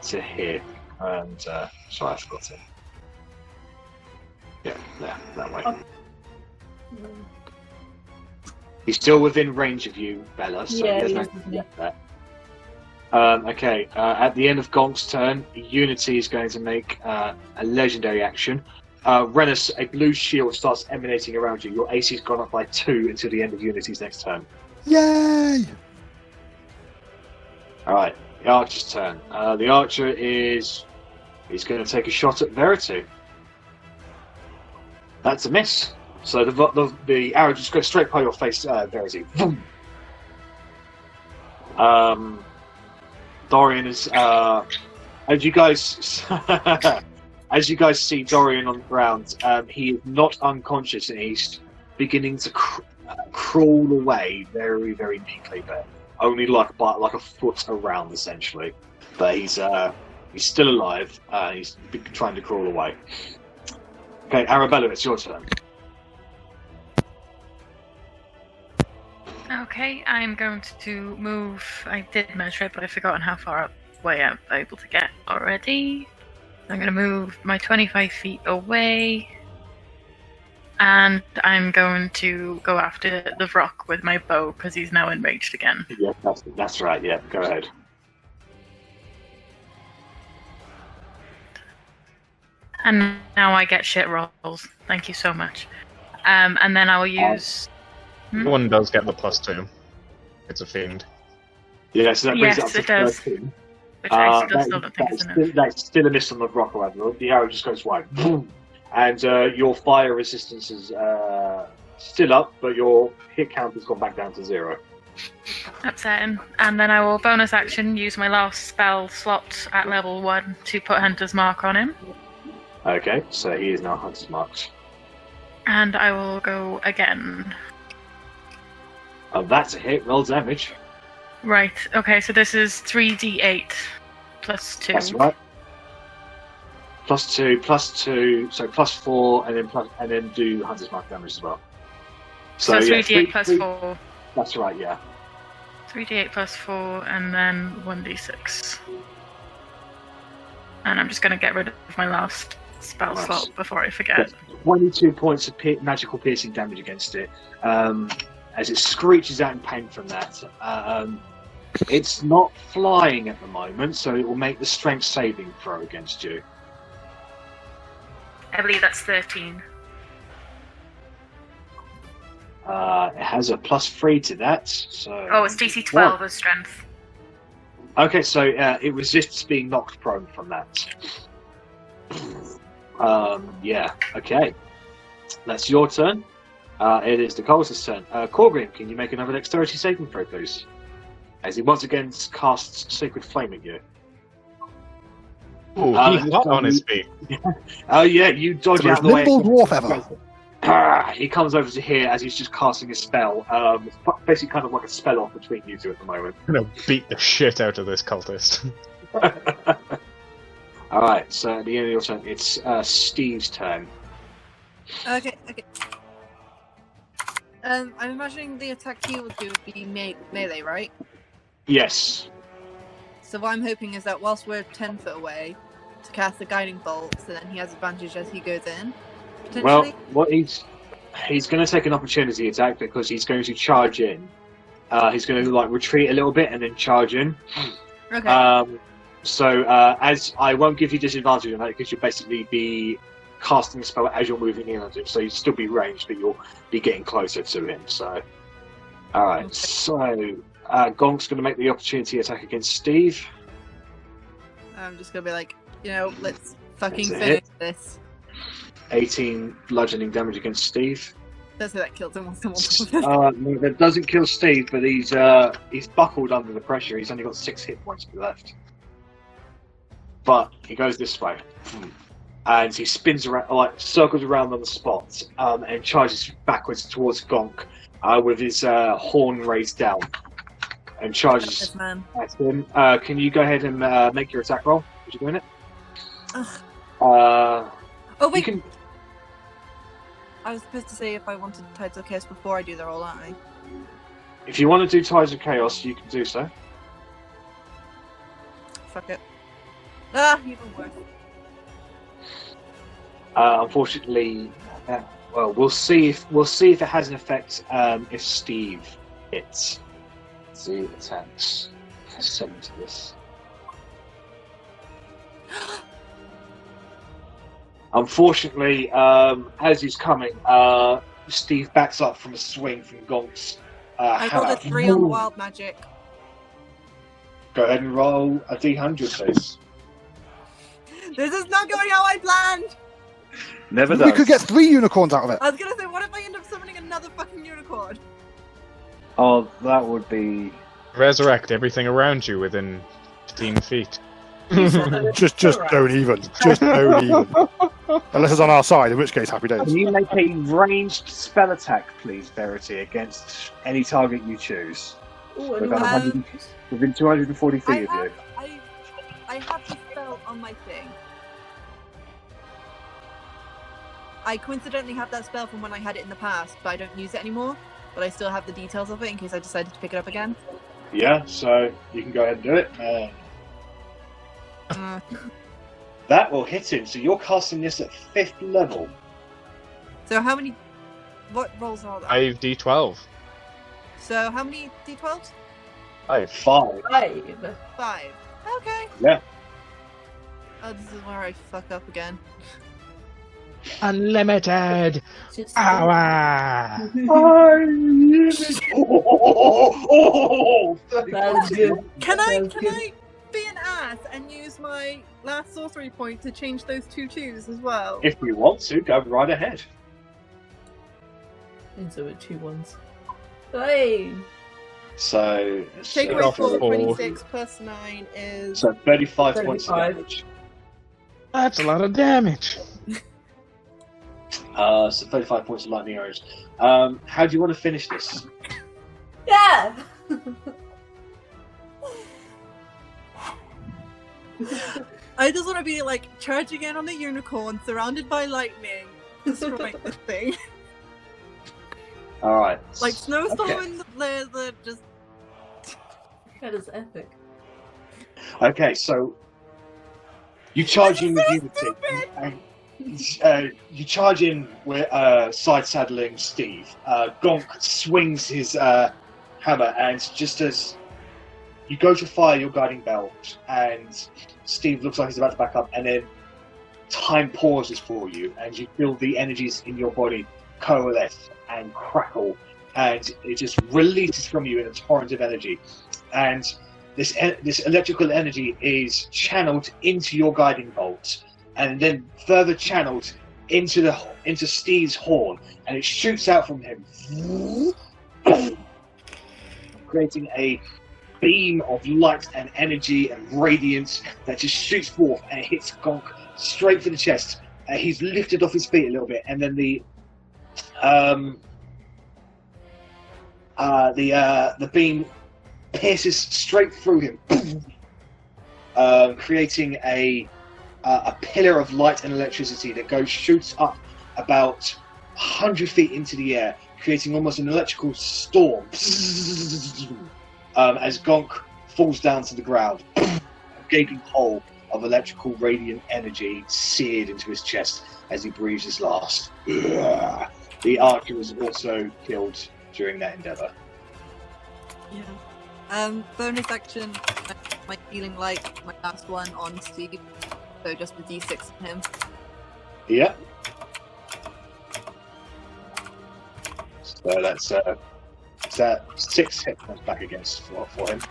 to here, and sorry, I forgot it. Yeah, there, that way. He's still within range of you, Bella, so yeah, he doesn't get that. Okay, at the end of Gonk's turn, Unity is going to make a legendary action. Rennas, a blue shield starts emanating around you. Your AC's gone up by 2 until the end of Unity's next turn. Yay! Alright, the Archer's turn. The Archer he's going to take a shot at Verity. That's a miss. So the arrow just goes straight by your face, Verity. Dorian is as you guys see Dorian on the ground, he is not unconscious and he's beginning to crawl away very, very meekly, but only like a foot around essentially. But he's still alive. He's trying to crawl away. Okay, Arrabella, it's your turn. Okay, I'm going to move. I did measure it, but I've forgotten how far away I'm able to get already. I'm going to move my 25 feet away. And I'm going to go after the Vrock with my bow, because he's now enraged again. Yeah, that's right, yeah, go ahead. And now I get shit rolls. Thank you so much. And then I will use... One does get the +2. It's a fiend. Yeah, so that brings Yes, it it up to does. 13. Which I still don't think is enough. That's still a miss on the rock, however. The arrow just goes wide. Boom. And your fire resistance is still up, but your hit count has gone back down to 0. Upsetting. And then I will bonus action use my last spell slot at level 1 to put Hunter's Mark on him. Okay, so he is now Hunter's Marked. And I will go again. That's a hit. Roll damage. Right, okay, so this is 3d8 plus 2. That's right. +2, +2, so +4, and then do Hunter's Mark damage as well. So yeah, 3d8 plus 4. That's right, yeah. 3d8 plus 4, and then 1d6. And I'm just going to get rid of my last spell slot before I forget. 22 points of magical piercing damage against it. As it screeches out in pain from that. It's not flying at the moment, so it will make the strength saving throw against you. I believe that's 13. It has a +3 to that, so... Oh, it's DC 12 as strength. Okay, so it resists being knocked prone from that. Yeah, okay. That's your turn. It is the Colossus' turn. Korgrin, can you make another dexterity saving throw, please? As he once again casts Sacred Flame at you. Ooh, he's hot on his feet. Oh yeah, you dodge out of the way. Nimble dwarf ever. He comes over to here as he's just casting a spell. It's basically kind of like a spell off between you two at the moment. I'm gonna beat the shit out of this cultist. Alright, so at the end of your turn, it's Steve's turn. Okay. I'm imagining the attack he will do would be melee, right? Yes. So what I'm hoping is that whilst we're 10 foot away, to cast the guiding bolt, so then he has advantage as he goes in. Well, what he's going to take an opportunity attack because he's going to charge in. He's going to retreat a little bit and then charge in. Okay. So as I won't give you disadvantage on that because you'll basically be casting the spell as you're moving in on him, so you'll still be ranged, but you'll be getting closer to him. So, all right. Okay. So Gonk's going to make the opportunity attack against Steve. I'm just going to be like, let's fucking finish this. 18 bludgeoning damage against Steve. That's how that kills him. No, that doesn't kill Steve, but he's buckled under the pressure. He's only got 6 hit points left. But he goes this way. And he spins around, circles around on the spot, and charges backwards towards Gonk with his horn raised down, and charges at him. Can you go ahead and make your attack roll? Are you doing it? Oh wait. You can... I was supposed to say if I wanted Tides of Chaos before I do the roll, aren't I? If you want to do Tides of Chaos, you can do so. Fuck it. Even worse. Unfortunately, well, we'll see if it has an effect if Steve hits. Let's see attacks. 7 to this. Unfortunately, as he's coming, Steve backs up from a swing from Gonk's. I rolled a 3 on Wild Magic. Go ahead and roll a D100, please. This is not going how I planned! Never does. We could get 3 unicorns out of it. I was gonna say, what if I end up summoning another fucking unicorn? Oh, that would be... Resurrect everything around you within 15 feet. just don't even. Just don't even. Unless it's on our side, in which case, happy days. Can you make a ranged spell attack, please, Verity, against any target you choose? Within 240 feet of you. I have the spell on my thing. I coincidentally have that spell from when I had it in the past, but I don't use it anymore. But I still have the details of it in case I decided to pick it up again. Yeah, so you can go ahead and do it. That will hit him, so you're casting this at 5th level. So how many... What rolls are there? 5d12. So how many d12s? 5. 5. Okay. Yeah. Oh, this is where I fuck up again. Unlimited power! That's good. Can That's good. I be an ass and use my last sorcery point to change those 2 2s as well? If you want to, go right ahead. Into it, 2 1s. Hey! So, Take away 4, 26 plus 9 is... So 35 points of 35. damage. That's a lot of damage. So 35 points of lightning arrows. How do you want to finish this? Yeah! I just want to be like charging in on a unicorn, surrounded by lightning, destroying this thing. Alright. Like snowstorm Okay. in the blizzard, just... That is epic. Okay, so you charge in with Unity. And, you charge in with side saddling Steve. Gonk swings his hammer, and just as you go to fire your guiding belt, and Steve looks like he's about to back up, and then time pauses for you, and you feel the energies in your body coalesce and crackle, and it just releases from you in a torrent of energy. And this electrical energy is channeled into your guiding bolt, and then further channeled into Steve's horn, and it shoots out from him, creating a beam of light and energy and radiance that just shoots forth, and it hits Gonk straight for the chest. He's lifted off his feet a little bit, and then the beam pierces straight through him, creating a pillar of light and electricity that shoots up about 100 feet into the air, creating almost an electrical storm. As Gonk falls down to the ground, a gaping hole of electrical radiant energy seared into his chest as he breathes his last. The archer was also killed during that endeavor. Yeah. Bonus action, my healing light, my last one on Steve, so just the d6 of him. Yeah. So that's 6 hit points back against for him.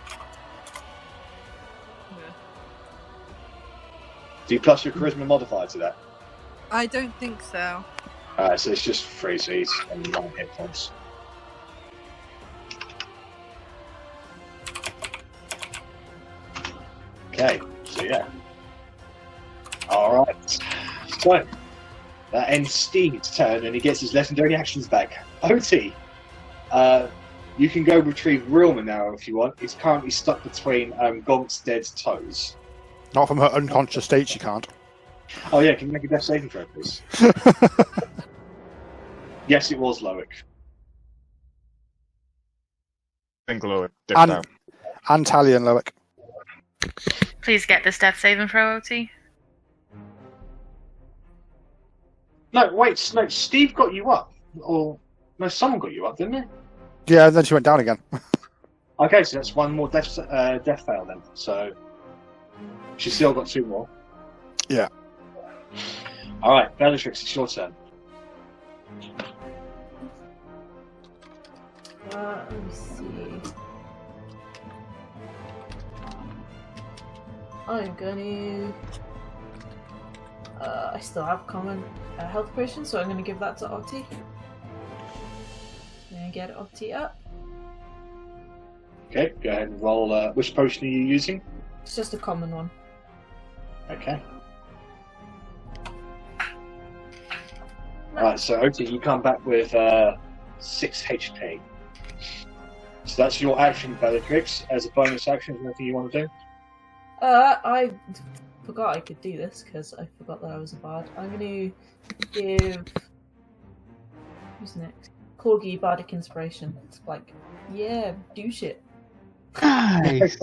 Yeah. Do you plus your charisma modifier to that? I don't think so. So it's just 3, so he's on 9 hit points. Okay, so yeah. Alright. So, that ends Steve's turn, and he gets his legendary actions back. Otti, you can go retrieve Realma now if you want. He's currently stuck between Gonk's dead toes. Not from her unconscious state, she can't. Oh yeah, can you make a death saving throw, please? Yes, it was Loic. I think Loic dipped out. And Talia and Loic. Please get this death saving throw, Otti. No, wait, no, Steve got you up. Or, no, someone got you up, didn't they? Yeah, and then she went down again. Okay, so that's one more death fail then. So, she's still got 2 more. Yeah. Alright, Bellatrix, it's your turn. Let me see. I'm gonna... I still have common health potion, so I'm gonna give that to Otti. Gonna get Otti up. Okay, go ahead and roll. Which potion are you using? It's just a common one. Okay. Alright, so Otti, you come back with 6 HP. So that's your action, Bellatrix. As a bonus action, is there anything you want to do? I forgot I could do this because I forgot that I was a bard. I'm gonna give... Who's next? Corgi Bardic Inspiration. It's like, yeah, do shit. Nice.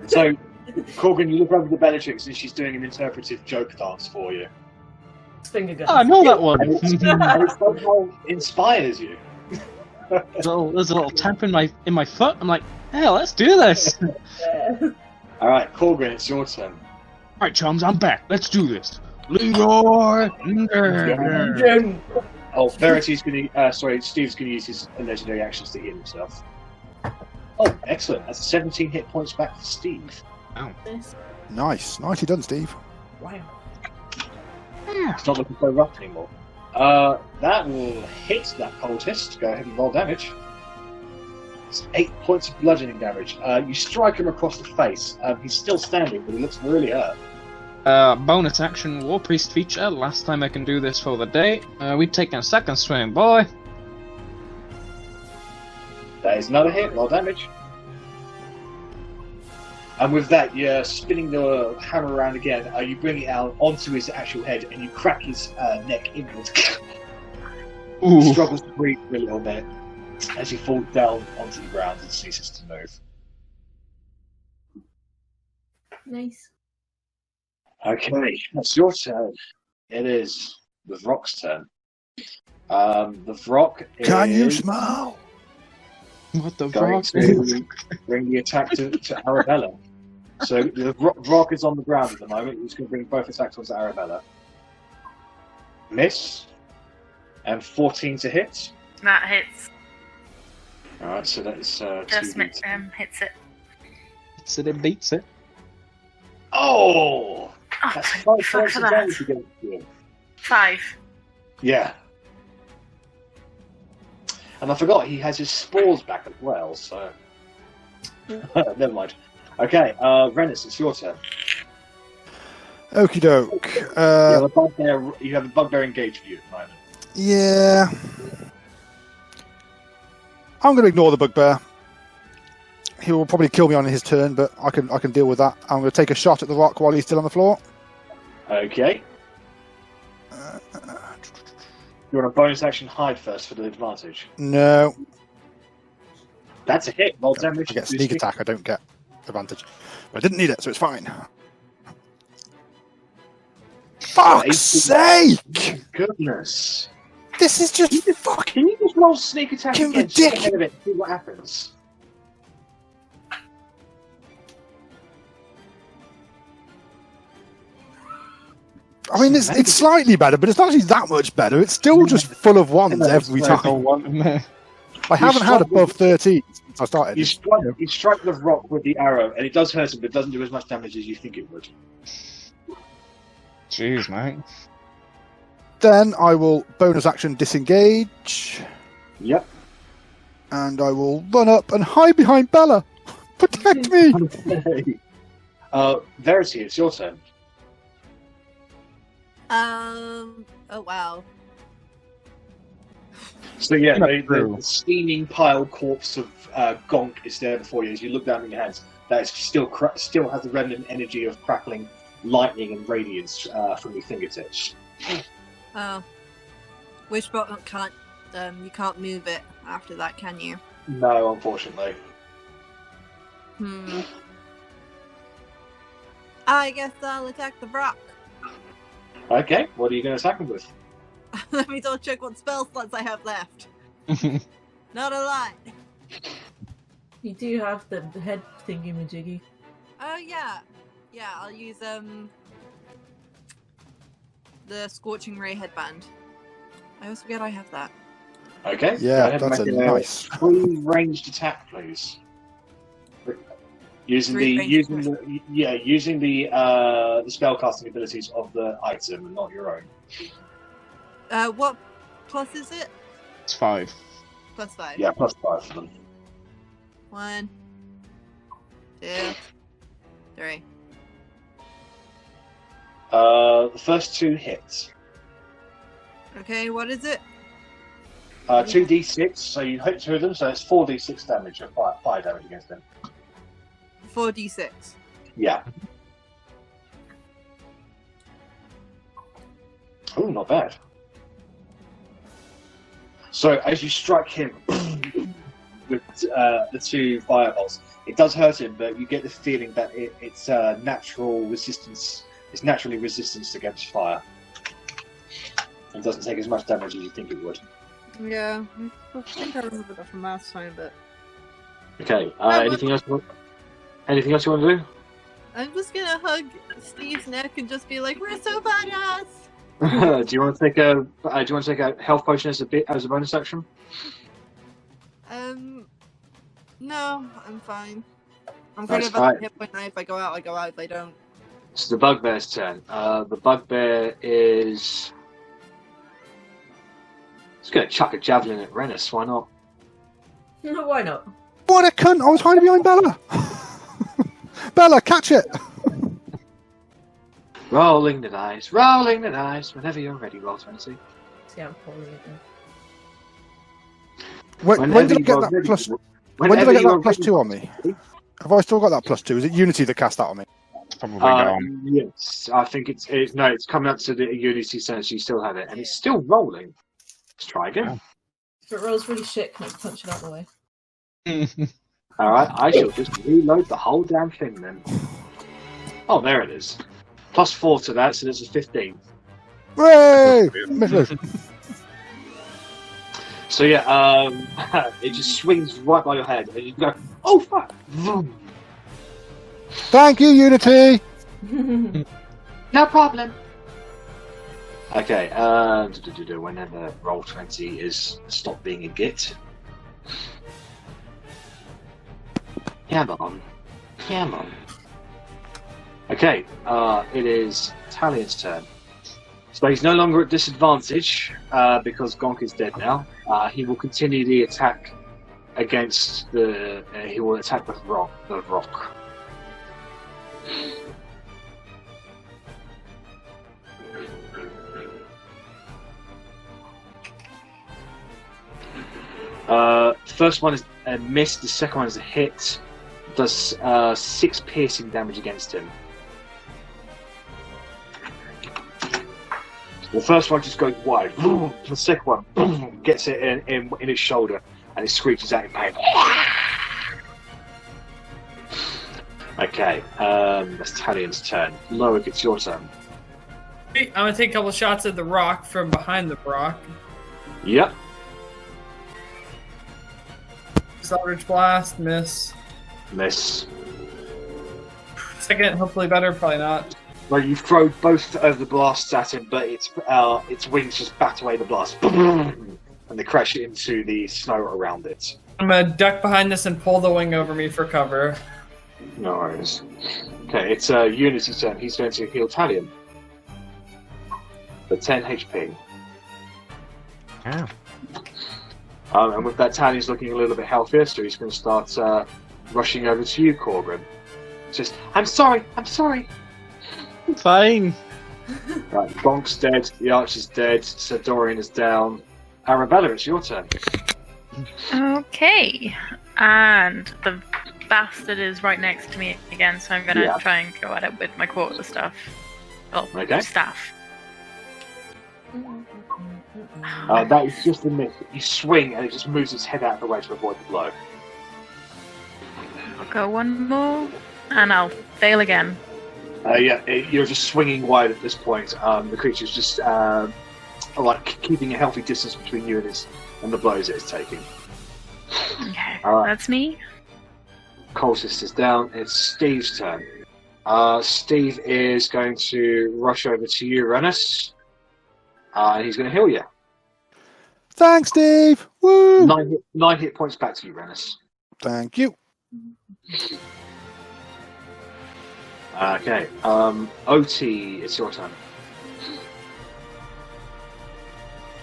So, Korgrin, you look over to Bellatrix and she's doing an interpretive joke dance for you. Finger guns. Oh, I know that one. And it somehow inspires you. There's a little tap in my foot. I'm like, hey, let's do this. Yeah. Alright, Korgrin, it's your turn. Alright, chums, I'm back. Let's do this. Leroy. Oh, Verity's going to. Steve's going to use his legendary actions to heal himself. Oh, excellent! That's 17 hit points back to Steve. Oh. Nice. Nicely done, Steve. Wow. It's not looking so rough anymore. That will hit that cultist. Go ahead and roll damage. It's 8 points of bludgeoning damage. You strike him across the face. He's still standing, but he looks really hurt. Bonus action War Priest feature. Last time I can do this for the day. We take a second swing, boy. That is another hit. Roll damage. And with that, you're spinning the hammer around again. You bring it out onto his actual head, and you crack his neck inwards. He struggles to breathe for a little bit as he falls down onto the ground and ceases to move. Nice. Okay, that's your turn. It is the Vrok's turn. The Vrok is... Can you smell? What the going fuck? to bring the attack to Arrabella. So the Vrok is on the ground at the moment. He's going to bring both attacks onto Arrabella. Miss. And 14 to hit. That hits. Alright, so that is Just 2d10. hits it. So it beats it. Oh! Oh, That's thank 5 fuck points for of that. damage against you. 5. Yeah. And I forgot he has his spores back as well, so... Never mind. Okay, Rennas, it's your turn. Okie doke. You have a bugbear engaged with you at the moment. Yeah. I'm going to ignore the bugbear. He will probably kill me on his turn, but I can deal with that. I'm going to take a shot at the rock while he's still on the floor. Okay. You want a bonus action hide first for the advantage? No. That's a hit. Roll damage. I get sneak attack. I don't get advantage. But I didn't need it, so it's fine. Fuck's sake! Goodness. This is just fucking... Can you just roll sneak attack Fucking again? Just get ridiculous. ahead of it and see what happens. I mean, it's slightly better, but it's not actually that much better. It's still just full of ones every time. I haven't had above 13 since I started. You strike the rock with the arrow, and it does hurt him, but it doesn't do as much damage as you think it would. Jeez, mate. Then I will bonus action disengage. Yep. And I will run up and hide behind Bella. Protect me! Verity, it's your turn. Oh wow. So yeah, the steaming pile corpse of Gonk is there before you. As you look down in your hands, that is still has the remnant energy of crackling lightning and radiance from your fingertips. Oh. Wishbone can't. You can't move it after that, can you? No, unfortunately. I guess I'll attack the rock. Okay, what are you going to attack him with? Let me double check what spell slots I have left. Not a lot. You do have the head thingy-majiggy. Oh yeah, I'll use the Scorching Ray headband. I always forget I have that. Okay. Yeah, that's a nice. Free ranged attack, please. Using the spellcasting abilities of the item and not your own. What plus is it? It's 5. Plus 5. Yeah, plus 5 for them. 1, 2, 3. The first 2 hits. Okay, what is it? 2d6, so you hit 2 of them, so it's 4d6 damage, or fire damage against them. 4d6. Yeah. Oh, not bad. So as you strike him with the 2 fireballs, it does hurt him, but you get the feeling that it's natural resistance. It's naturally resistance against fire. It doesn't take as much damage as you think it would. Yeah, I think I remember that from last time, but... Okay, anything else you want to do? I'm just gonna hug Steve's neck and just be like, "We're so badass." Do you want to take a health potion as a bonus action? No, I'm fine. I'm kind of fine. at the hit point now. If I go out, I go out. If I don't, It's the bugbear's turn. The bugbear is. It's going to chuck a javelin at Rennas. Why not? No, why not? What a cunt! I was hiding behind Bella. Bella, catch it! Rolling the dice. Rolling the dice. Whenever you're ready, roll 20. See, I'm pulling it then. When did I get that plus? When did I get that +2 on me? Have I still got that +2? Is it Unity that cast that on me? Probably gone. Yes, I think it's coming up to the Unity sense. You still have it, and it's still rolling. Let's try again. If it rolls really shit, can I punch it out of the way? All right, I shall just reload the whole damn thing then. Oh, there it is. +4 to that, so this is 15. Hooray! So yeah, it just swings right by your head, and you go, "Oh fuck!" Vroom. Thank you, Unity. No problem. Okay, whenever roll 20 is stop being a git. Come on. Okay, it is Talion's turn. So he's no longer at disadvantage because Gonk is dead now. He will continue the attack against the. He will attack the rock. First one is a miss. The second one is a hit. Does 6 piercing damage against him. The first one just goes wide. The second one gets it in its shoulder, and it screeches out in pain. Okay, that's Talion's turn. Loic, it's your turn. I'm gonna take a couple shots at the rock from behind the rock. Yep. Eldritch Blast, miss. Miss. Second, hopefully better, probably not. Well, you throw both of the blasts at him, but its wings just bat away the blast, and they crash into the snow around it. I'm gonna duck behind this and pull the wing over me for cover. No worries. Okay, it's Unity's turn. He's going to heal Talion for 10 HP. Yeah. And with that, Talion's looking a little bit healthier, so he's going to start rushing over to you, Korgrin. Just, I'm sorry. I'm fine. Right, Bonk's dead, the Archer's dead, Sir Dorian is down. Arrabella, it's your turn. Okay. And the bastard is right next to me again, so I'm going to try and go at it with my quarter staff. Well, staff. That is just a miss. You swing and it just moves its head out of the way to avoid the blow. I'll go one more, and I'll fail again. You're just swinging wide at this point. The creature's just like keeping a healthy distance between you and the blows it is taking. Okay, All right. That's me. Colsist is down. It's Steve's turn. Steve is going to rush over to you, Rennas, and he's going to heal you. Thanks, Steve. Woo! 9 hit points back to you, Rennas. Thank you. Okay. Otti, it's your turn.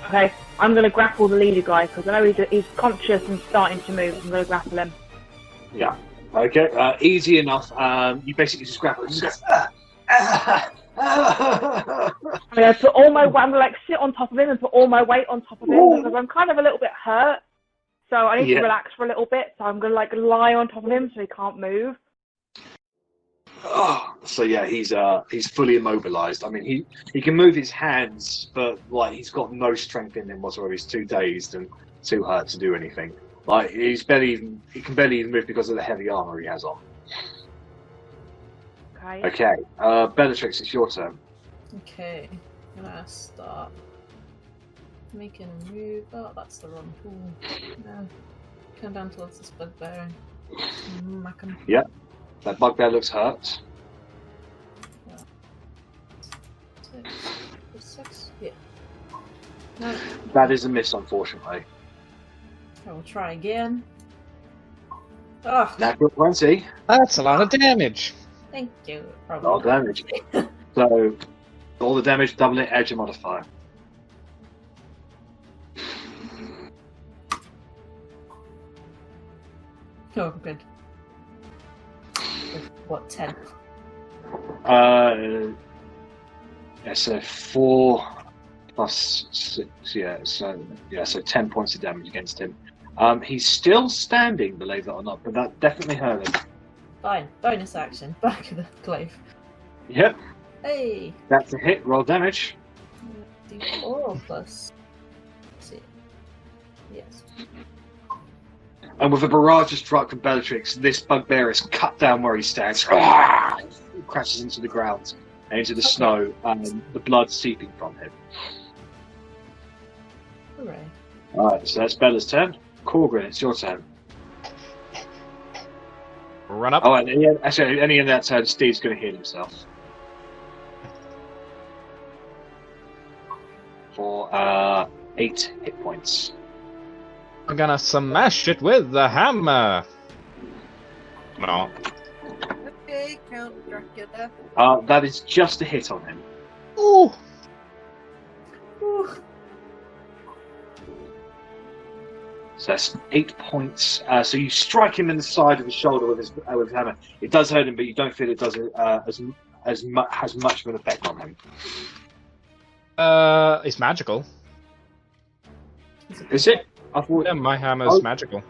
Okay, I'm going to grapple the leader guy because I know he's conscious and starting to move. I'm going to grapple him. Yeah. Okay. Easy enough. You basically just grapple him. Just go, I'm going to put all my weight. I'm going to sit on top of him and put all my weight on top of him because I'm kind of a little bit hurt. So I need to relax for a little bit. So I'm going to lie on top of him so he can't move. So yeah, he's fully immobilized. I mean, he can move his hands, but he's got no strength in him whatsoever. He's too dazed and too hurt to do anything. He can barely even move because of the heavy armor he has on. Okay. Bellatrix, it's your turn. Okay, I'm gonna start making a move. Oh, that's the wrong tool. No. Come down towards this bugbear and whack him. Yeah, that bugbear looks hurt. 6. Yeah. No, That is a miss, unfortunately. I will try again. Oh, Natural 20. That's a lot of damage. thank you. A lot of damage. So, all the damage, double it, add your modifier. Oh, good. What, 10? Yeah, so 4 plus 6, so 10 points of damage against him. He's still standing, believe it or not, but that definitely hurt him. Fine. Bonus action. Back of the glaive. Yep, Hey! that's a hit, roll damage. D4 plus. Let's see. Yes. And with a barrage of strike from Bellatrix, this bugbear is cut down where he stands. He crashes into the ground and into the snow, and the blood seeping from him. Hooray. Alright, so that's Bella's turn. Korgrin, it's your turn. Run up. Oh, and actually, any of that turn, Steve's going to heal himself. For 8 hit points. I'm gonna smash it with the hammer. No. Okay, Count Dracula. That is just a hit on him. Ooh. Ooh. So that's 8 points. So you strike him in the side of the shoulder with his hammer. It does hurt him, but you don't feel it does has much of an effect on him. It's magical. Is it? I thought. Yeah, my hammer is magical.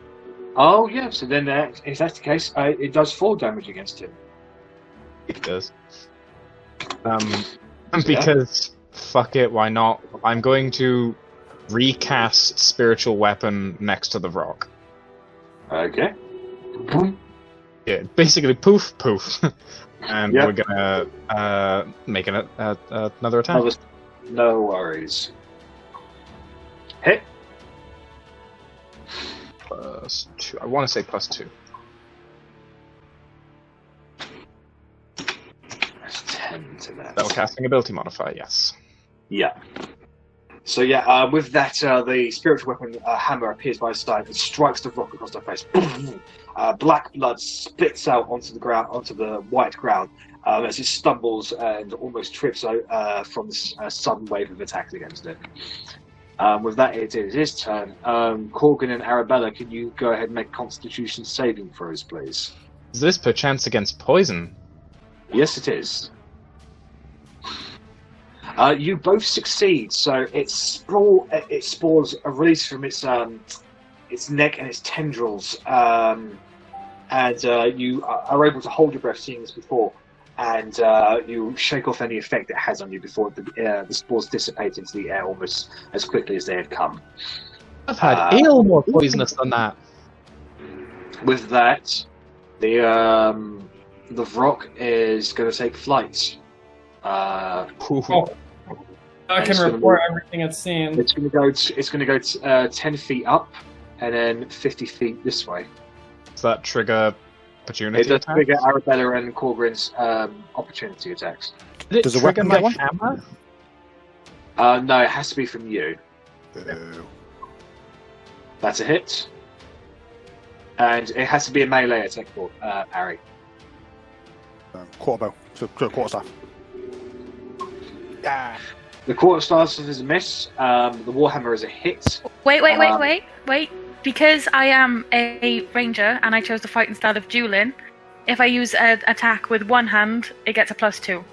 Oh yeah. So then, if that's the case, it does 4 damage against him. It does. Because fuck it, why not? I'm going to recast spiritual weapon next to the rock. Okay. Yeah, basically poof poof, and Yep. we're gonna make another attack. No worries. Hit. +2. I want to say +2. That's 10 to that. Spell casting ability modifier, yes. Yeah. So with that, the spiritual weapon hammer appears by his side and strikes the rock across the face. Black blood spits out onto the ground, onto the white ground, as it stumbles and almost trips from this sudden wave of attacks against it. With that, it is his turn. Korgrin and Arrabella, can you go ahead and make Constitution saving throws, please? Is this perchance against poison? Yes, it is. You both succeed, so it spores a release from its neck and its tendrils, and you are able to hold your breath, seeing this before, and you shake off any effect it has on you before the spores dissipate into the air almost as quickly as they had come. I've had ale more poisonous than that. With that, the rock is going to take flight. I can report everything it's seen. It's going to go 10 feet up, and then 50 feet this way. Does that trigger opportunity It does attacks? trigger Arrabella and Korgrin's opportunity attacks. Did it Does a trigger weapon my get one? hammer? No, it has to be from you. That's a hit. And it has to be a melee attack for Arri. Quarterbow. So quarterstaff. Yeah. The quarterstaff is a miss. The warhammer is a hit. Wait. Because I am a ranger and I chose the fighting style of dueling, if I use an attack with one hand, it gets a +2.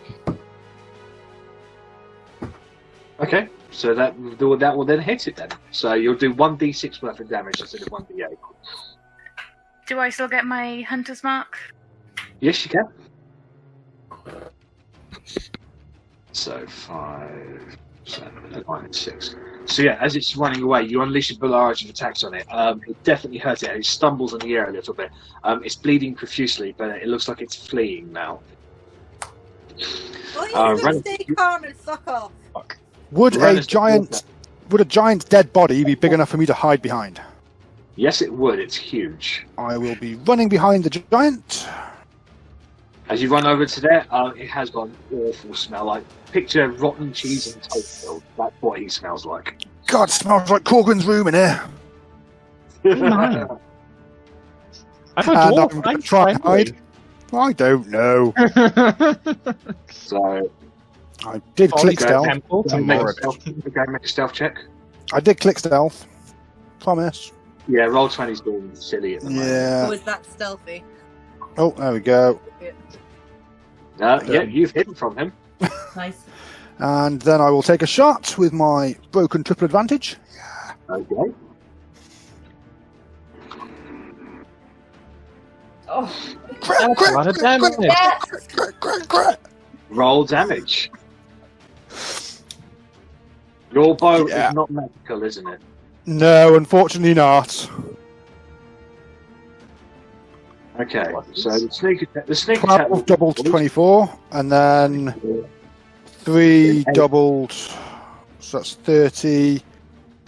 Okay, so that will then hit it then. So you'll do 1d6 worth of damage instead of 1d8. Do I still get my hunter's mark? Yes, you can. So 5, 7, 8, 6. So yeah, as it's running away, you unleash a barrage of attacks on it. It definitely hurts it. It stumbles in the air a little bit. It's bleeding profusely, but it looks like it's fleeing now. Well, you can stay calm and suck off. Would a giant dead body be big enough for me to hide behind? Yes, it would. It's huge. I will be running behind the giant. As you run over to there, it has got an awful smell. Like, picture rotten cheese and toast. That's what he smells like. God, it smells like Korgrin's room in here. I'm a And dwarf. I'm I'm try and friendly. hide. I don't know. So, I did Folly click to stealth. temple to make a Mordor. stealth check. I did click stealth. Promise. Yeah, roll 20's being silly at the moment. Yeah. Was that stealthy? Oh, there we go. Yeah, you've hidden from him. Nice. And then I will take a shot with my broken triple advantage. Okay. Oh, Crit, That's a lot of damage. crit. Roll damage. Your bow Yeah. is not magical, isn't it? No, unfortunately not. Okay, so the sneak attack. 12 doubled 24, and then 3 doubled, so that's 30.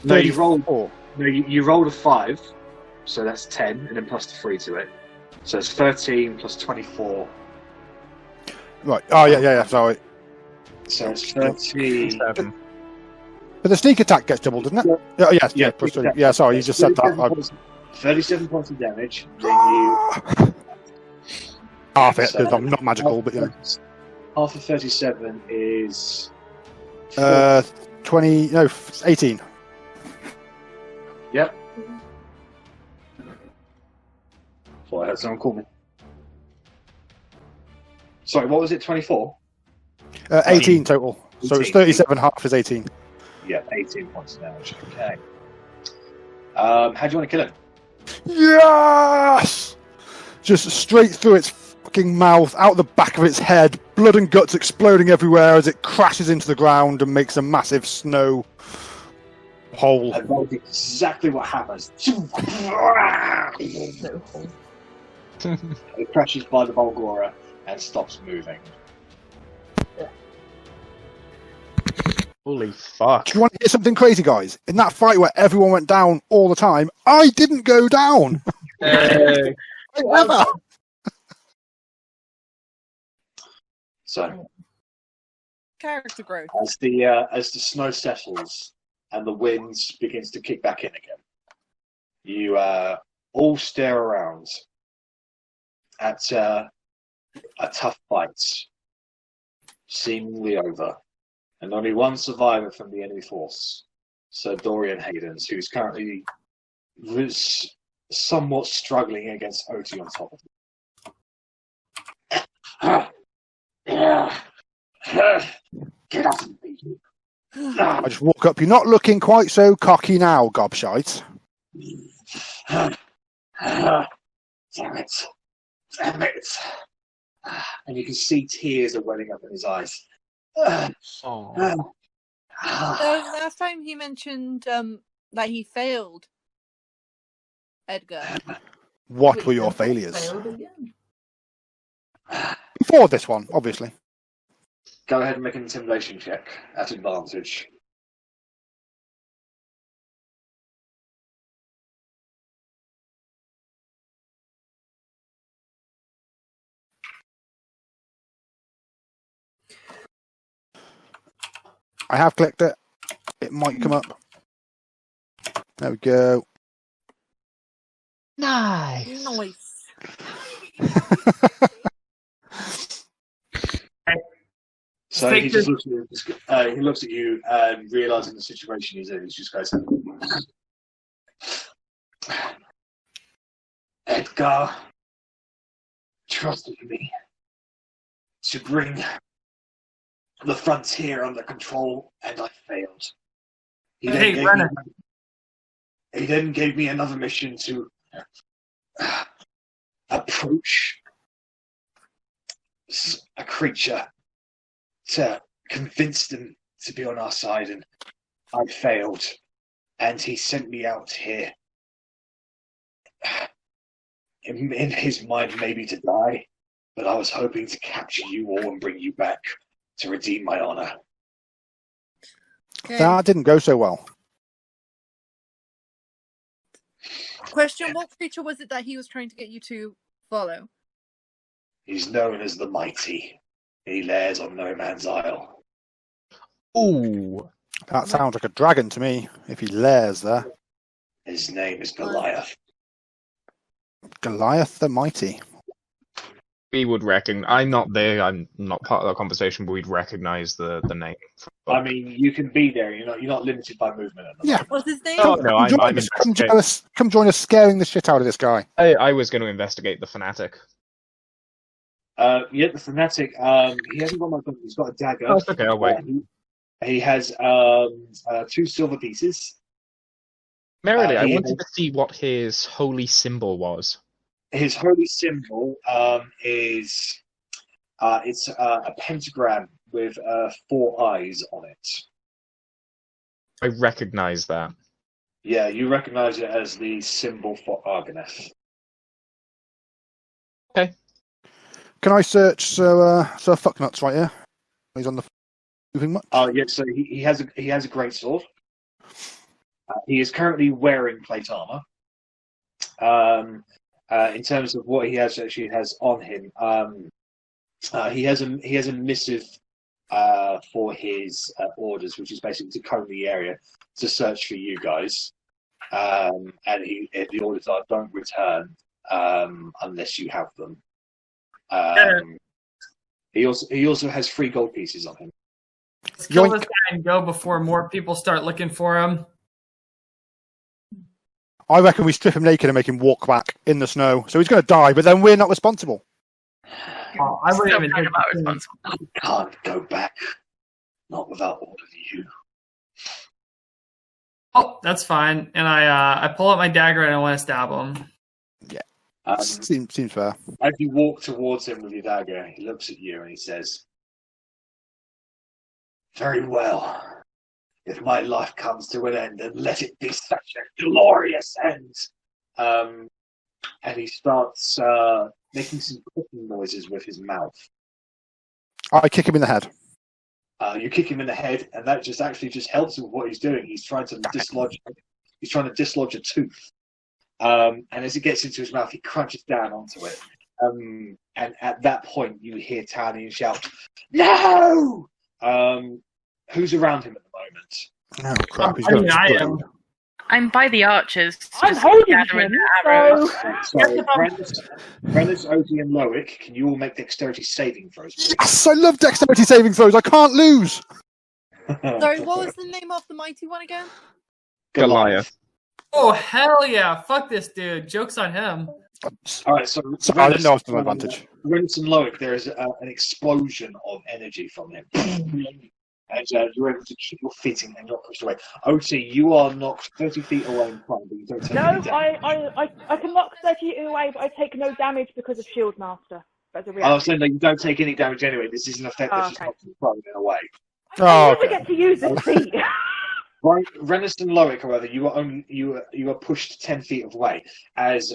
No, you rolled. 34. No, you rolled a 5, so that's 10, and then plus the 3 to it. So it's 13 plus 24. Right, oh yeah, sorry. So it's 13. 7. But the sneak attack gets doubled, doesn't it? Yeah, plus 3. Yeah, sorry, you just said that. 37 points of damage. Then you. Half it, So- I'm not magical, but yeah. Half of 37 is. 20, no, 18. Yep. Thought I heard someone call me. Sorry, what was it? 24? 18 total. So it's 37, half is 18. Yeah, 18 points of damage. Okay. How do you want to kill him? Yes! Just straight through its fucking mouth, out the back of its head, blood and guts exploding everywhere as it crashes into the ground and makes a massive snow hole. And that is exactly what happens. It crashes by the Volgora and stops moving. Holy fuck. Do you want to hear something crazy, guys? In that fight where everyone went down all the time, I didn't go down! Ever! So, Character growth. as the snow settles and the wind begins to kick back in again, you all stare around at a tough fight, seemingly over, and only one survivor from the enemy force, Sir Dorian Haydens, who's currently somewhat struggling against Otti on top of him. Get up and beat me. I just walk up. You're not looking quite so cocky now, gobshite. Damn it. Damn it. And you can see tears are welling up in his eyes. So last time he mentioned that he failed Edgar. What were your failures? Failed again. Before this one, obviously. Go ahead and make an intimidation check at advantage. I have clicked it. It might come up. There we go. Nice. Nice. So Take he just looks at you and realizing the situation he's in, he just goes, Edgar trusted me to bring the frontier under control, and I failed. He Hey, Rennas. then gave me another mission to approach a creature to convince them to be on our side, and I failed. And he sent me out here, in his mind, maybe to die, but I was hoping to capture you all and bring you back to redeem my honor. Okay. That didn't go so well. Question: what creature was it that he was trying to get you to follow? He's known as the Mighty. He lairs on No Man's Isle. Ooh. That sounds like a dragon to me, if he lairs there. His name is Goliath. Goliath the Mighty. We would I'm not there, I'm not part of that conversation, but we'd recognise the name. I mean, you can be there. You're not limited by movement. Yeah. What's his name? Oh, no, Come join us scaring the shit out of this guy. I was going to investigate the fanatic. The fanatic. He hasn't got my gun. He's got a dagger. Oh, it's okay, I'll wait. He has 2 silver pieces. Merrily, I wanted to see what his holy symbol was. His holy symbol is it's a pentagram with 4 eyes on it. I recognise that. Yeah, you recognise it as the symbol for Argoneth. Okay. Can I search Sir Fucknuts right here? He's on the moving much. Yeah. So he has a great sword. He is currently wearing plate armor. In terms of what he actually has on him, he has a missive for his orders, which is basically to comb the area to search for you guys. And the orders are don't return unless you have them. He also has 3 gold pieces on him. Let's kill this guy and go before more people start looking for him. I reckon we strip him naked and make him walk back in the snow. So he's going to die, but then we're not responsible. Oh, I wouldn't even think about responsible. You can't go back. Not without order to you. Oh, that's fine. And I pull out my dagger and I want to stab him. Yeah. Seems fair. As you walk towards him with your dagger, he looks at you and he says, "Very well. If my life comes to an end, then let it be such a glorious end." And he starts making some clicking noises with his mouth. I kick him in the head. You kick him in the head, and that just helps him with what he's doing. He's trying to dislodge a tooth. And as it gets into his mouth, he crunches down onto it. And at that point, you hear Tanya shout, "No!" Who's around him at the moment? Oh crap! I am. I'm by the archers. I'm just holding gathering him, the arrows. So, Rennas, Otti, and Loic, can you all make dexterity saving throws? Yes, I love dexterity saving throws. I can't lose. Sorry, what was the name of the mighty one again? Goliath. Oh, hell yeah. Fuck this dude. Joke's on him. All right, so I didn't know I was to advantage. Rennas and Loic, there is an explosion of energy from him. And you're able to keep your footing and not pushed away. Otti, you are knocked 30 feet away in front, but you don't take any damage. I can knock 30 feet away, but I take no damage because of Shield Master. That's a reaction. I was saying that you don't take any damage anyway. This is an effect that's just knocking you front and away. I never get to use this feat. Right, Rennas and Loic, however, you are pushed 10 feet away as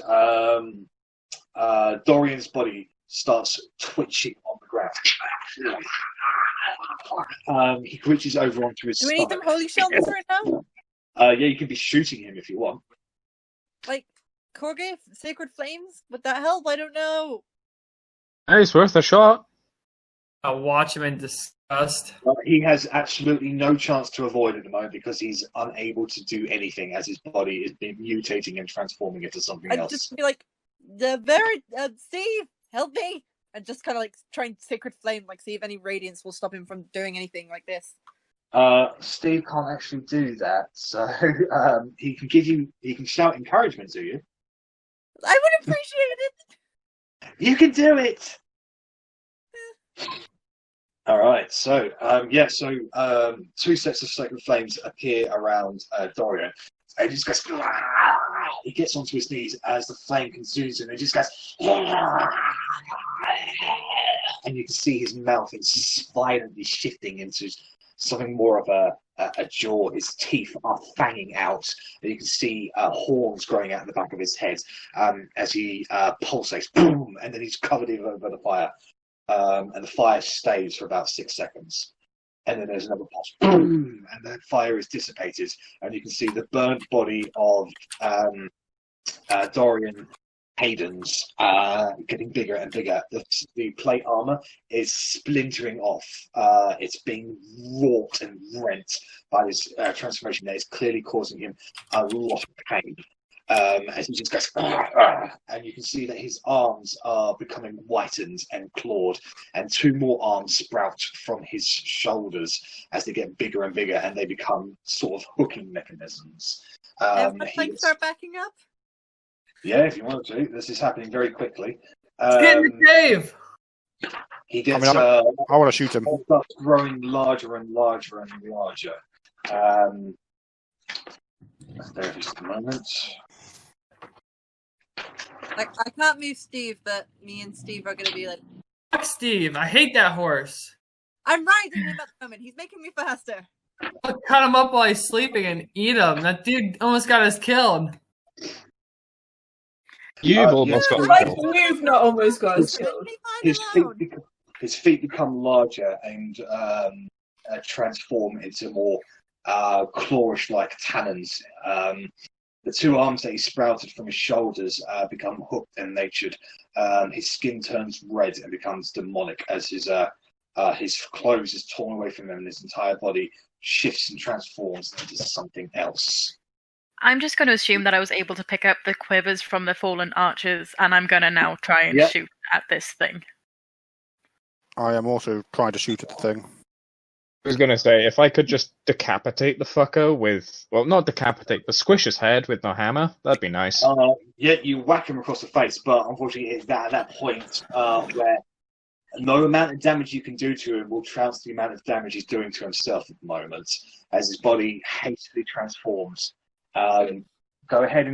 Dorian's body starts twitching on the ground. He reaches over onto his Do we need them holy shelters right now? Yeah, you can be shooting him if you want. Like, Korgrin, Sacred Flames? Would that help? I don't know. Hey, it's worth a shot. I'll watch him in disgust. He has absolutely no chance to avoid at the moment because he's unable to do anything as his body is being mutating and transforming into something I'd else. just be like, Steve, help me! And just kind of like try and Sacred Flame, like see if any radiance will stop him from doing anything like this. Steve can't actually do that, so he can shout encouragement to you. I would appreciate it. You can do it. All right, so 2 sets of sacred flames appear around Dorian. And he just goes. He gets onto his knees as the flame consumes him. And he just goes. And you can see his mouth is violently shifting into something more of a jaw. His teeth are fanging out. And you can see horns growing out the back of his head as he pulsates. Boom! And then he's covered over the fire. And the fire stays for about 6 seconds. And then there's another pulse. Boom! And the fire is dissipated. And you can see the burnt body of Dorian cadence, getting bigger and bigger. The plate armor is splintering off. It's being wrought and rent by this transformation that is clearly causing him a lot of pain. As he just goes, and you can see that his arms are becoming whitened and clawed, and 2 more arms sprout from his shoulders as they get bigger and bigger, and they become sort of hooking mechanisms. Everyone start backing up? Yeah, if you want to. This is happening very quickly. Get in the cave! He gets. I want to shoot him. Starts growing larger and larger and larger. There, just a moment. Like, I can't move Steve, but me and Steve are gonna be like, Fuck Steve, I hate that horse. I'm riding him at the moment. He's making me faster. I'll cut him up while he's sleeping and eat him. That dude almost got us killed. You've almost got Like, killed. you've not almost got us killed. His feet become larger and transform into more clawish-like talons. The 2 arms that he sprouted from his shoulders become hooked and natured. His skin turns red and becomes demonic as his clothes is torn away from him, and his entire body shifts and transforms into something else. I'm just going to assume that I was able to pick up the quivers from the fallen archers, and I'm going to now try and shoot at this thing. I am also trying to shoot at the thing. I was going to say, if I could just decapitate the fucker with... Well, not decapitate, but squish his head with no hammer, that'd be nice. Yeah, you whack him across the face, but unfortunately it's at that point where no amount of damage you can do to him will trounce the amount of damage he's doing to himself at the moment, as his body hastily transforms. Everybody go ahead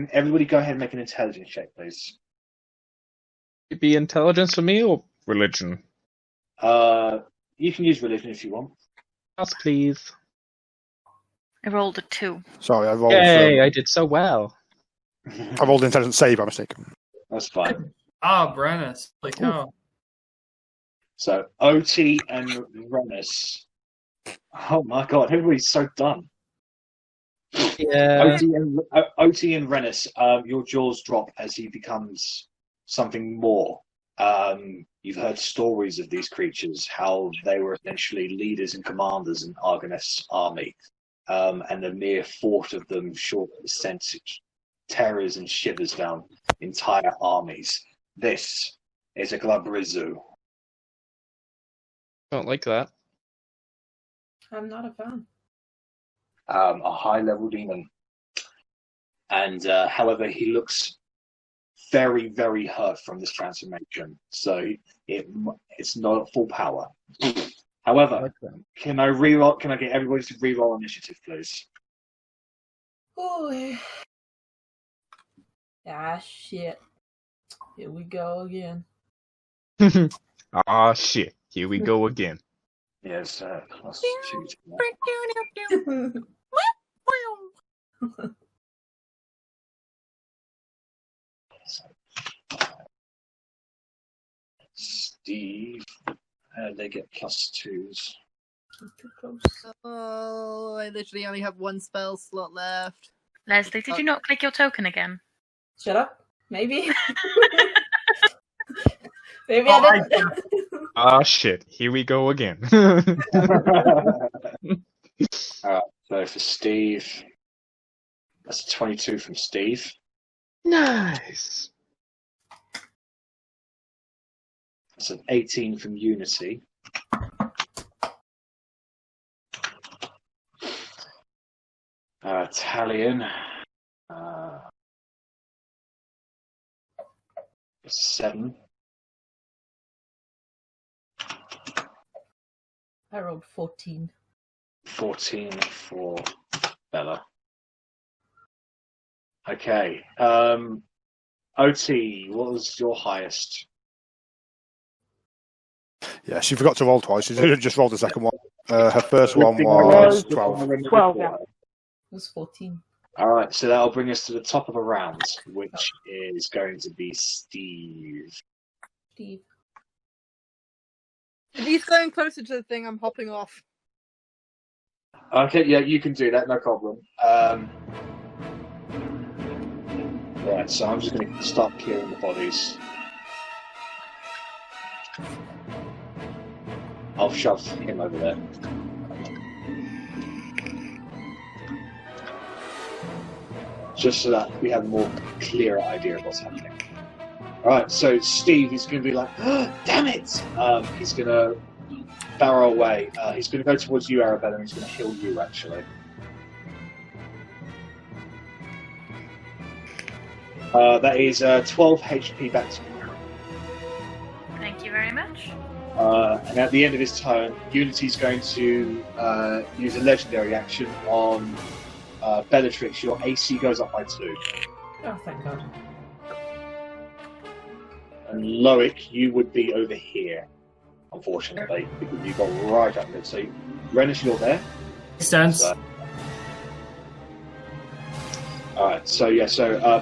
and make an intelligence check, please. It'd be intelligence for me or religion? You can use religion if you want. Yes, please. I rolled a 2. Sorry, I rolled. Yay, I did so well. I rolled intelligence save by mistake. That's fine. Rennas. Like, oh. So, Otti and Rennas. Oh my god, everybody's so done. Yeah. Otti and Rennas, your jaws drop as he becomes something more. You've heard stories of these creatures, how they were essentially leaders and commanders in Argoneth's army, and the mere thought of them sent terrors and shivers down entire armies. This is a Glabrizu. Don't like that. I'm not a fan. A high-level demon. And however, he looks very, very hurt from this transformation. So it's not at full power. However, can I get everybody to re-roll initiative, please? Oh, shit. Here we go again. Ah, shit. Here we go again. Yes, plus 2. Steve, they get +2s. Oh, I literally only have 1 spell slot left. Lesley, did you not click your token again? Shut up. Maybe. Maybe I didn't. Ah, shit. Here we go again. Alright, so for Steve, that's a 22 from Steve. Nice. That's an 18 from Unity. Talion. 7. I rolled 14. 14 for Bella. Okay. OT, what was your highest? Yeah, she forgot to roll twice. She just rolled the second one. Her first one was 12. 12, yeah. It was 14. All right, so that'll bring us to the top of a round, which is going to be Steve. Steve. If he's going closer to the thing, I'm hopping off. Okay, yeah, you can do that, no problem. Right, so I'm just going to start clearing the bodies. I'll shove him over there. Just so that we have a more clearer idea of what's happening. Alright, so Steve is going to be like, oh, damn it! He's going to barrel away. He's going to go towards you, Arrabella, and he's going to heal you, actually. That is 12 HP back to you. Thank you very much. And at the end of his turn, Unity's going to use a legendary action on Bellatrix. Your AC goes up by 2. Oh, thank God. And Loic, you would be over here, unfortunately, because you got right up there. So, Rennas, you're there. Sense. Alright, so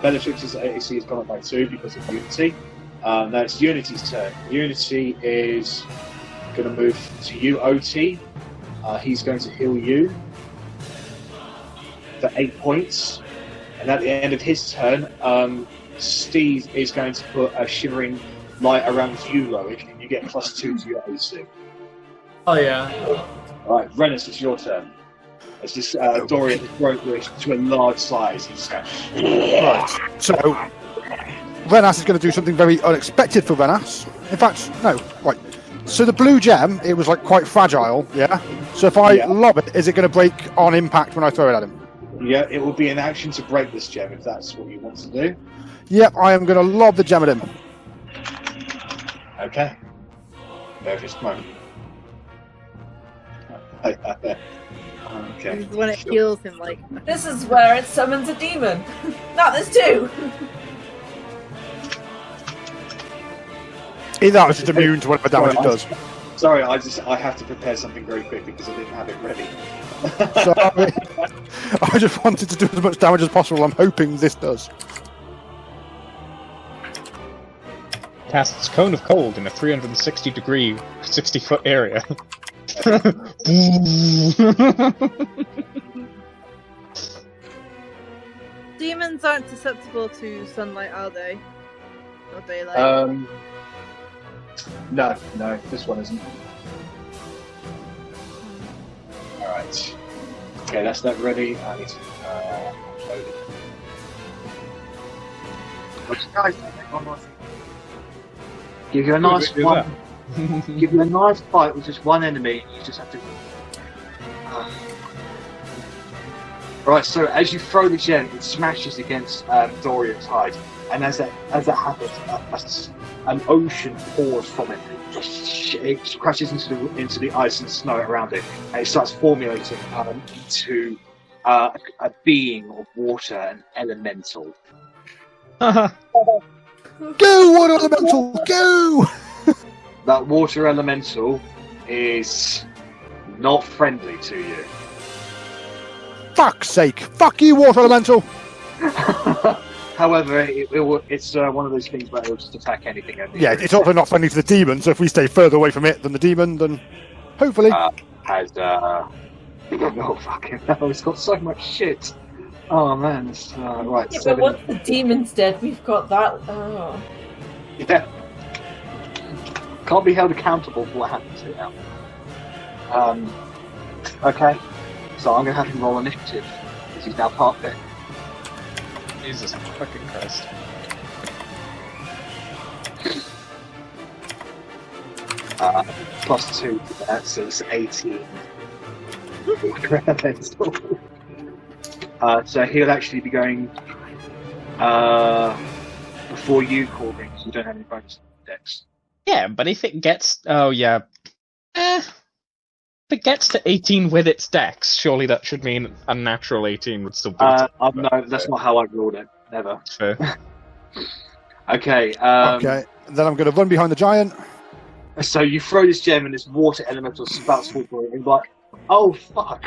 Bellatrix's AC has gone up by 2 because of Unity. Now it's Unity's turn. Unity is going to move to you, Otti. He's going to heal you for 8 points. And at the end of his turn, Steve is going to put a shivering light around you, Loic, and you get +2 to your AC. Oh yeah. Alright, Rennas, it's your turn. As this Dorian has grown to a large size. He's Right, so Rennas is going to do something very unexpected for Rennas. In fact, no, right. So the blue gem, it was like quite fragile, yeah? So if I lob it, is it going to break on impact when I throw it at him? Yeah, it will be an action to break this gem if that's what you want to do. Yep, I am going to lob the gem at him. Okay. There's his smoke. Okay. When it heals him, like. This is where it summons a demon. No, there's 2. Either that was just immune to whatever damage it does. Sorry, I have to prepare something very quick because I didn't have it ready. Sorry. I just wanted to do as much damage as possible. I'm hoping this does. Casts Cone of Cold in a 360-degree, 60-foot area. Demons aren't susceptible to sunlight, are they? Or daylight? No, this one isn't. Alright. Okay, that's that ready. I need to upload it. What's guys? Give you a nice one. Give you a nice fight with just one enemy. You just have to. Right. So as you throw the gem, it smashes against Dorian's hide, and as that happens, an ocean pours from it. It crashes into the ice and snow around it, and it starts formulating into a being of water, an elemental. Go, water elemental, go! That water elemental is not friendly to you. Fuck's sake! Fuck you, water elemental! However, it's one of those things where it'll just attack anything. Yeah, it's also not friendly to the demon, so if we stay further away from it than the demon, then hopefully. Oh, fucking hell, it's got so much shit. Oh man, it's, right. Yeah, but once the demon's dead, we've got that. Oh. Yeah. Can't be held accountable for what happened to it now. Okay, so I'm going to have him roll initiative, because he's now part of it. Jesus fucking Christ. +2 to that, so it's 18. So he'll actually be going before you, Korgrin, because you don't have any bonus dex. Yeah, but if it gets... Oh, yeah. If it gets to 18 with its dex, surely that should mean a natural 18 would still be... No, that's not how I ruled it. Never. Fair. Okay. Okay, then I'm going to run behind the giant. So you throw this gem and this water elemental spouts forward for it, and you're like, oh, fuck.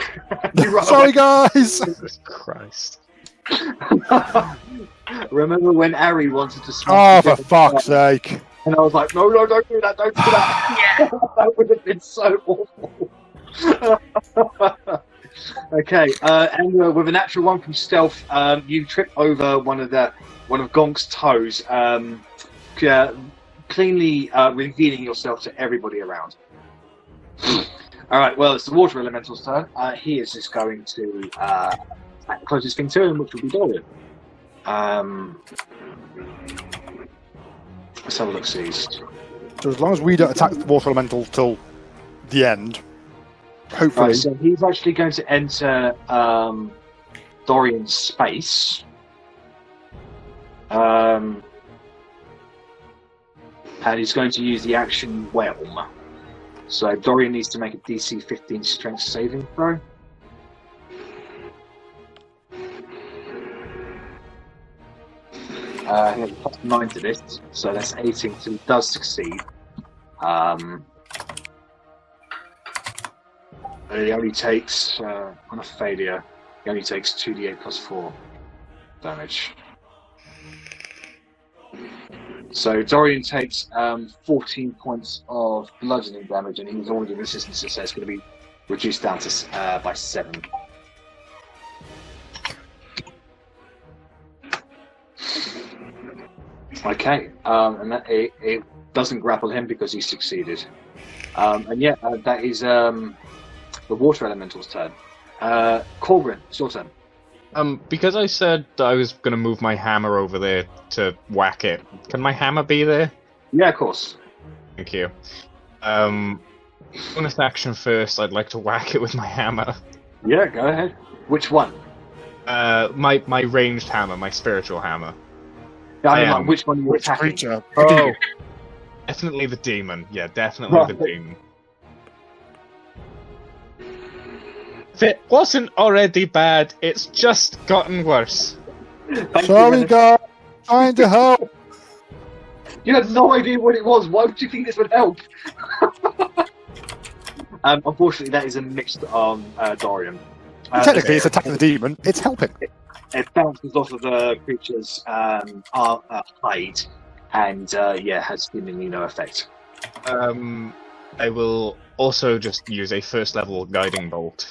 Sorry, guys! Jesus Christ. Remember when Arri wanted to smash for fuck's sake. And I was like, no, don't do that, don't do that. Yeah. That would have been so awful. Okay, and with a natural one from stealth, you trip over one of Gonk's toes, cleanly revealing yourself to everybody around. All right, well, it's the water elemental's turn. He is just going to attack the closest thing to him, which will be Dorian. Let's have a look, see. So as long as we don't attack the water elemental till the end, hopefully. Right, so he's actually going to enter Dorian's space. And he's going to use the action Whelm. So Dorian needs to make a DC 15 strength saving throw. He has +9 to this, so that's 18, so he does succeed. He only takes, on a failure, he only takes 2d8 plus 4 damage. So Dorian takes 14 points of bludgeoning damage, and he's already resistant, so it's going to be reduced down to by 7. Okay, and that it doesn't grapple him because he succeeded. And yeah, that is the water elemental's turn. Korgrin, it's your turn. Because I said I was going to move my hammer over there to whack it, can my hammer be there? Yeah, of course. Thank you. Bonus action first, I'd like to whack it with my hammer. Yeah, go ahead. Which one? My ranged hammer, my spiritual hammer. Which one are you attacking? Creature? Oh, definitely the demon. Yeah, definitely the demon. If it wasn't already bad, it's just gotten worse. Sorry, guys. Trying to help. You had no idea what it was. Why would you think this would help? Unfortunately, that is a mixed on Dorian. Technically, it's attacking the demon. It's helping. It bounces off of the creature's hide, and has seemingly no effect. I will also just use a first level guiding bolt.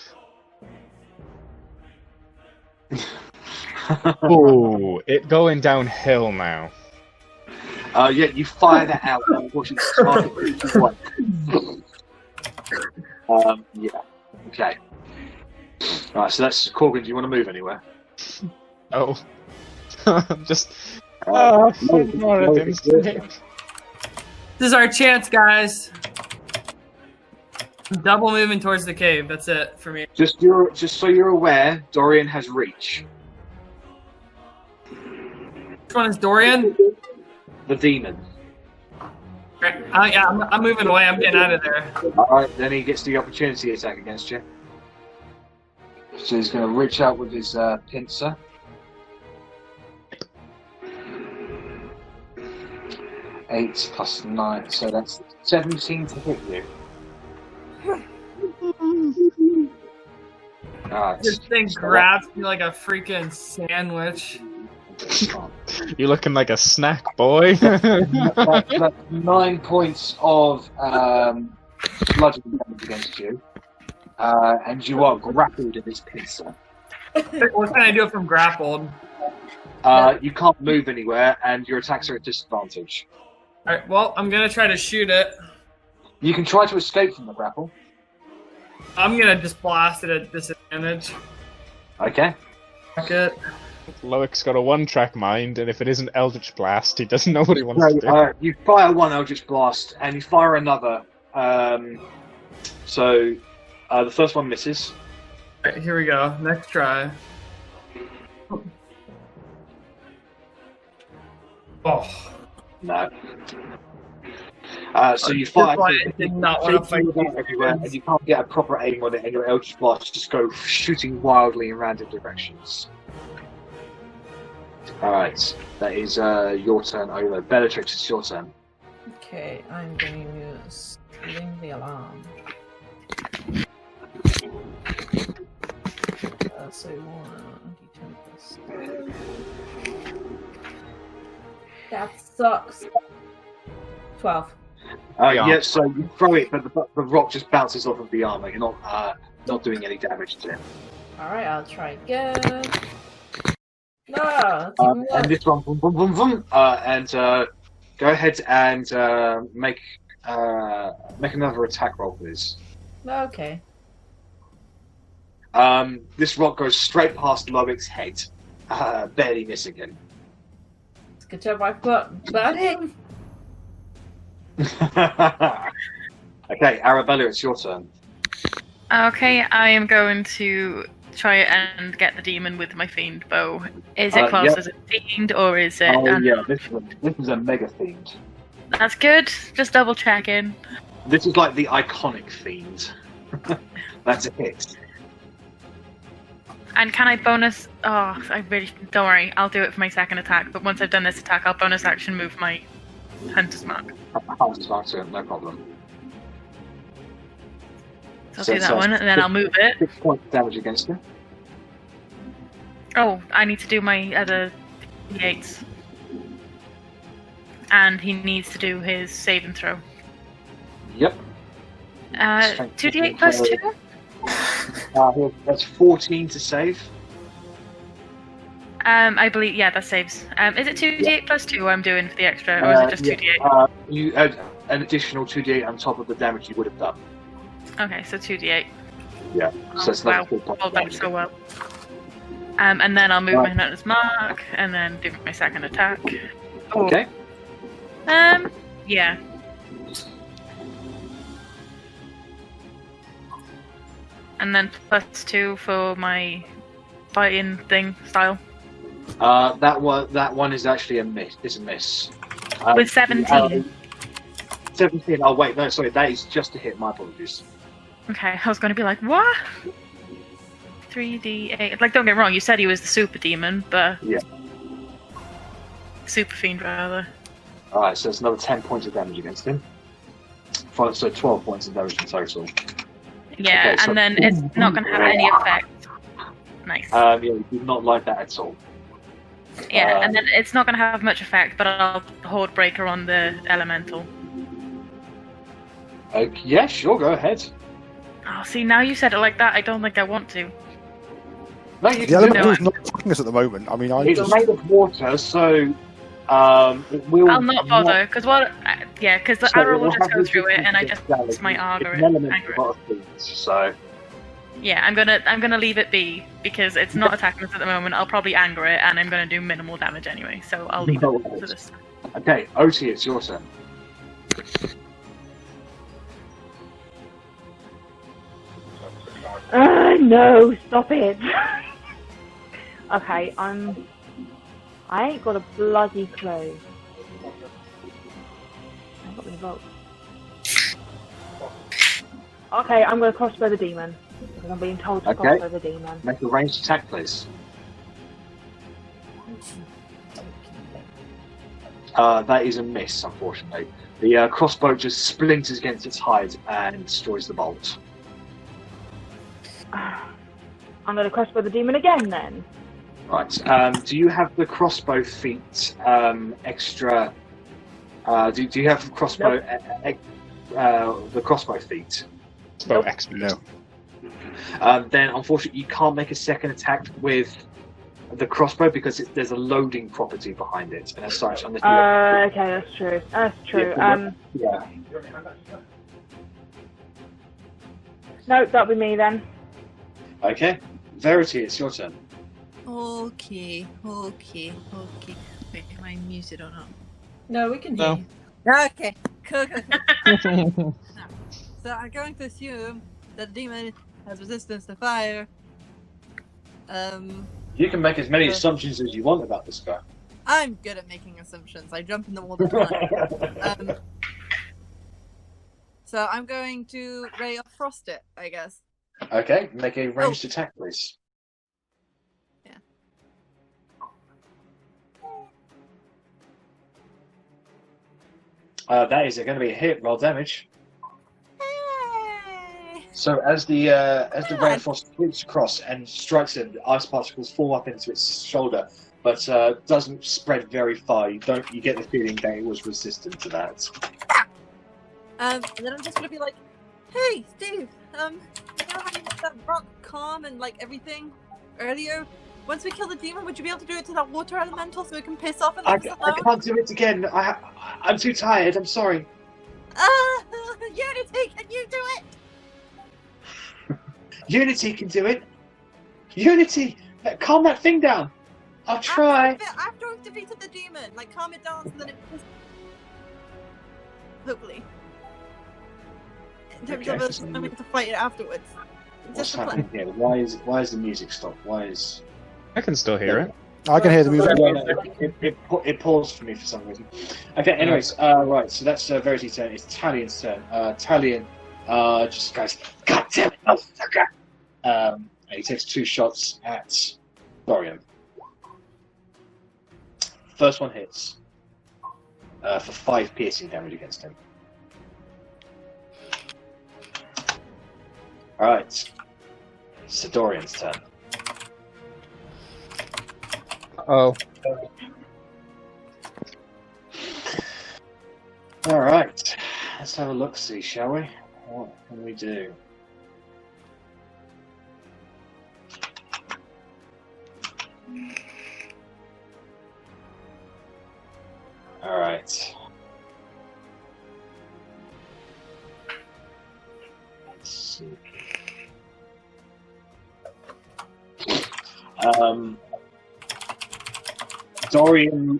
Oh, it going downhill now. Yeah, you fire that out, and unfortunately, yeah. Okay. Alright, so that's Korgrin. Do you want to move anywhere? Oh. Just. This is our chance, guys. Double moving towards the cave. That's it for me. Just so you're aware, Dorian has reach. Which one is Dorian? The demon. Right. Yeah, I'm moving away. I'm getting out of there. Alright, then he gets the opportunity attack against you. So he's going to reach out with his pincer. Eight plus 9, so that's 17 to hit you. Alright. This thing grabs me like a freaking sandwich. You're looking like a snack, boy. That's 9 points of bludgeoning damage against you. And you are grappled in this pincer. What can I do if I'm grappled? You can't move anywhere, and your attacks are at disadvantage. Alright, well, I'm gonna try to shoot it. You can try to escape from the grapple. I'm gonna just blast it at disadvantage. Okay. Fuck it. Loic's got a one-track mind, and if it isn't Eldritch Blast, he doesn't know what he wants to do. You fire one Eldritch Blast, and you fire another. So the first one misses. Alright, here we go. Next try. Oh. No. So you fire. I did not want to fight everywhere, and you can't get a proper aim on it, and your Eldritch Blast just go shooting wildly in random directions. Alright, that is your turn over. Bellatrix, it's your turn. Okay, I'm going to ring the alarm. So 1d10 plus. That sucks. 12. Yeah, so you throw it, but the rock just bounces off of the armor. You're not not doing any damage to him. Alright, I'll try again. No, that's even worse. And this one, boom, boom, boom, boom, and go ahead and make another attack roll, please. Okay. This rock goes straight past Loic's head, barely missing him. It's a good job I've got burning. Okay, Arrabella, it's your turn. Okay, I am going to try and get the demon with my fiend bow. Is it classed Yep. as a fiend, or is it... Oh yeah, this is a mega fiend. That's good. Just double checking. This is like the iconic fiend. That's a hit. And can I bonus... Oh, I really... Don't worry, I'll do it for my second attack, but once I've done this attack, I'll bonus action move my Hunter's Mark. Hunter's Mark, no problem. So I'll do that one, and then I'll move it. 6 points of damage against him. Oh, I need to do my other D8s. And he needs to do his save and throw. Yep. 2d8 plus 2? That's 14 to save. I believe, yeah, that saves. Is it 2d8 plus 2 I'm doing for the extra, or is it just 2d8? You add an additional 2d8 on top of the damage you would have done. Okay, so 2d8. Yeah, so it's not Well done, so well. And then I'll move my Hunter's Mark, and then do my second attack. Oh. Okay. Yeah. And then plus 2 for my fighting thing style. That one is actually a miss. It's a miss. With 17. 17. Oh wait, no, sorry, that is just a hit. My apologies. Okay, I was going to be like, what? 3d8. Like, don't get me wrong, you said he was the super demon, but... Yeah. Super fiend, rather. Alright, so it's another 10 points of damage against him. So 12 points of damage in total. Yeah, Okay, so- and then it's not going to have any effect. Nice. Yeah, you did not like that at all. Yeah, and then it's not going to have much effect, but I'll Horde Breaker on the Elemental. Yeah, sure, go ahead. Oh, see, now you said it like that, I don't think I want to. No, you The can do elemental is that. not attacking us at the moment. I mean, It's made of water, so it will. I'll not bother, because the arrow will just go through it, and I just damage. my anger It's an element anger of a lot of things, so. Yeah, I'm gonna leave it be because it's not attacking us at the moment. I'll probably anger it, and I'm gonna do minimal damage anyway. So I'll leave it for this. Okay, Otti, it's your turn. No, stop it. Okay, I ain't got a bloody clue. I've got the vote. Okay, I'm going to crossbow the demon. Because I'm being told to crossbow the demon. Make a ranged attack, please. That is a miss, unfortunately. The crossbow just splinters against its hide and destroys the bolt. I'm going to crossbow the demon again then. Right. Do you have the crossbow feat extra? Do you have crossbow? The crossbow feat. Crossbow expert. No. Then, unfortunately, you can't make a second attack with the crossbow because there's a loading property behind it, and as such, unless you okay, that's true. That's true. Yeah. No, that'll be me then. Okay. Verity, it's your turn. Okay. Wait, am I muted or not? No, we can hear you. Okay, cool. So I'm going to assume that the demon has resistance to fire. You can make as many assumptions as you want about this guy. I'm good at making assumptions. I jump in the wall all the time. So I'm going to Ray of Frost it, I guess. Okay, make a ranged attack, please. That is going to be a hit. Roll damage. So as the ray of frost sweeps across and strikes him, the ice particles fall up into its shoulder, but doesn't spread very far. You get the feeling that it was resistant to that. And then I'm just gonna be like, Hey, Steve. You know how you made that rock calm and like everything earlier? Once we kill the demon, would you be able to do it to that water elemental so it can piss off and leave us I alone? can't do it again. I'm too tired. I'm sorry. Unity, can you do it? Unity can do it. Unity, calm that thing down. I'll try. After we've defeated the demon, like calm it down so that it pisses. Hopefully. In terms of us having to fight it afterwards. What's happening here? Why is the music stopped? Why is... I can still hear it. I can hear the music. It paused for me for some reason. Okay, anyways, right, so that's Verity's turn. It's Talian's turn. Talian just goes, God damn it, motherfucker! And he takes 2 shots at Dorian. First one hits for 5 piercing damage against him. Alright, so Dorian's turn. Oh. Alright, let's have a look-see, shall we? What can we do? Alright. Let's see. Dorian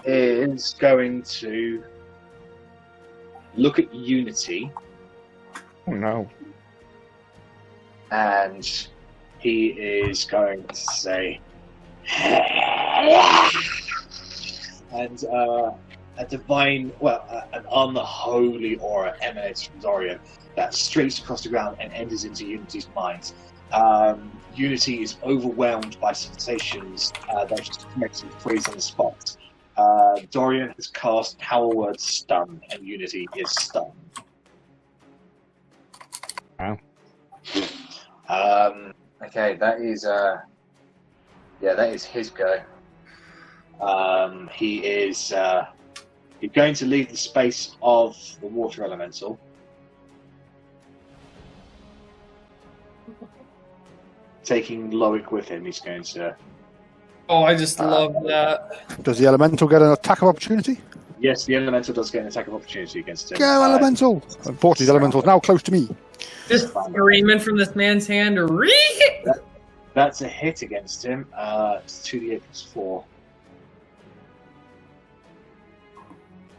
is going to look at Unity. Oh no. And he is going to say, and a divine, an unholy aura emanates from Dorian that streaks across the ground and enters into Unity's mind. Unity is overwhelmed by sensations that just makes him freeze on the spot. Dorian has cast Power Word Stun, and Unity is stunned. Wow. Okay, that is that is his go. He is he's going to leave the space of the water elemental. Taking Loic with him, he's going to... Oh, I just love that. Does the elemental get an attack of opportunity? Yes, the elemental does get an attack of opportunity against him. Go, elemental! Unfortunately, the elemental is now close to me. Just screaming from this man's hand. That's a hit against him. It's 2d8 plus 4.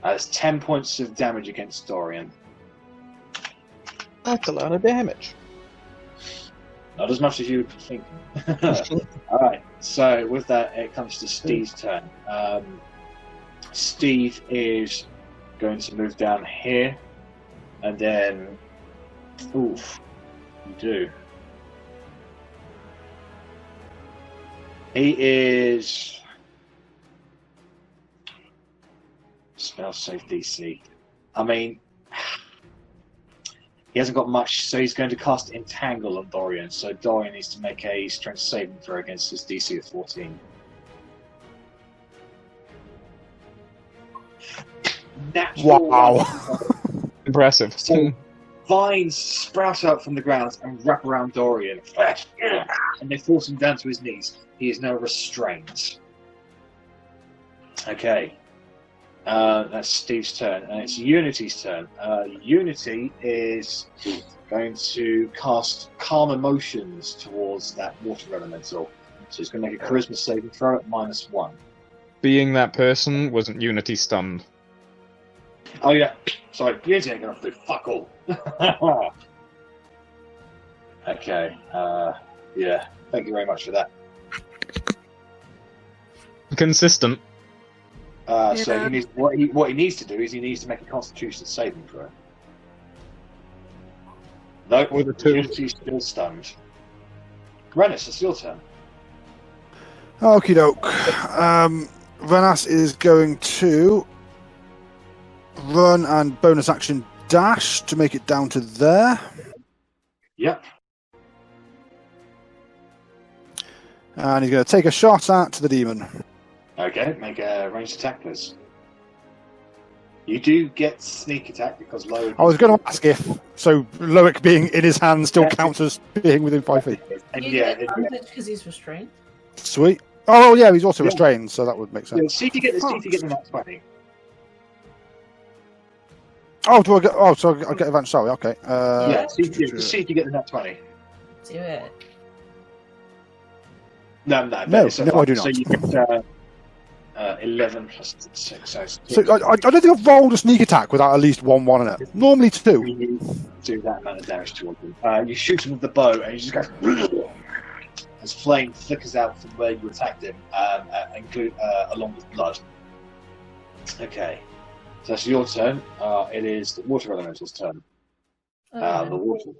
That's 10 points of damage against Dorian. That's a lot of damage. Not as much as you would be thinking. Alright, so with that, it comes to Steve's turn. Steve is going to move down here, and then... Oof, you do. He is... Spell save DC. I mean... He hasn't got much, so he's going to cast Entangle on Dorian. So Dorian needs to make a strength saving throw against his DC of 14. Wow. Impressive. So vines sprout out from the ground and wrap around Dorian. And they force him down to his knees. He is now restrained. Okay. That's Steve's turn, and it's Unity's turn. Unity is going to cast Calm Emotions towards that water elemental. So he's going to make a Charisma saving throw at -1. Being that person, wasn't Unity stunned? Oh yeah, sorry, Unity ain't going to do fuck all. Okay, yeah, thank you very much for that. Consistent. So he needs, what he needs to do is he needs to make a Constitution saving throw. No, With a 2. Unity's still stunned. Rennas, it's your turn. Okie doke. Rennas is going to run and bonus action dash to make it down to there. Yep. And he's going to take a shot at the demon. Okay, make a ranged attack, please. You do get sneak attack because Loic. I was going to ask if Loic being in his hand still counts as being within 5 feet. And You yeah, get advantage because he's restrained. Sweet. Oh yeah, he's also restrained, so that would make sense. see if you get the next 20. Oh, do I get? Oh, so I get advantage. Sorry, okay. Yeah, see if you get the next 20. Do it. No, I do not. So you get 11 plus 6. So I don't think I've rolled a sneak attack without at least 1 in it. Normally 2. You do that amount of damage towards him. You shoot him with the bow, and he just goes. As flame flickers out from where you attacked him, along with blood. Okay, so that's your turn. It is the water elemental's turn. The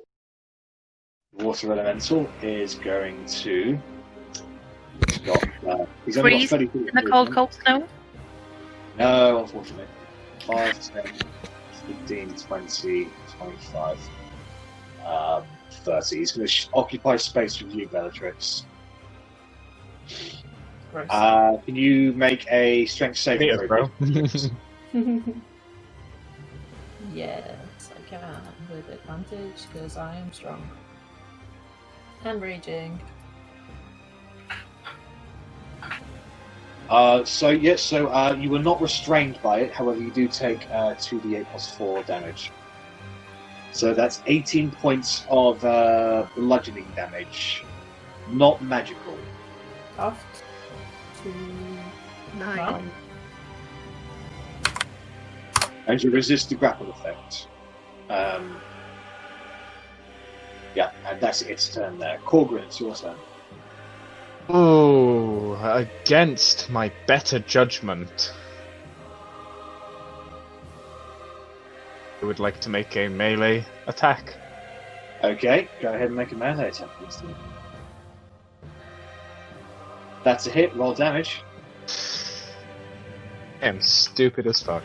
water elemental is going to. He's only got 30 feet in the cold snow? No, unfortunately. 5, 10, 15, 20, 25, 30. He's going to occupy space with you, Bellatrix. Can you make a strength saving throw? Yes, I can with advantage because I am strong and raging. You were not restrained by it. However, you do take 2d8 plus 4 damage. So that's 18 points of bludgeoning damage, not magical. Up to 9. And you resist the grapple effect. Yeah, and that's its turn there. Korgrin, it's your turn. Oh, against my better judgment, I would like to make a melee attack. Okay, go ahead and make a melee attack. That's a hit, roll damage. I am stupid as fuck.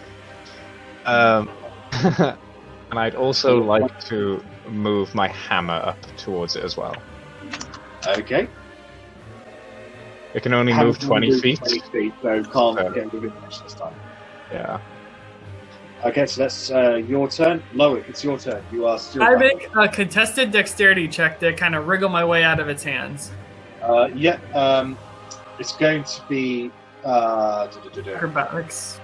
And I'd also like to move my hammer up towards it as well. Okay. It can only move 20 feet. 20 feet, so can't get within range this time. Yeah. Okay, so that's your turn. Loic, it's your turn. You are still. I make a contested dexterity check to kind of wriggle my way out of its hands. It's going to be Acrobatics.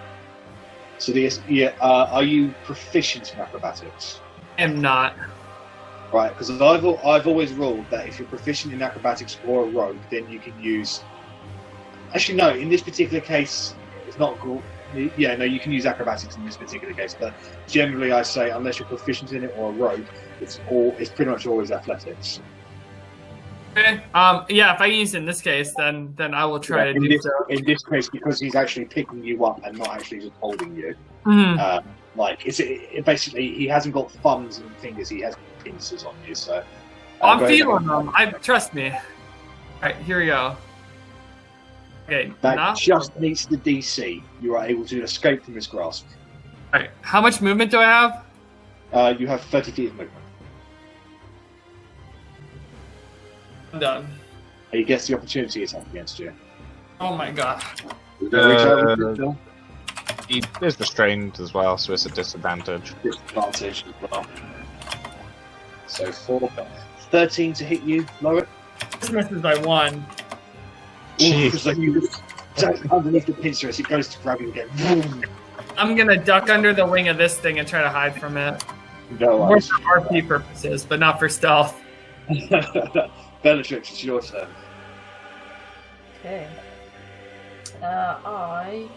So are you proficient in acrobatics? I am not. Right, because I've always ruled that if you're proficient in acrobatics or a rogue, then you can use. Actually, no. In this particular case, it's not cool. Yeah, no, you can use acrobatics in this particular case, but generally I say unless you're proficient in it or a rogue, it's pretty much always athletics. Okay. Yeah, if I use it in this case, then I will try to do so. In this case, because he's actually picking you up and not actually just holding you. Mm-hmm. Basically he hasn't got thumbs and fingers; he has pincers on you. So I'm feeling them. Trust me. All right, here we go. Okay, that just meets the DC. You are able to escape from his grasp. All right, how much movement do I have? You have 30 feet of movement. I'm done. He gets the opportunity attack against you. Oh my god. He is restrained as well, so it's a disadvantage. Disadvantage as well. So 13 to hit you, Loic. This misses by 1. Jeez. Like you just underneath the pincer as it goes to grab you again. I'm gonna duck under the wing of this thing and try to hide from it. No, more for RP purposes, but not for stealth. Bellatrix, it's your turn. Okay. I'm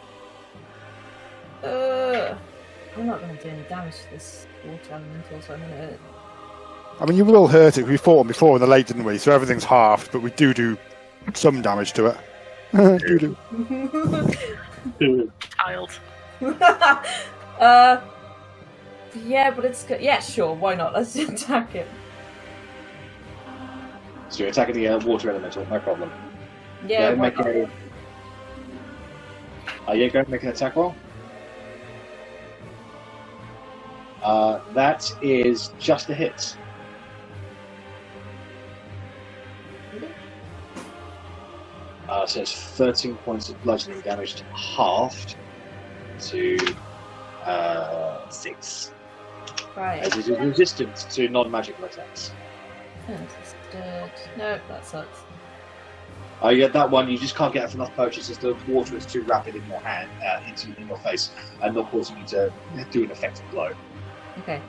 not going to do any damage to this water elemental, so I'm going to. I mean, you will hurt it. We fought him before in the late, didn't we? So everything's halved, but we do some damage to it. Child. Yeah, but it's good. Yeah, sure. Why not? Let's attack it. So you're attacking the water elemental, no problem. Yeah. Go and make an attack roll. That is just a hit. So it's 13 points of bludgeoning damage halved to 6. Right. As it is resistant to non-magical attacks. Resisted. No, that sucks. Yeah, that one you just can't get enough purchases. The water is too rapid in your hand, in your face, and not causing you to do an effective blow. Okay.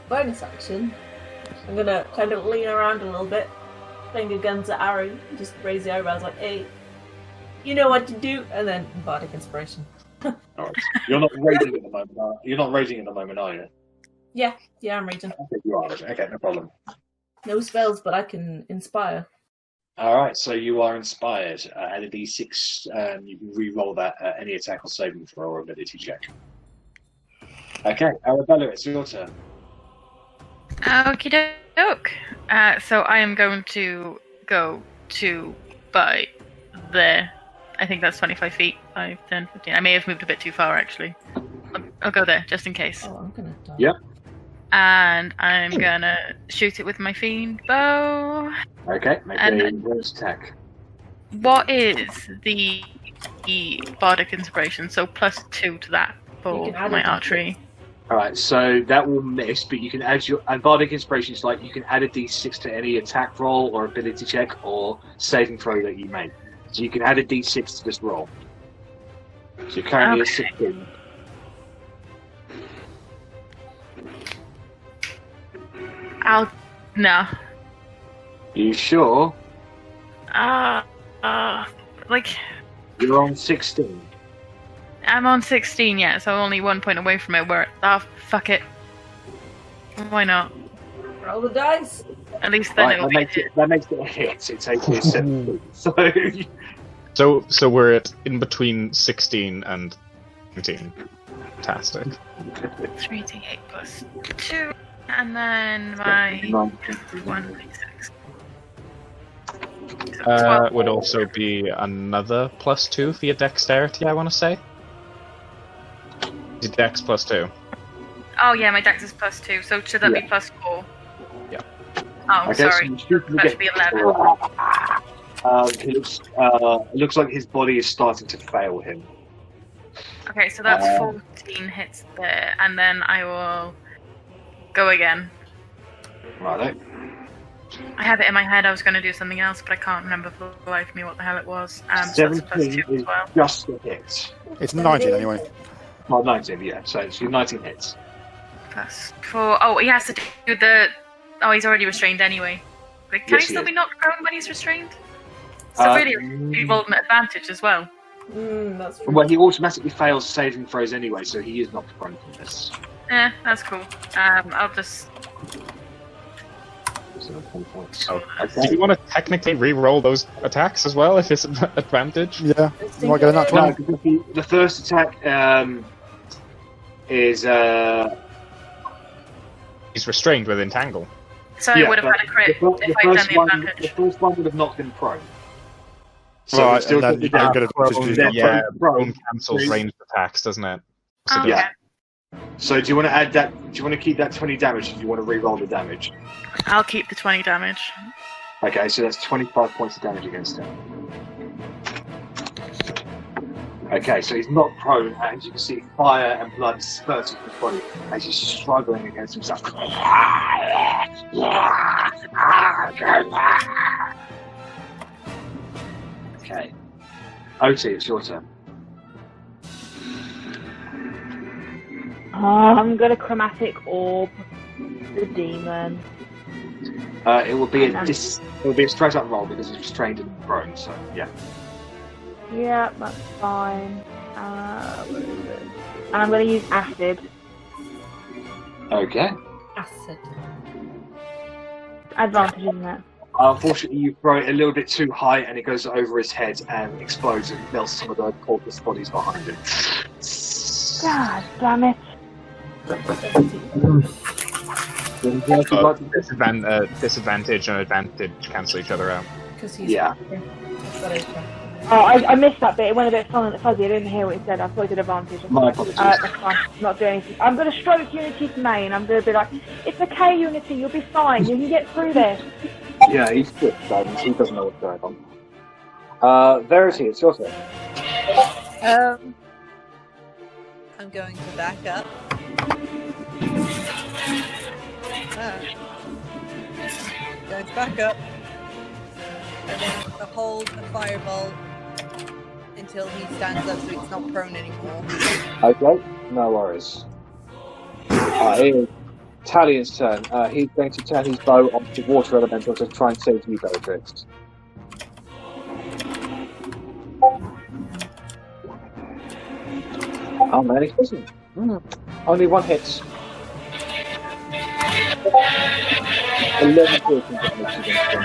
Bonus action. I'm gonna kind of lean around a little bit, finger guns at Arri, just raise the eyebrows like, "Hey, you know what to do," and then bardic inspiration. Alright. You're not raging at the moment. You're not raging at the moment, are you? Yeah, I'm raging. Okay, you are. Okay, no problem. No spells, but I can inspire. All right, so you are inspired. Add a d6. You can re-roll that any attack or saving throw or ability check. Okay, Arrabella, it's your turn. Okie doke. So I am going to go to by there. I think that's 25 feet. 5, 10, 15. I may have moved a bit too far, actually. I'll go there, just in case. Oh, I'm gonna die. Yep. And I'm gonna shoot it with my fiend bow. Okay, make a ranged attack. What is the bardic inspiration? So +2 to that for my archery. Alright, so that will miss, but you can add your... And bardic inspiration is like you can add a d6 to any attack roll or ability check or saving throw that you make. So you can add a d6 to this roll. So you're currently at 16. No. You sure? Like... You're on 16. I'm on 16, yeah, so only 1 point away from it, fuck it. Why not? Roll the dice. At least then Right, that makes it a hit. It takes you 17. So we're in between 16 and 17. Fantastic. 3d8 plus 2, and then my 1d6. Would also be another +2 for your dexterity, I want to say. Your dex +2. Oh yeah, my dex is +2, so should that be +4? Yeah. Oh, Okay, sorry. So That should be 11. It looks like his body is starting to fail him. Okay, so that's 14 hits there, and then I will go again. Righto. I have it in my head I was going to do something else, but I can't remember for the life of me what the hell it was. So that's 17 +2 is as well. just a hit. It's 19 anyway. Well, 19, yeah. So it's 19 hits. +4. Oh, he has to do the... Oh, he's already restrained anyway. But can Yes, he still he be knocked prone when he's restrained? So really, he rolled an advantage as well. That's true. Well, he automatically fails saving throws anyway, so he is knocked prone from this. Yeah, that's cool. I'll just... Do you want to technically re-roll those attacks as well if it's an advantage? Yeah. You might get a nat 20. No, the first attack is... He's restrained with Entangle. So I would have had a crit if I'd done the advantage. The first one would have knocked him prone. Right, still and then you don't get a prone cancels ranged attacks, doesn't it? Oh, yeah. So do you want to add that? Do you want to keep that 20 damage? Or do you want to re-roll the damage? I'll keep the 20 damage. Okay, so that's 25 points of damage against him. Okay, so he's not prone, and you can see fire and blood spurting from his body as he's struggling against himself. Okay. Otti, it's your turn. I'm gonna chromatic orb the demon. It will be a straight up roll because he's restrained and prone. So yeah. Yeah, that's fine. What is it? And I'm gonna use acid. Okay. Acid. Advantage, isn't it? Unfortunately, you throw it a little bit too high, and it goes over his head and explodes and melts some of the corpus bodies behind him. God damn it! Disadvantage and advantage cancel each other out. Yeah. Oh, I missed that bit. It went a bit fuzzy. I didn't hear what it said. I thought it did advantage. My apologies. That's fine. I'm not doing anything. I'm going to stroke Unity's mane. I'm going to be like, it's okay, Unity. You'll be fine. You can get through this. Yeah, he's good, guidance. He doesn't know what's going on. Verity, it's your turn. I'm going to back up. Going to back up. And then I'm going to hold a fireball until he stands up so he's not prone anymore. Okay, no worries. It is Talion's turn. He's going to turn his bow onto water elemental to try and save you, Bellatrix. Oh man, he doesn't. Only one hit. 11 piercing damage against him.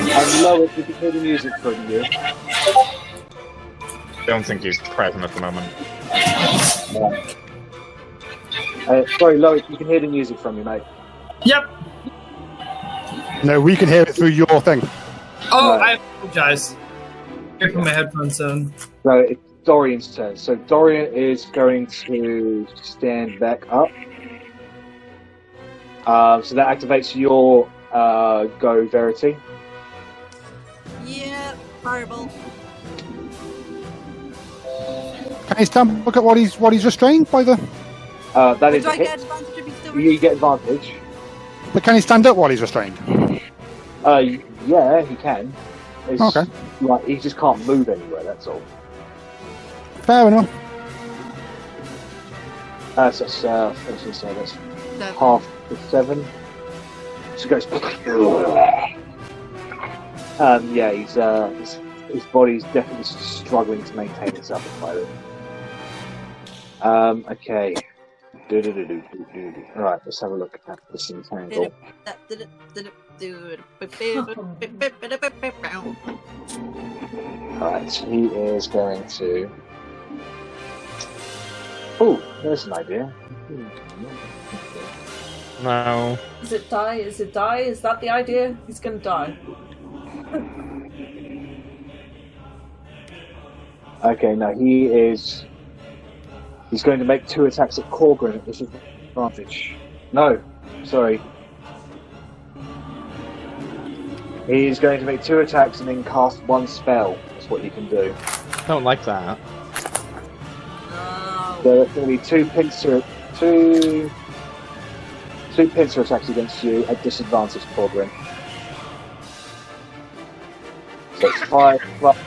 And Loic, we can hear the music from you. I don't think he's present at the moment. Sorry, Loic, you can hear the music from you, mate. Yep. No, we can hear it through your thing. Oh, I apologize. I put my headphones on. So it's Dorian's turn. So Dorian is going to stand back up. So that activates your go, Verity. Yeah, fireball. Can he stand look at what he's restrained by the? That is Do a I hit. get advantage if he's still You get advantage. But can he stand up while he's restrained? Yeah, he can. It's, Okay. Like, he just can't move anywhere, that's all. Fair enough. So that's half to 7. So it goes. Yeah, his body's definitely struggling to maintain itself at the moment. Okay. Alright, let's have a look at this entangle. Alright, so he is going to. Oh, there's an idea. No. Is it die? Is it die? Is that the idea? He's gonna die. Okay, now he's going to make 2 attacks at Korgrin at disadvantage. No, sorry. He's going to make 2 attacks and then cast 1 spell. That's what you can do. Don't like that. There are going to be 2 pincer attacks against you at disadvantage, Korgrin. So it's 5 plus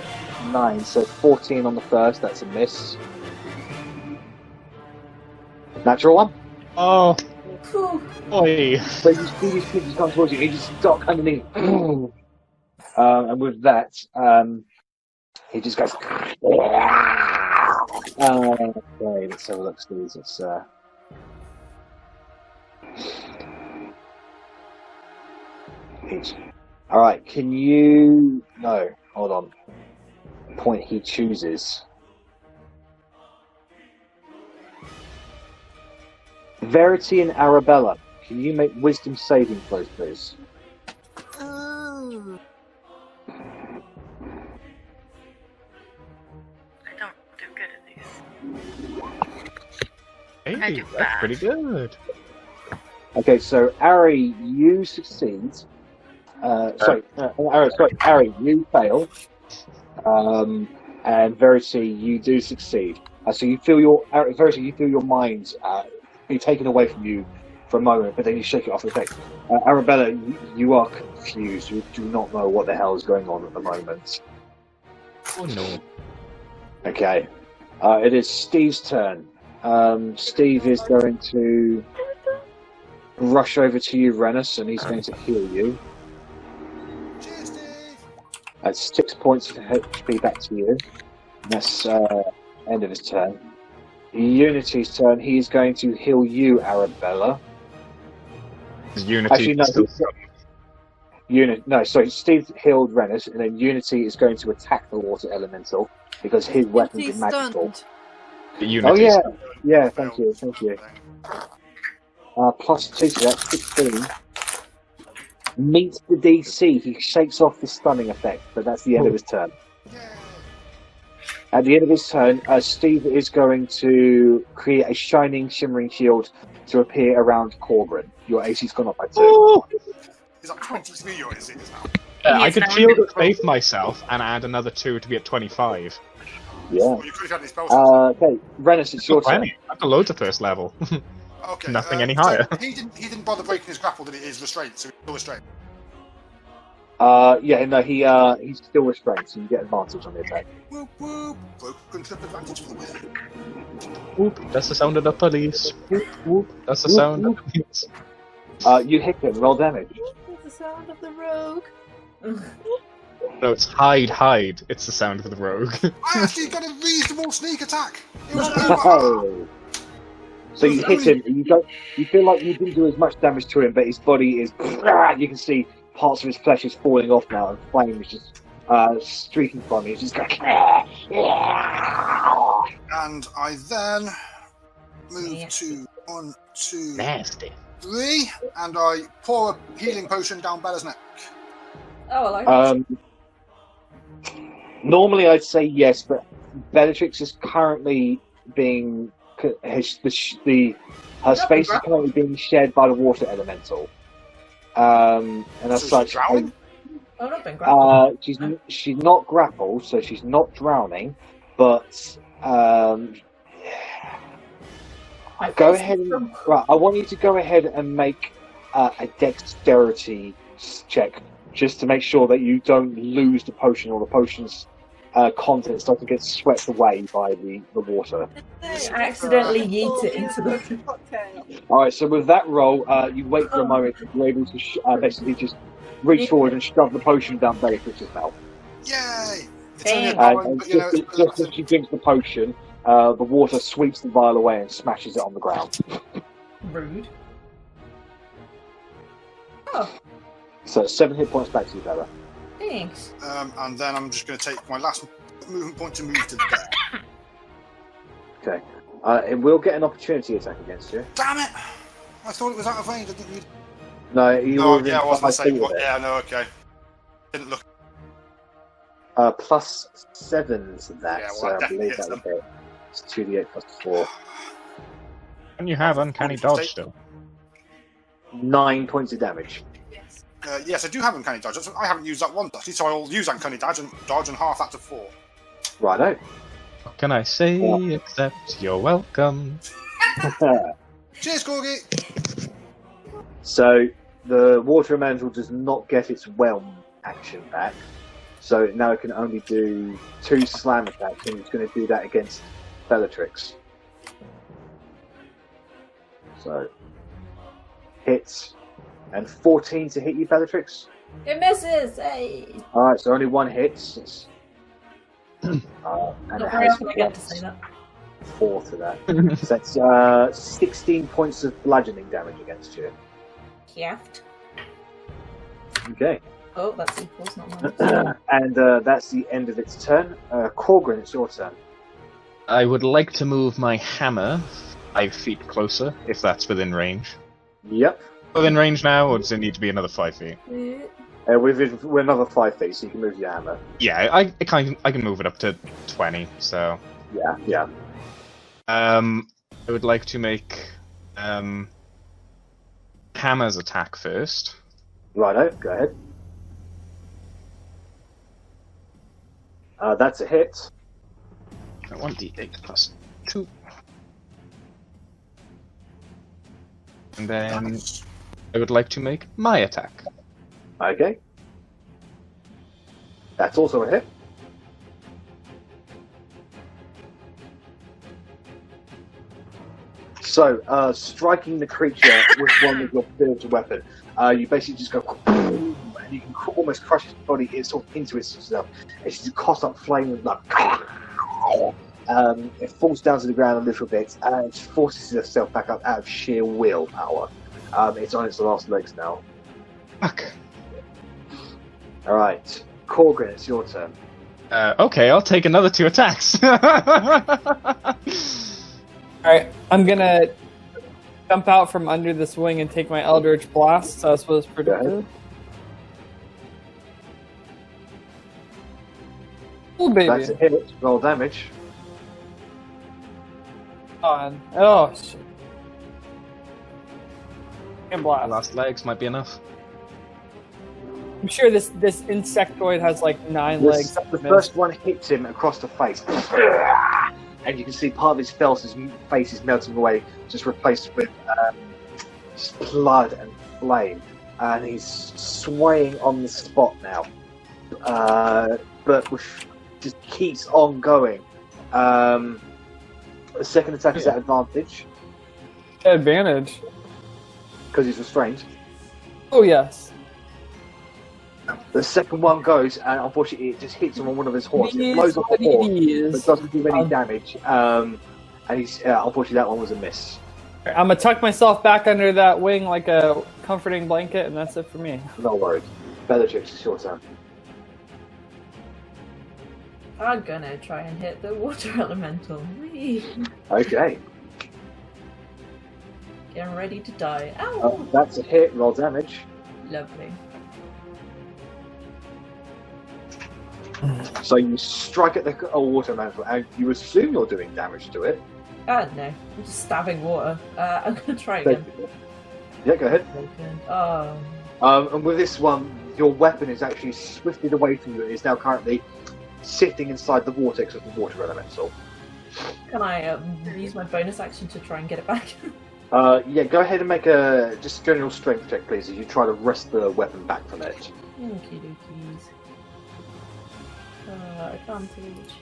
9, so 14 on the first. That's a miss. Natural 1. Oh. Oi. So you see these creatures come towards you, and you just duck underneath. And with that, he just goes. Okay, let's have a look. It's Alright, can you... No, hold on. Point he chooses. Verity and Arrabella, can you make wisdom saving throws, please? I don't do good at these. Hey, that's pretty good. Okay, so Arri, you succeed. Arri, you fail. And Verity, you do succeed. So you feel Verity, you feel your mind be taken away from you for a moment, but then you shake it off effect. Arrabella, you are confused. You do not know what the hell is going on at the moment. Oh no. Okay. It is Steve's turn. Steve is going to rush over to you, Rennas, and he's going to heal you. That's 6 points of HP back to you. And that's end of his turn. Unity's turn. He's going to heal you, Arrabella. Unity sorry, Steve healed Rennas, and then Unity is going to attack the water elemental because his weapons are magical. Unity's yeah, thank you. Plus 2, so that's 16. Meets the DC, he shakes off the stunning effect, but that's the end of his turn. At the end of his turn, Steve is going to create a shining, shimmering shield to appear around Korgrin. Your AC's gone up by 2. Oh! Is that 23 your AC now? I could shield of faith myself and add another 2 to be at 25. Yeah. Well, you could have had any spells. Okay, Rennas, it's your turn. I've got loads of first level. Okay. Nothing any higher. So he didn't bother breaking his grapple, did he? His restraint, so he's still restrained. Yeah, no, he's still restrained, so you get advantage on the attack. Whoop whoop. Broken trip advantage for the win. Whoop, that's the sound of the police. Whoop, whoop, that's the sound of the police. You hit him, roll damage. That's the sound of the rogue. No, it's hide. It's the sound of the rogue. I actually got a reasonable sneak attack. It was So you hit him, and you feel like you didn't do as much damage to him, but his body is. You can see parts of his flesh is falling off now, and flames just streaking from him. He's just going. And I then move to 1, 2, Nasty. 3, and I pour a healing potion down Bella's neck. Oh, I like it. Normally I'd say yes, but Bellatrix is currently being her space is currently being shared by the water elemental, and as So such, she's drowning? Oh, not been grappled. she's not grappled, so she's not drowning, but go ahead and right. I want you to go ahead and make a dexterity check, just to make sure that you don't lose the potion or the potion's contents doesn't get swept away by the water. Accidentally yeet it into the. Alright, so with that roll, you wait for a moment, you're able to basically just reach forward and shove the potion down Bellatrix's mouth. Yay! It's only a And poem, but you know, just as she drinks the potion, the water sweeps the vial away and smashes it on the ground. Rude. Oh. So 7 hit points back to you, Bella. Thanks. And then I'm just going to take my last movement point to move to the deck. Okay. It will get an opportunity attack against you. Damn it! I thought it was out of range. I didn't need. No, you No, were yeah, I was within going to say. 5 feet of it. Yeah, no, okay. Didn't look. Plus 7 to that, Yeah, well, so that I definitely believe hits that would them. hit. It's 2d8 plus 4. And you have uncanny dodge still. 9 points of damage. Yes, I do have uncanny dodge. I haven't used that once actually, so I'll use uncanny dodge and half that to 4. Righto. What can I say except you're welcome? Cheers, Corgi! So, the water elemental does not get its whelm action back. So now it can only do 2 slam attacks, and it's going to do that against Bellatrix. So, hits. And 14 to hit you, Bellatrix? It misses! Hey! Alright, so only 1 hits. And Not it very has often I get to say that. 4 to that. So that's 16 points of bludgeoning damage against you. Kieft. Okay. Oh, that's equals, not minus. And that's the end of its turn. Korgrin, it's your turn. I would like to move my hammer 5 feet closer, if that's within range. Yep. Within range now, or does it need to be another 5 feet? We're another 5 feet, so you can move your hammer. Yeah, I can move it up to 20, so... Yeah. I would like to make Hammer's attack first. Righto, go ahead. That's a hit. 1d8 plus 2. And then I would like to make my attack. Okay. That's also a hit. So, striking the creature with one of your spiritual weapon, you basically just go, and you can almost crush its body into itself. It's just coughs up flame and blood. It falls down to the ground a little bit, and it forces itself back up out of sheer willpower. It's on its last legs now. Fuck. Alright. Korgrin, it's your turn. Okay, I'll take another 2 attacks. Alright, I'm gonna jump out from under this wing and take my Eldritch Blast, as was predicted. Oh, baby. That's a hit. Roll damage. On. Oh, shit. And blast. Last legs might be enough. I'm sure this insectoid has like 9 legs. The first one hits him across the face, and you can see part of his face is melting away, just replaced with just blood and flame, and he's swaying on the spot now. But just keeps on going. The second attack is at advantage. Advantage? Because he's restrained. Oh, yes. The second one goes, and unfortunately it just hits him on one of his horns. It blows off the horn, but doesn't do any damage. And he's unfortunately that one was a miss. I'm gonna tuck myself back under that wing like a comforting blanket, and that's it for me. No worries. Bellatrix, it's your turn. I'm gonna try and hit the water elemental. Whee! Okay. Getting ready to die. Ow! Oh, that's a hit. Roll damage. Lovely. So you strike at the water elemental, and you assume you're doing damage to it. No, I'm just stabbing water. I'm gonna try again. Yeah, go ahead. And with this one, your weapon is actually swifted away from you and is now currently sitting inside the vortex of the water elemental. Can I use my bonus action to try and get it back? Yeah, go ahead and make a just general strength check, please, as you try to wrest the weapon back from it. Okie dokies. Advantage.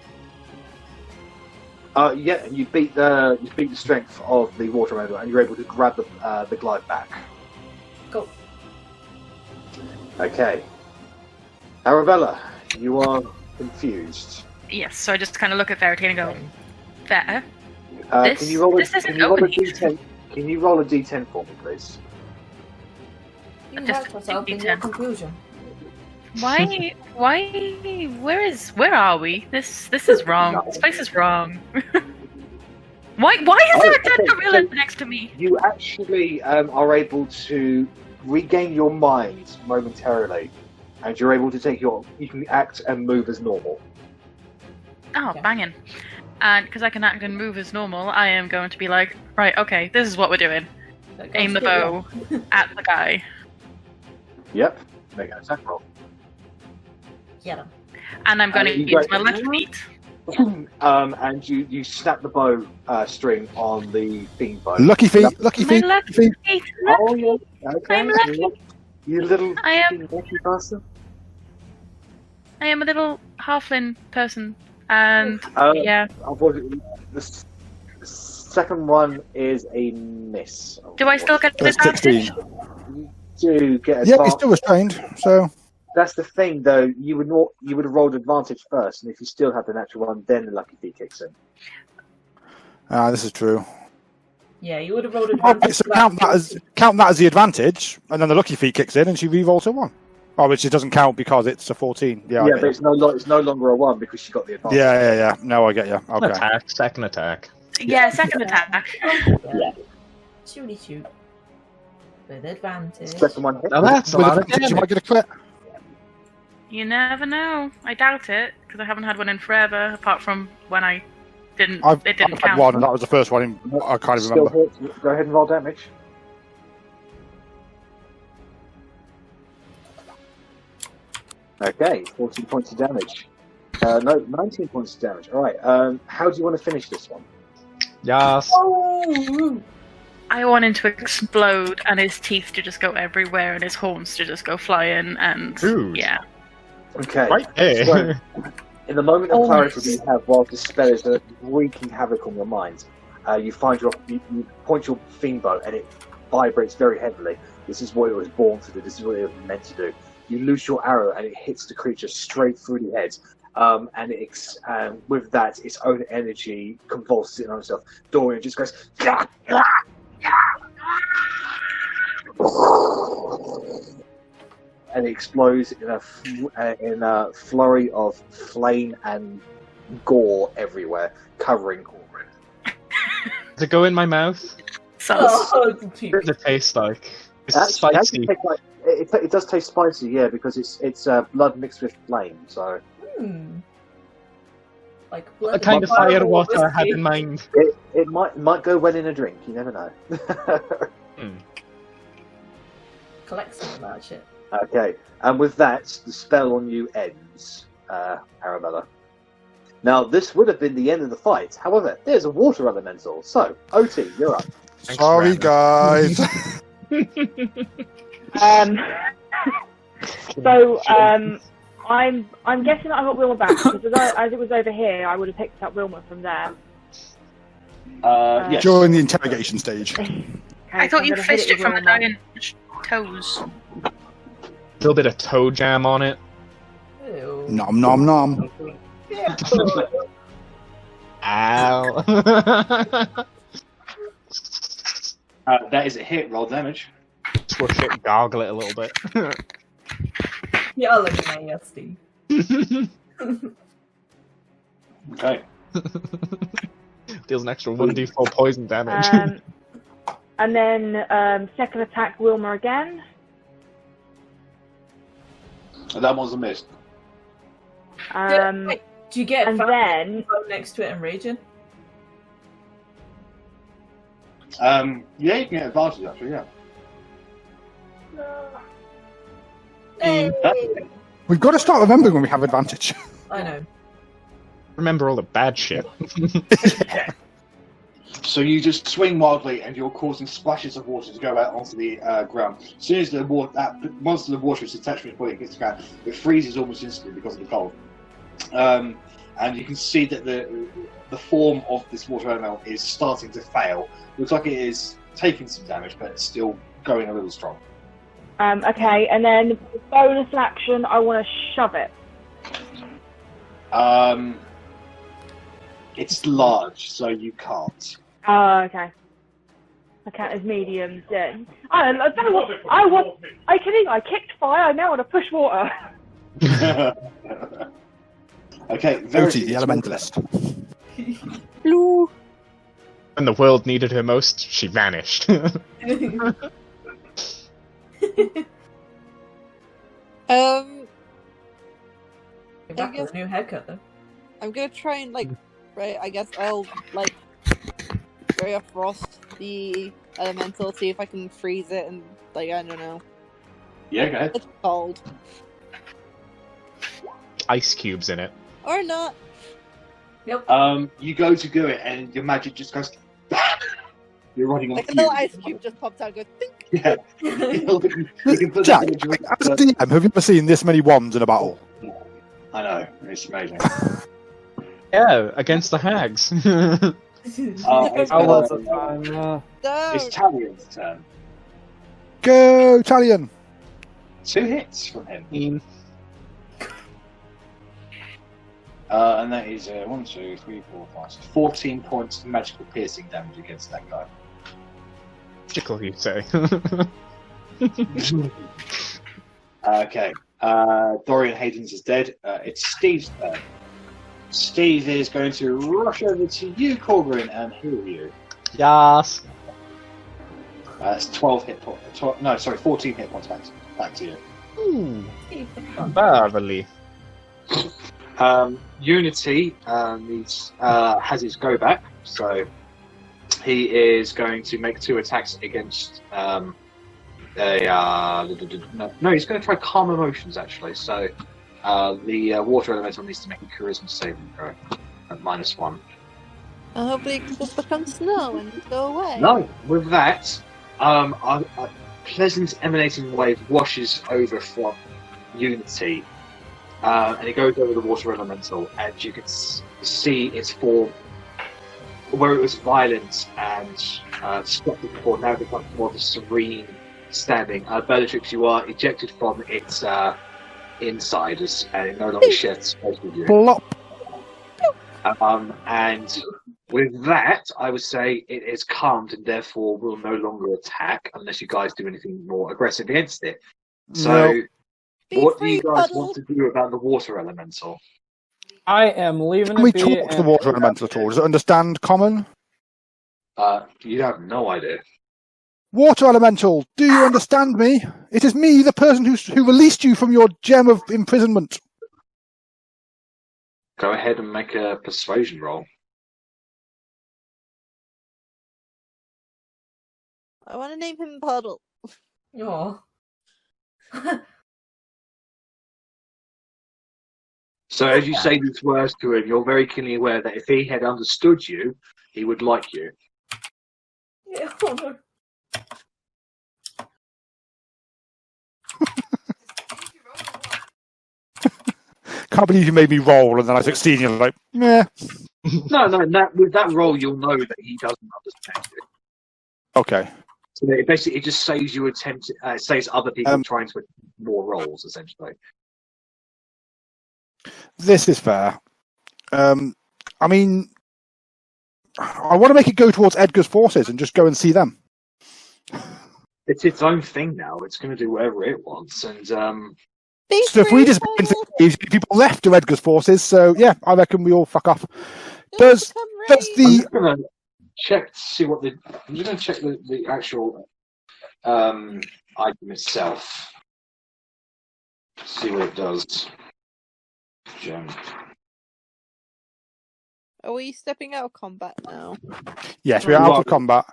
Yeah, and you beat the strength of the water elemental, and you're able to grab the glide back. Cool. Okay. Arrabella, you are confused. Yes, so I just kind of look at Verity and go, there. Can you roll a d10? Can you roll a d10 for me, please? You hurt yourself in your conclusion. Why? Where are we? This is wrong. This place is wrong. Why is there a dead gorilla next to me? You actually are able to regain your mind momentarily, and you're able to you can act and move as normal. Oh, banging. And because I can act and move as normal, I am going to be like, right, okay, this is what we're doing. Aim the bow at the guy. Yep. Make an attack roll. Get him. And I'm going to use my left feet. And you snap the bow string on the fiend bow. Lucky feet, lucky feet. My left feet. Oh, yeah. Okay. I'm lucky. You little lucky bastard. I am a little halfling person. And, yeah. Unfortunately, the second one is a miss. Do I still get the advantage? You do get advantage. Yeah, he's still restrained, so... That's the thing, though. You would have rolled advantage first, and if you still have the natural one, then the lucky feet kicks in. This is true. Yeah, you would have rolled advantage. Okay, so count that as the advantage, and then the lucky feet kicks in, and she re-rolls a 1. Oh, which it doesn't count because it's a 14. Yeah, but it's no longer a 1 because she got the advantage. Yeah. No, I get you. Okay. Second attack. Yeah, second attack. Yeah. Shooty shoot. With advantage. Second one hit. Now that's a lot of damage. You might get a crit. You never know. I doubt it, because I haven't had one in forever, apart from when I didn't. It didn't I've count. had one, and that was the first one. I can't even remember. Go ahead and roll damage. Okay, 14 points of damage. No, 19 points of damage. All right. How do you want to finish this one? Yes. I want him to explode, and his teeth to just go everywhere, and his horns to just go flying, and yeah. Okay. Right there. So, in the moment of clarity you have while this spell is wreaking havoc on your mind, you point your fiend bow, and it vibrates very heavily. This is what it was born to do. This is what it was meant to do. You loose your arrow, and it hits the creature straight through the head. And with that, its own energy convulses it on itself. Dorian just goes, and it explodes in a flurry of flame and gore everywhere, covering Korgrin. Does it go in my mouth? What does it taste like? It's spicy. It does taste spicy, yeah, because it's blood mixed with flame. So, like blood. What kind of fire water I had in mind? It might go well in a drink. You never know. Collect some of that shit. Okay, and with that, the spell on you ends, Arrabella. Now, this would have been the end of the fight. However, there's a water elemental. So, Otti, you're up. Thanks, Sorry, Rennas. guys. So I'm guessing that I got Wilma back because as it was over here, I would have picked up Wilma from there. Yes. During the interrogation stage. I thought you fished it from the giant toes. A little bit of toe jam on it. Ew. Nom nom nom. Ow. That is a hit. Roll damage. Swish it, gargle it a little bit. Yeah, look at my Steve. Okay. Deals an extra 1d4 poison damage. And then second attack Wilma again. That one's a miss. Wait, do you get and advantage then if you go next to it and raging? Yeah, you can get advantage actually. Yeah. Hey. We've got to start remembering when we have advantage. I know. Remember all the bad shit. So you just swing wildly, and you're causing splashes of water to go out onto the ground. As soon as the once the water is attached to its body against the ground, it freezes almost instantly because of the cold. And you can see that the form of this water elemental is starting to fail. Looks like it is taking some damage, but it's still going a little strong. Okay, and then bonus action, I want to shove it. It's large, so you can't. Oh, okay. I count as medium then. I kicked fire, now I want to push water. Okay, Verity, the elementalist. Blue. When the world needed her most, she vanished. Back with a new haircut though. I'm gonna try and right. I guess I'll Ray of Frost the elemental, see if I can freeze it and I don't know. Yeah, go ahead. It's cold Ice cubes in it. or not. Yep. You go to do it, and your magic just goes. You're running on Like a fumes. little ice cube just pops out and goes. Think. Yeah. You can put Jack, that in your as a DM, have you ever seen this many wands in a battle? I know, it's amazing. Yeah, against the hags. It's Talion's turn. Go, Talion! 2 hits from him. And that is 1, 2, 3, 4, 5, 6, 14 points of magical piercing damage against that guy. Magical, you say. Okay. Dorian Hayden's is dead. It's Steve's turn. Steve is going to rush over to you, Korgrin, and heal you. Yes. It's 12 hit points. 14 hit points back to you. Ooh. Lovely. Unity has his go back, so he is going to make 2 attacks against no, he's going to try calm emotions actually. So the water elemental needs to make a charisma saving throw at -1. Hopefully it can just become snow and go away. No, with that, a pleasant emanating wave washes over from Unity. And it goes over the water elemental, and you can see its form, where it was violent and destructive before, now becomes more of a serene standing. Bellatrix, you are ejected from its insiders, and it no longer shares space with you. Plop! And with that, I would say it is calmed, and therefore will no longer attack unless you guys do anything more aggressive against it. So. Nope. What do you guys want to do about the water elemental? I am leaving Can we it be. talk to the water elemental at all? Does it understand common? You have no idea. Water elemental, do you understand me? It is me, the person who released you from your gem of imprisonment. Go ahead and make a persuasion roll. I want to name him Puddle. Aw. So as you say these words to him, you're very keenly aware that if he had understood you, he would like you. Yeah, oh no. Can't believe you made me roll and then I succeed. You're like, meh. No, with that roll, you'll know that he doesn't understand you. Okay. So it just saves you saves other people trying to more rolls, essentially. This is fair. I mean, I want to make it go towards Edgar's forces and just go and see them. It's its own thing now. It's going to do whatever it wants, and so if we just people left to Edgar's forces, so yeah, I reckon we all fuck off. Does the I'm going to check to see what I'm just going to check the actual item itself. See what it does. Gem. Are we stepping out of combat now? Yes, we're out of combat.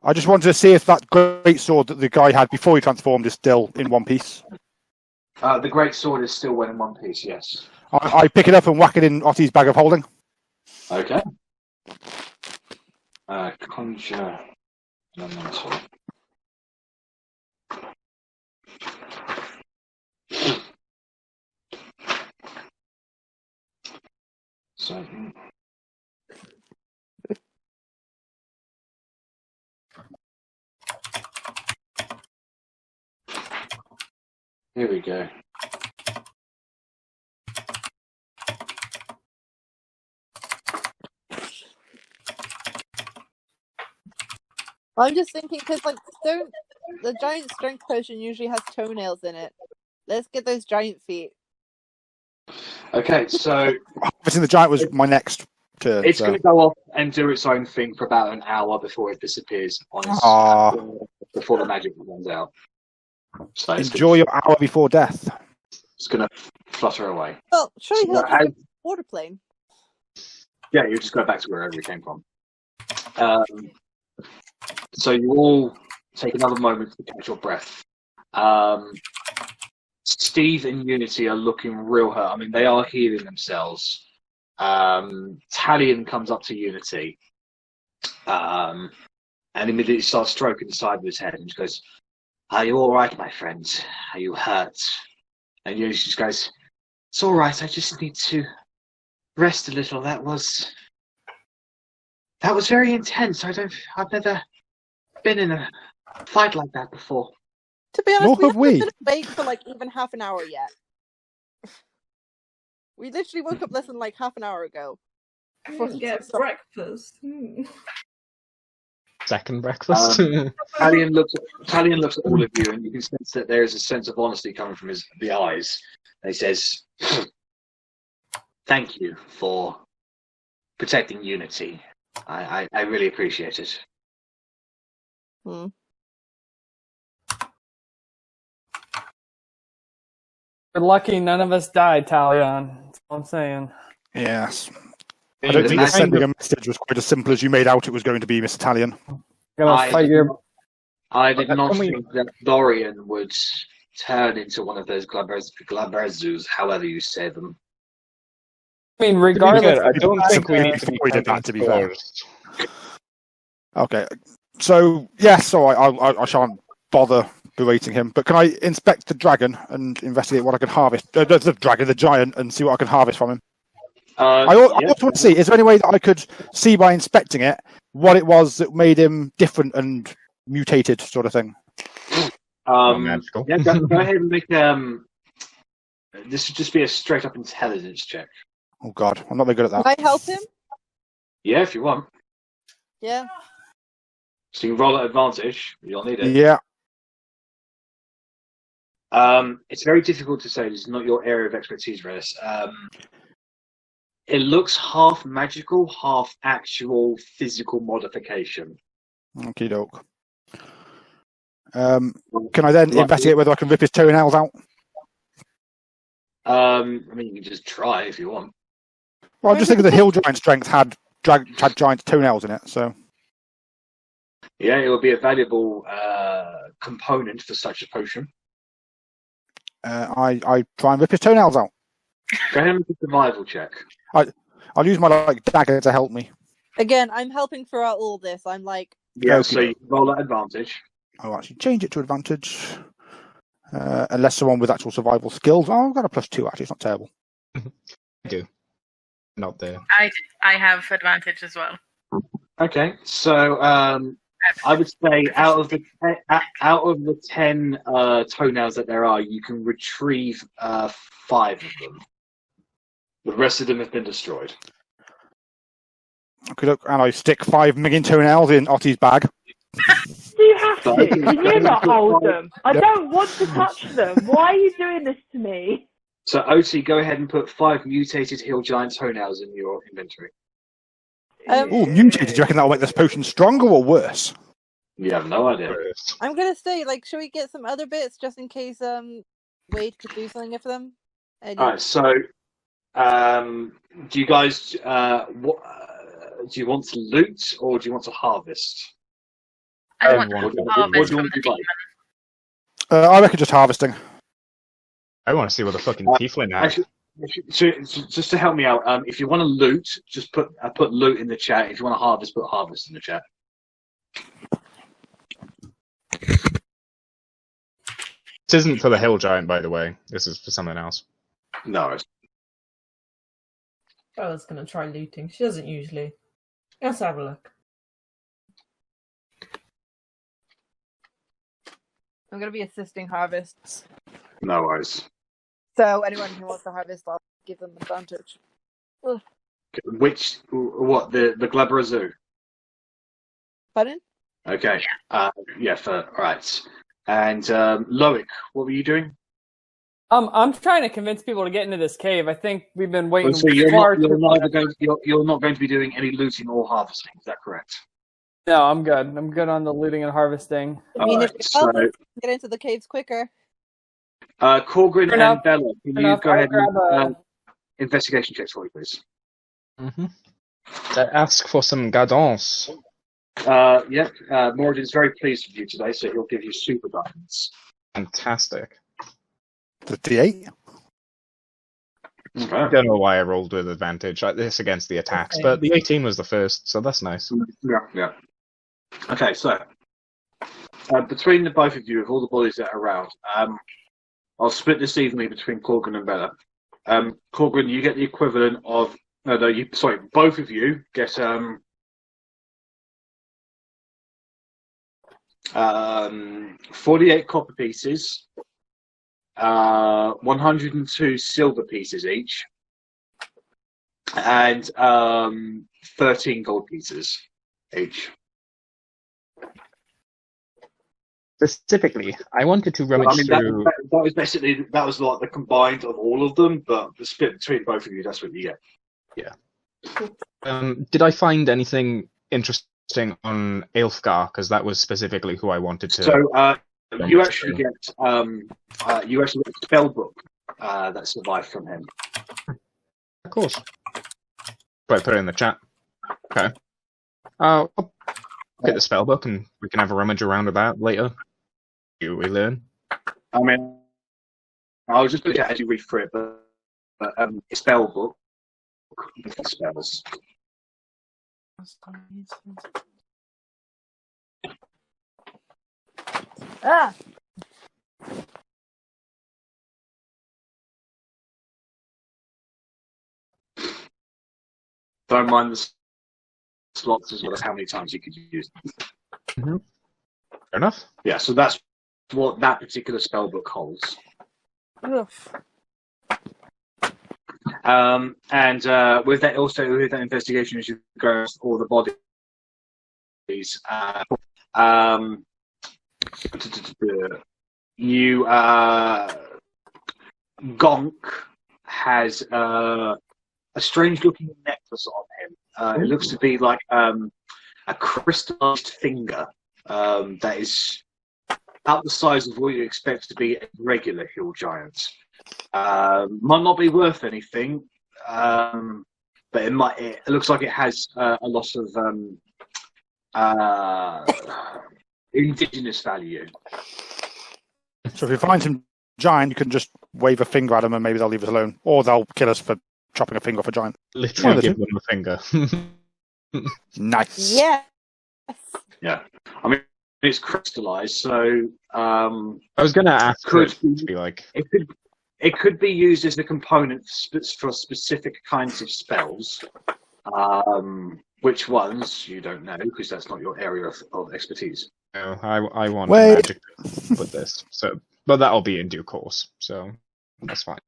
I just wanted to see if that great sword that the guy had before he transformed is still in one piece. The great sword is still in one piece, yes. I pick it up and whack it in Otti's bag of holding. Okay. Conjure elemental. So. Here we go. I'm just thinking because the giant strength potion usually has toenails in it. Let's get those giant feet. Okay, so obviously the giant was my next turn. It's going to go off and do its own thing for about an hour before it disappears on its before the magic runs out. So enjoy your hour before death. It's going to flutter away. Well, surely So he'll just water plane. Yeah, you just go back to wherever you came from. So you all take another moment to catch your breath. Steve and Unity are looking real hurt. I mean, they are healing themselves. Talion comes up to Unity and immediately starts stroking the side of his head and just goes, "Are you all right, my friend? Are you hurt?" And Unity just goes, "It's all right. I just need to rest a little. That was very intense. I've never been in a fight like that before." To be honest, we haven't been awake for like even half an hour yet. We literally woke up less than like half an hour ago. Get breakfast. Second breakfast. Talion looks at all of you, and you can sense that there is a sense of honesty coming from the eyes. And he says, "Thank you for protecting Unity. I really appreciate it." We're lucky none of us died, Talion. That's all I'm saying. Yes. I don't think sending a message was quite as simple as you made out it was going to be, Mr. Talion. I did not think that Dorian would turn into one of those Glabrezus, however you say them. I mean, regardless, I don't think we need to we did that, to be fair. Okay, so yes, so I shan't bother berating him, but can I inspect the dragon and investigate what I can harvest? The giant, and see what I can harvest from him. I also want to see, is there any way that I could see by inspecting it what it was that made him different and mutated, sort of thing? Yeah, go ahead and make this should just be a straight up intelligence check. Oh god, I'm not very good at that. Can I help him? Yeah, if you want. Yeah. So you can roll at advantage. You'll need it. Yeah. It's very difficult to say. It's not your area of expertise, Rennas. It looks half magical, half actual physical modification. Okie doke. Can I then investigate whether I can rip his toenails out? I mean, you can just try if you want. Well, I'm just thinking the hill giant strength had giant toenails in it, so. Yeah, it would be a valuable component for such a potion. I try and rip his toenails out. Go ahead and make a survival check. I'll use my dagger to help me. Again, I'm helping throughout all this. I'm like... Yeah, so you roll at advantage. I'll actually change it to advantage. Unless someone with actual survival skills. Oh, I've got a +2 actually. It's not terrible. I do. Not there. I have advantage as well. Okay, so I would say out of the 10 toenails that there are, you can retrieve 5 of them. The rest of them have been destroyed. Okay, look, and I stick 5 million toenails in Otti's bag. Do you have to? Can you not hold them? I don't want to touch them. Why are you doing this to me? So, Otti, go ahead and put 5 mutated hill giant toenails in your inventory. Oh, mutated. Do you reckon that'll make this potion stronger or worse? You have no idea. I'm gonna say, like, should we get some other bits just in case Wade could do something with them? Alright, so do you guys do you want to loot or do you want to harvest? I want to harvest from the demon. I reckon just harvesting. I want to see what the fucking tiefling has. So, just to help me out, if you want to loot, just put loot in the chat. If you want to harvest, put harvest in the chat. This isn't for the hill giant, by the way. This is for something else. No. Bella's gonna try looting. She doesn't usually. Let's have a look. I'm gonna be assisting harvests. No worries. So anyone who wants to harvest, I'll give them advantage. Ugh. What, the Glabra Zoo? Pardon? Okay. Right. And Loic, what were you doing? I'm trying to convince people to get into this cave. I think we've been waiting. So you're not going to be doing any looting or harvesting. Is that correct? No, I'm good. I'm good on the looting and harvesting. I mean, if you help us get into the caves quicker. Korgrin and Bella, can you go ahead and investigation checks for me, please? Mm-hmm. Ask for some guidance. Moradin's very pleased with you today, so he'll give you super guidance. Fantastic. The D8? I don't know why I rolled with advantage like this against the attacks, but the 18 was the first, so that's nice. Yeah. Okay, so between the both of you, of all the bodies that are around, I'll split this evenly between Korgrin and Bella. Korgrin, you get the equivalent of both of you get 48 copper pieces, 102 silver pieces each, and 13 gold pieces each. Specifically, I wanted to rummage through. That was like the combined of all of them, but the split between both of you, that's what you get. Yeah. Did I find anything interesting on Aelfgar? Because that was specifically who I wanted to. So you actually get a spell book that survived from him. Of course. Right, put it in the chat. Okay. I'll get the spell book and we can have a rummage around with that later. We learn. I mean, I'll just look at it as you read through it, but a spell book with spells. Ah! Don't mind the slots as well as how many times you could use them. Mm-hmm. Fair enough. Yeah, so that's what that particular spell book holds. Oof. And with that investigation, as you go through all the bodies, Gonk has a strange-looking necklace on him. It looks to be like a crystallized finger that is about the size of what you expect to be a regular hill giant. Might not be worth anything, but it looks like it has a lot of indigenous value. So if we find some giant, you can just wave a finger at them and maybe they'll leave us alone. Or they'll kill us for chopping a finger off a giant. Literally give them a finger. Nice. Yeah. Yeah. I mean, it's crystallized, so I was going to ask could to be like... It could be used as a component for specific kinds of spells. Which ones, you don't know, because that's not your area of expertise. No, I want magic with this. But that'll be in due course, so that's fine.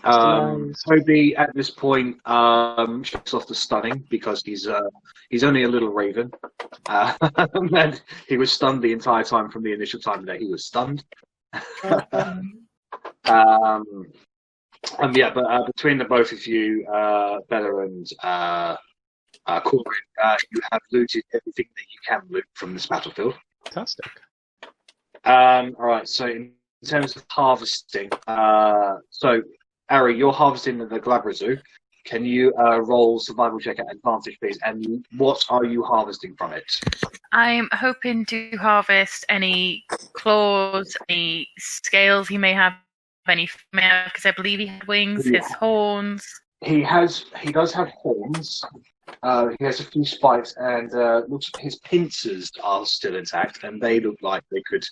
Toby, at this point, checks off the stunning, because he's only a little raven. And he was stunned the entire time from the initial time that he was stunned. But between the both of you, Bella and Korgrin, you have looted everything that you can loot from this battlefield. Fantastic. All right. So in terms of harvesting, so Arri, you're harvesting the Glabrazu. Can you roll survival check at advantage, please? And what are you harvesting from it? I'm hoping to harvest any claws, any scales he may have, because I believe he had wings, his horns. He does have horns. He has a few spikes, and his pincers are still intact, and they look like they could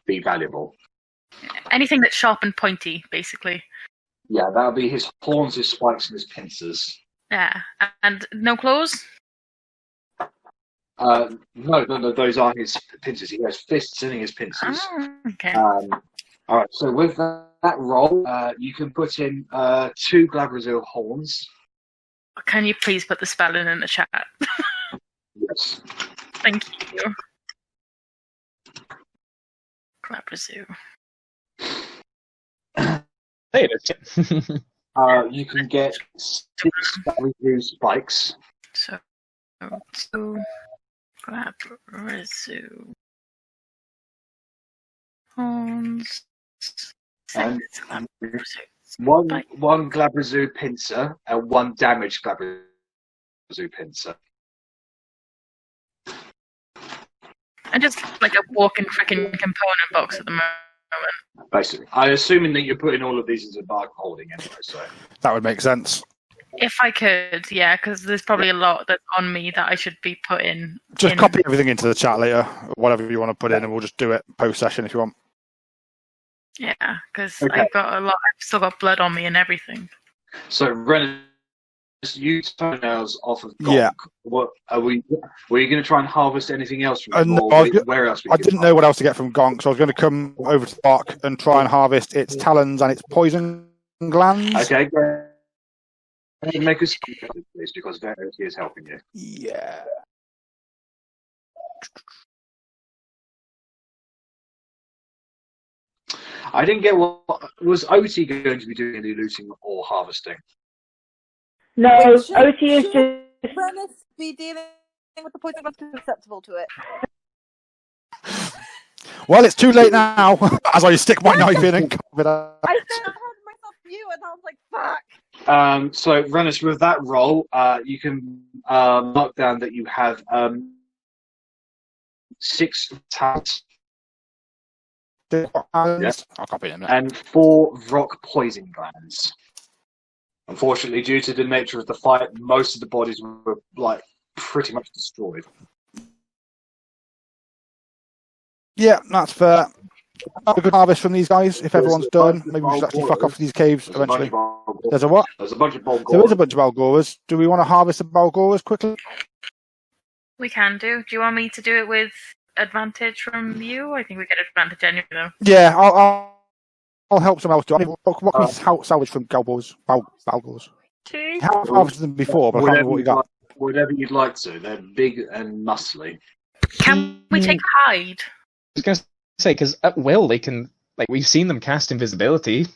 be valuable. Anything that's sharp and pointy, basically. Yeah, that'll be his horns, his spikes, and his pincers. Yeah, and no claws? No, those are his pincers. He has fists in his pincers. Oh, okay. All right, so with that roll, you can put in 2 Glabrazu horns. Can you please put the spelling in the chat? Yes. Thank you. Glabrazu. Hey, it is. You can get 6 Glabrazu spikes. So Glabrazu horns. And one Glabrazu pincer and 1 damaged Glabrazu pincer. I'm just like a walking freaking component box at the moment. Basically, I'm assuming that you're putting all of these into bargain holding anyway. So that would make sense. If I could, yeah, because there's probably a lot that's on me that I should be putting. Just copy everything into the chat later, whatever you want to put in, and we'll just do it post session if you want. Yeah, because I've got a lot. I've still got blood on me and everything. So Rennas, you toenails off of Gonk. Yeah. What were you going to try and harvest anything else from? Where else? I didn't know what else to get from Gonk, so I was going to come over to the bark and try and harvest its talons and its poison glands. Okay, great. Make us please, because Verity is helping you. Yeah. I didn't get what was Otti going to be doing any looting or harvesting? No, Otti is just. Rennas be dealing with the poison that's acceptable to it. Well, it's too late now. As I stick my knife in and cover it up. I still had myself view, and I was like, "Fuck." So Rennas, with that roll, you can mark down that you have 6 talents. Yes. I'll copy them. And 4 rock poison glands. Unfortunately, due to the nature of the fight, most of the bodies were like pretty much destroyed. Yeah, that's fair. A good harvest from these guys. If everyone's done, maybe we should actually fuck off these caves eventually. There's a what? There's a bunch of Balgoras. There is a bunch of Balgoras. Do we want to harvest the Balgoras quickly? We can do. Do you want me to do it with advantage from you? I think we get advantage anyway, though. Yeah, I'll help someone else do it. I mean, what can we salvage from Balgoras? Balgoras. 2. I've harvested them before, but I can't remember what you got. Whatever you'd like to. They're big and muscly. Can we take a hide? I was going to say, because at will they can, like, we've seen them cast invisibility.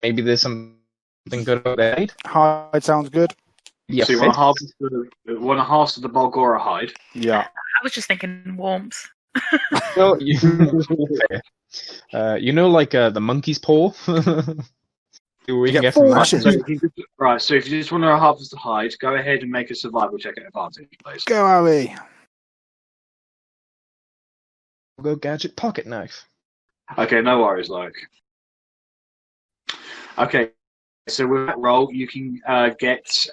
Maybe there's something good about their hide. Hide sounds good. Yeah, so you want to harvest the Balgora hide? Yeah. I was just thinking warmth. Well, you know, like the monkey's paw. We can get from that. So if you just want to harvest the hide, go ahead and make a survival check at advantage, please. Go, Arri. Go gadget pocket knife. Okay, no worries, Loic. Okay, so with that roll, you can get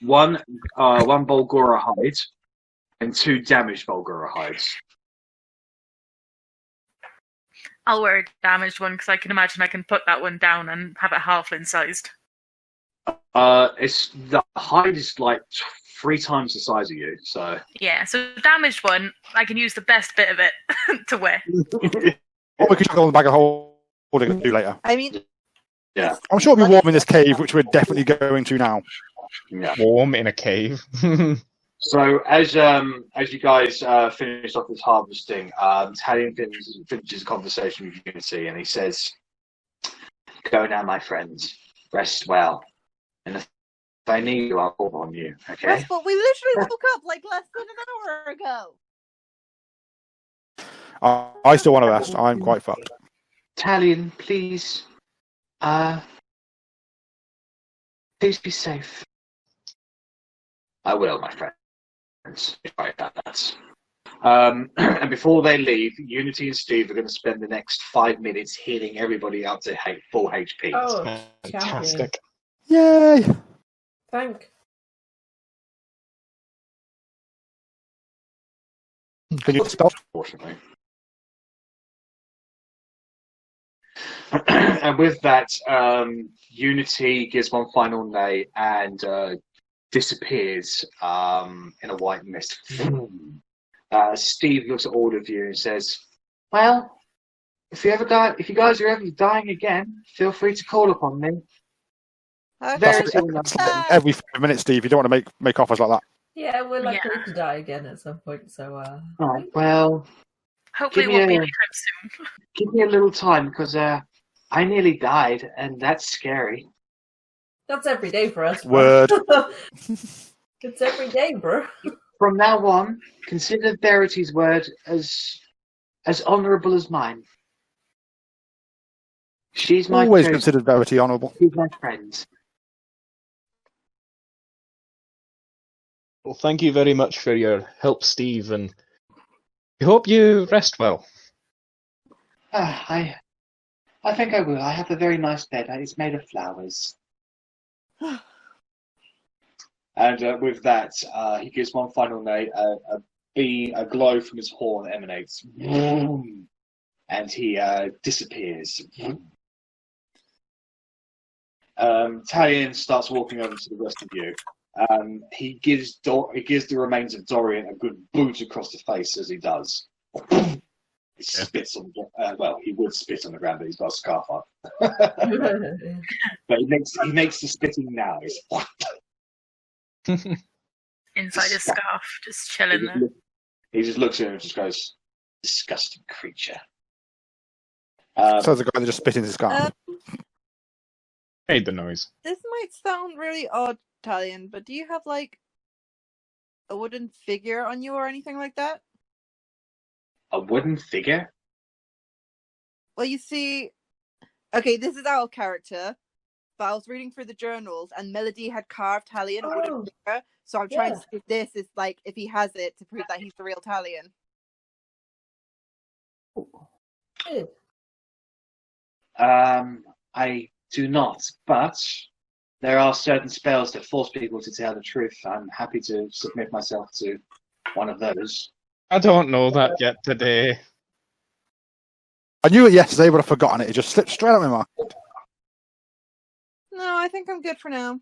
one Bulgura hide and 2 damaged Bulgura hides. I'll wear a damaged one because I can imagine I can put that one down and have it halfling sized. It's the hide is like 3 times the size of you, so Yeah, so damaged one, I can use the best bit of it to wear. Or we could chuck it on the bag of holding and do later. I mean, yeah. I'm sure it'll be warm in this cave, which we're definitely going to now. Yeah. Warm in a cave. So as you guys finish off this harvesting, Talion finishes a conversation with Unity, and he says, "Go now, my friends. Rest well, and if I need you, I'll call on you. Okay." Restful, we literally woke up like less than an hour ago. I still want to rest. I'm quite fucked. Talion, please, please be safe. I will, my friends. Sorry about that. And before they leave, Unity and Steve are going to spend the next 5 minutes healing everybody up to full HP. Oh, Fantastic. Yay! Thank. Can you spell? Unfortunately. And with that, Unity gives one final neigh and disappears in a white mist. Steve looks at all of you and says, "Well, if you guys are ever dying again, feel free to call upon me." That's every 5 minutes, Steve. You don't want to make offers like that. Yeah, we're likely to die again at some point, so Oh, well, Hopefully it won't be anytime soon. give me a little time because I nearly died, and that's scary. that's every day for us. bro. Word. It's every day, bro. From now on, consider Verity's word as honourable as mine. She's my Always chosen- considered Verity honourable. She's my friend. Well, thank you very much for your help, Steve, and we hope you rest well. I think I will. I have a very nice bed. It's made of flowers. And with that, he gives one final neigh. A glow from his horn emanates, and he disappears. Talion starts walking over to the rest of you. He gives the remains of Dorian a good boot across the face as he does. He spits on. Well, he would spit on the ground, but he's got a scarf up. But he makes the spitting now. Inside his scarf, just chilling there. He just looks at him and just goes, "Disgusting creature." So the guy that just spit in his scarf. Made the noise. This might sound really odd, Talion, but do you have like a wooden figure on you or anything like that? A wooden figure? Well, you see, okay, this is our character, but I was reading through the journals and Melody had carved Talion a wooden figure, so I'm trying to see if this is like, if he has it to prove that he's the real Talion. I do not, but there are certain spells that force people to tell the truth. I'm happy to submit myself to one of those. I don't know that yet today. I knew it yesterday, but I've forgotten it. It just slipped straight out of my mind. No, I think I'm good for now.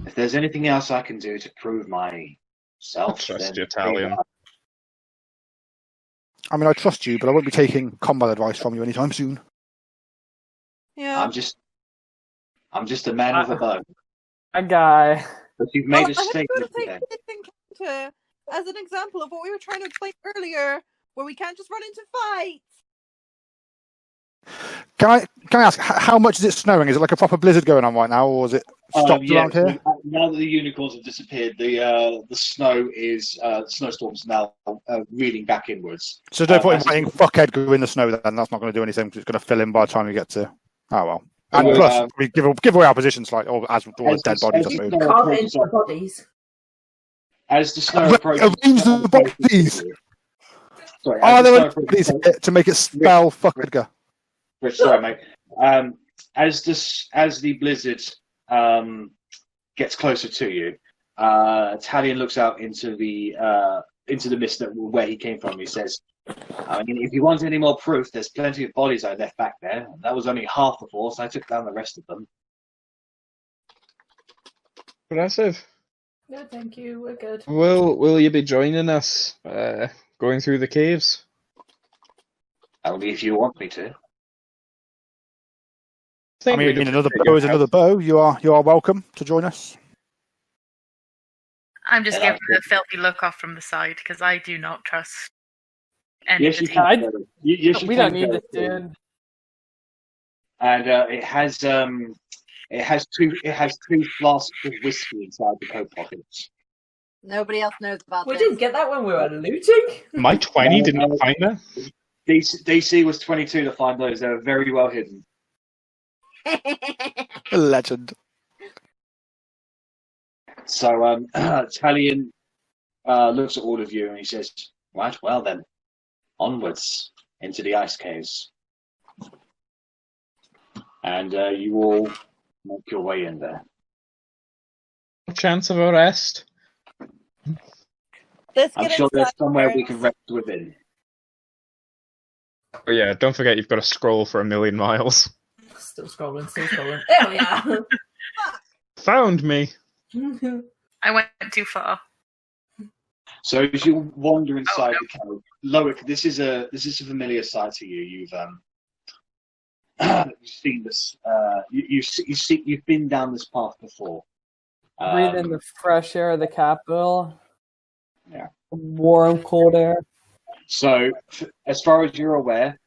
If there's anything else I can do to prove myself, Trust then Italian. I mean, I trust you, but I won't be taking combat advice from you anytime soon. Yeah. I'm just a man with a bow. A guy. But you've made a I had to statement take today. this encounter as an example of what we were trying to explain earlier, where we can't just run into fights. Can I ask, how much is it snowing? Is it like a proper blizzard going on right now, or is it stopped around here? Now that the unicorns have disappeared, the snow is snowstorms now reeling back inwards. So don't put inviting fuck Edgar in the snow then. That's not going to do anything because it's going to fill in by the time we get to. Oh well. And plus, we give away our positions like as all the dead bodies. I suppose. Carve into the bodies. As the snow approaches, arrange the bodies. Sorry, Are there sorry, abilities to make it spell fucker? Rich, sorry, mate. As the blizzard gets closer to you, Talion looks out into the mist where he came from. He says, "I mean, if you want any more proof, there's plenty of bodies I left back there. That was only half the force. I took down the rest of them." Impressive. No, thank you. We're good. Will you be joining us, going through the caves? Only if you want me to. I mean, another bow is another bow. You are welcome to join us. I'm just giving a filthy look off from the side because I do not trust anybody. Yes, you can. We don't need this, dude. And it has two flasks of whiskey inside the coat pockets. Nobody else knows about We this. didn't get that when we were looting. My 20 didn't find that. DC was 22 to find those. They were very well hidden. A legend. So Talion looks at all of you and he says, "Right, well then, onwards into the ice caves." And you all make your way in there. Chance of a rest? I'm sure there's somewhere we can rest within. Oh yeah, don't forget you've got a scroll for 1,000,000 miles. Still scrolling. There we are. Found me. I went too far. So as you wander inside the cave, Loic, this is a familiar sight to you. You've seen this. You've been down this path before. Breathe in the fresh air of the capital. Yeah. Warm, cold air. So, as far as you're aware,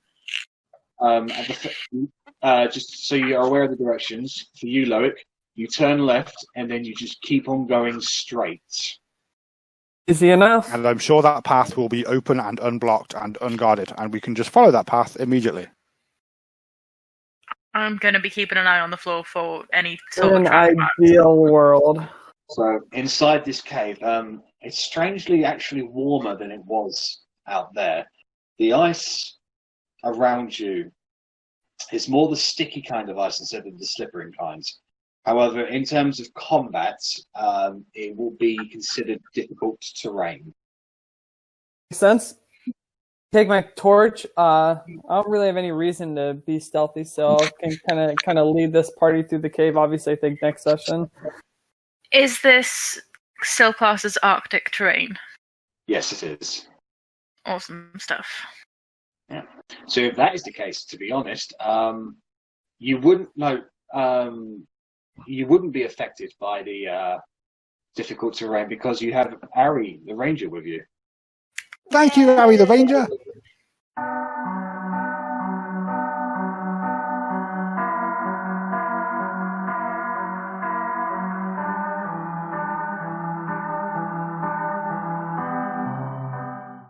just so you're aware of the directions, for you, Loic, you turn left and then you just keep on going straight. Easy enough. And I'm sure that path will be open and unblocked and unguarded, and we can just follow that path immediately. I'm going to be keeping an eye on the floor for any In sort of an trap. ideal world. So, inside this cave, it's strangely actually warmer than it was out there. The ice around you is more the sticky kind of ice instead of the slippery kinds. However, in terms of combat, it will be considered difficult terrain. Makes sense. Take my torch. I don't really have any reason to be stealthy, so I can kind of lead this party through the cave. Obviously, I think next session. Is this still classed as Arctic terrain? Yes, it is. Awesome stuff. Yeah. So if that is the case, to be honest, you wouldn't be affected by the difficult terrain because you have Arri, the ranger, with you. Thank you, Arri the ranger.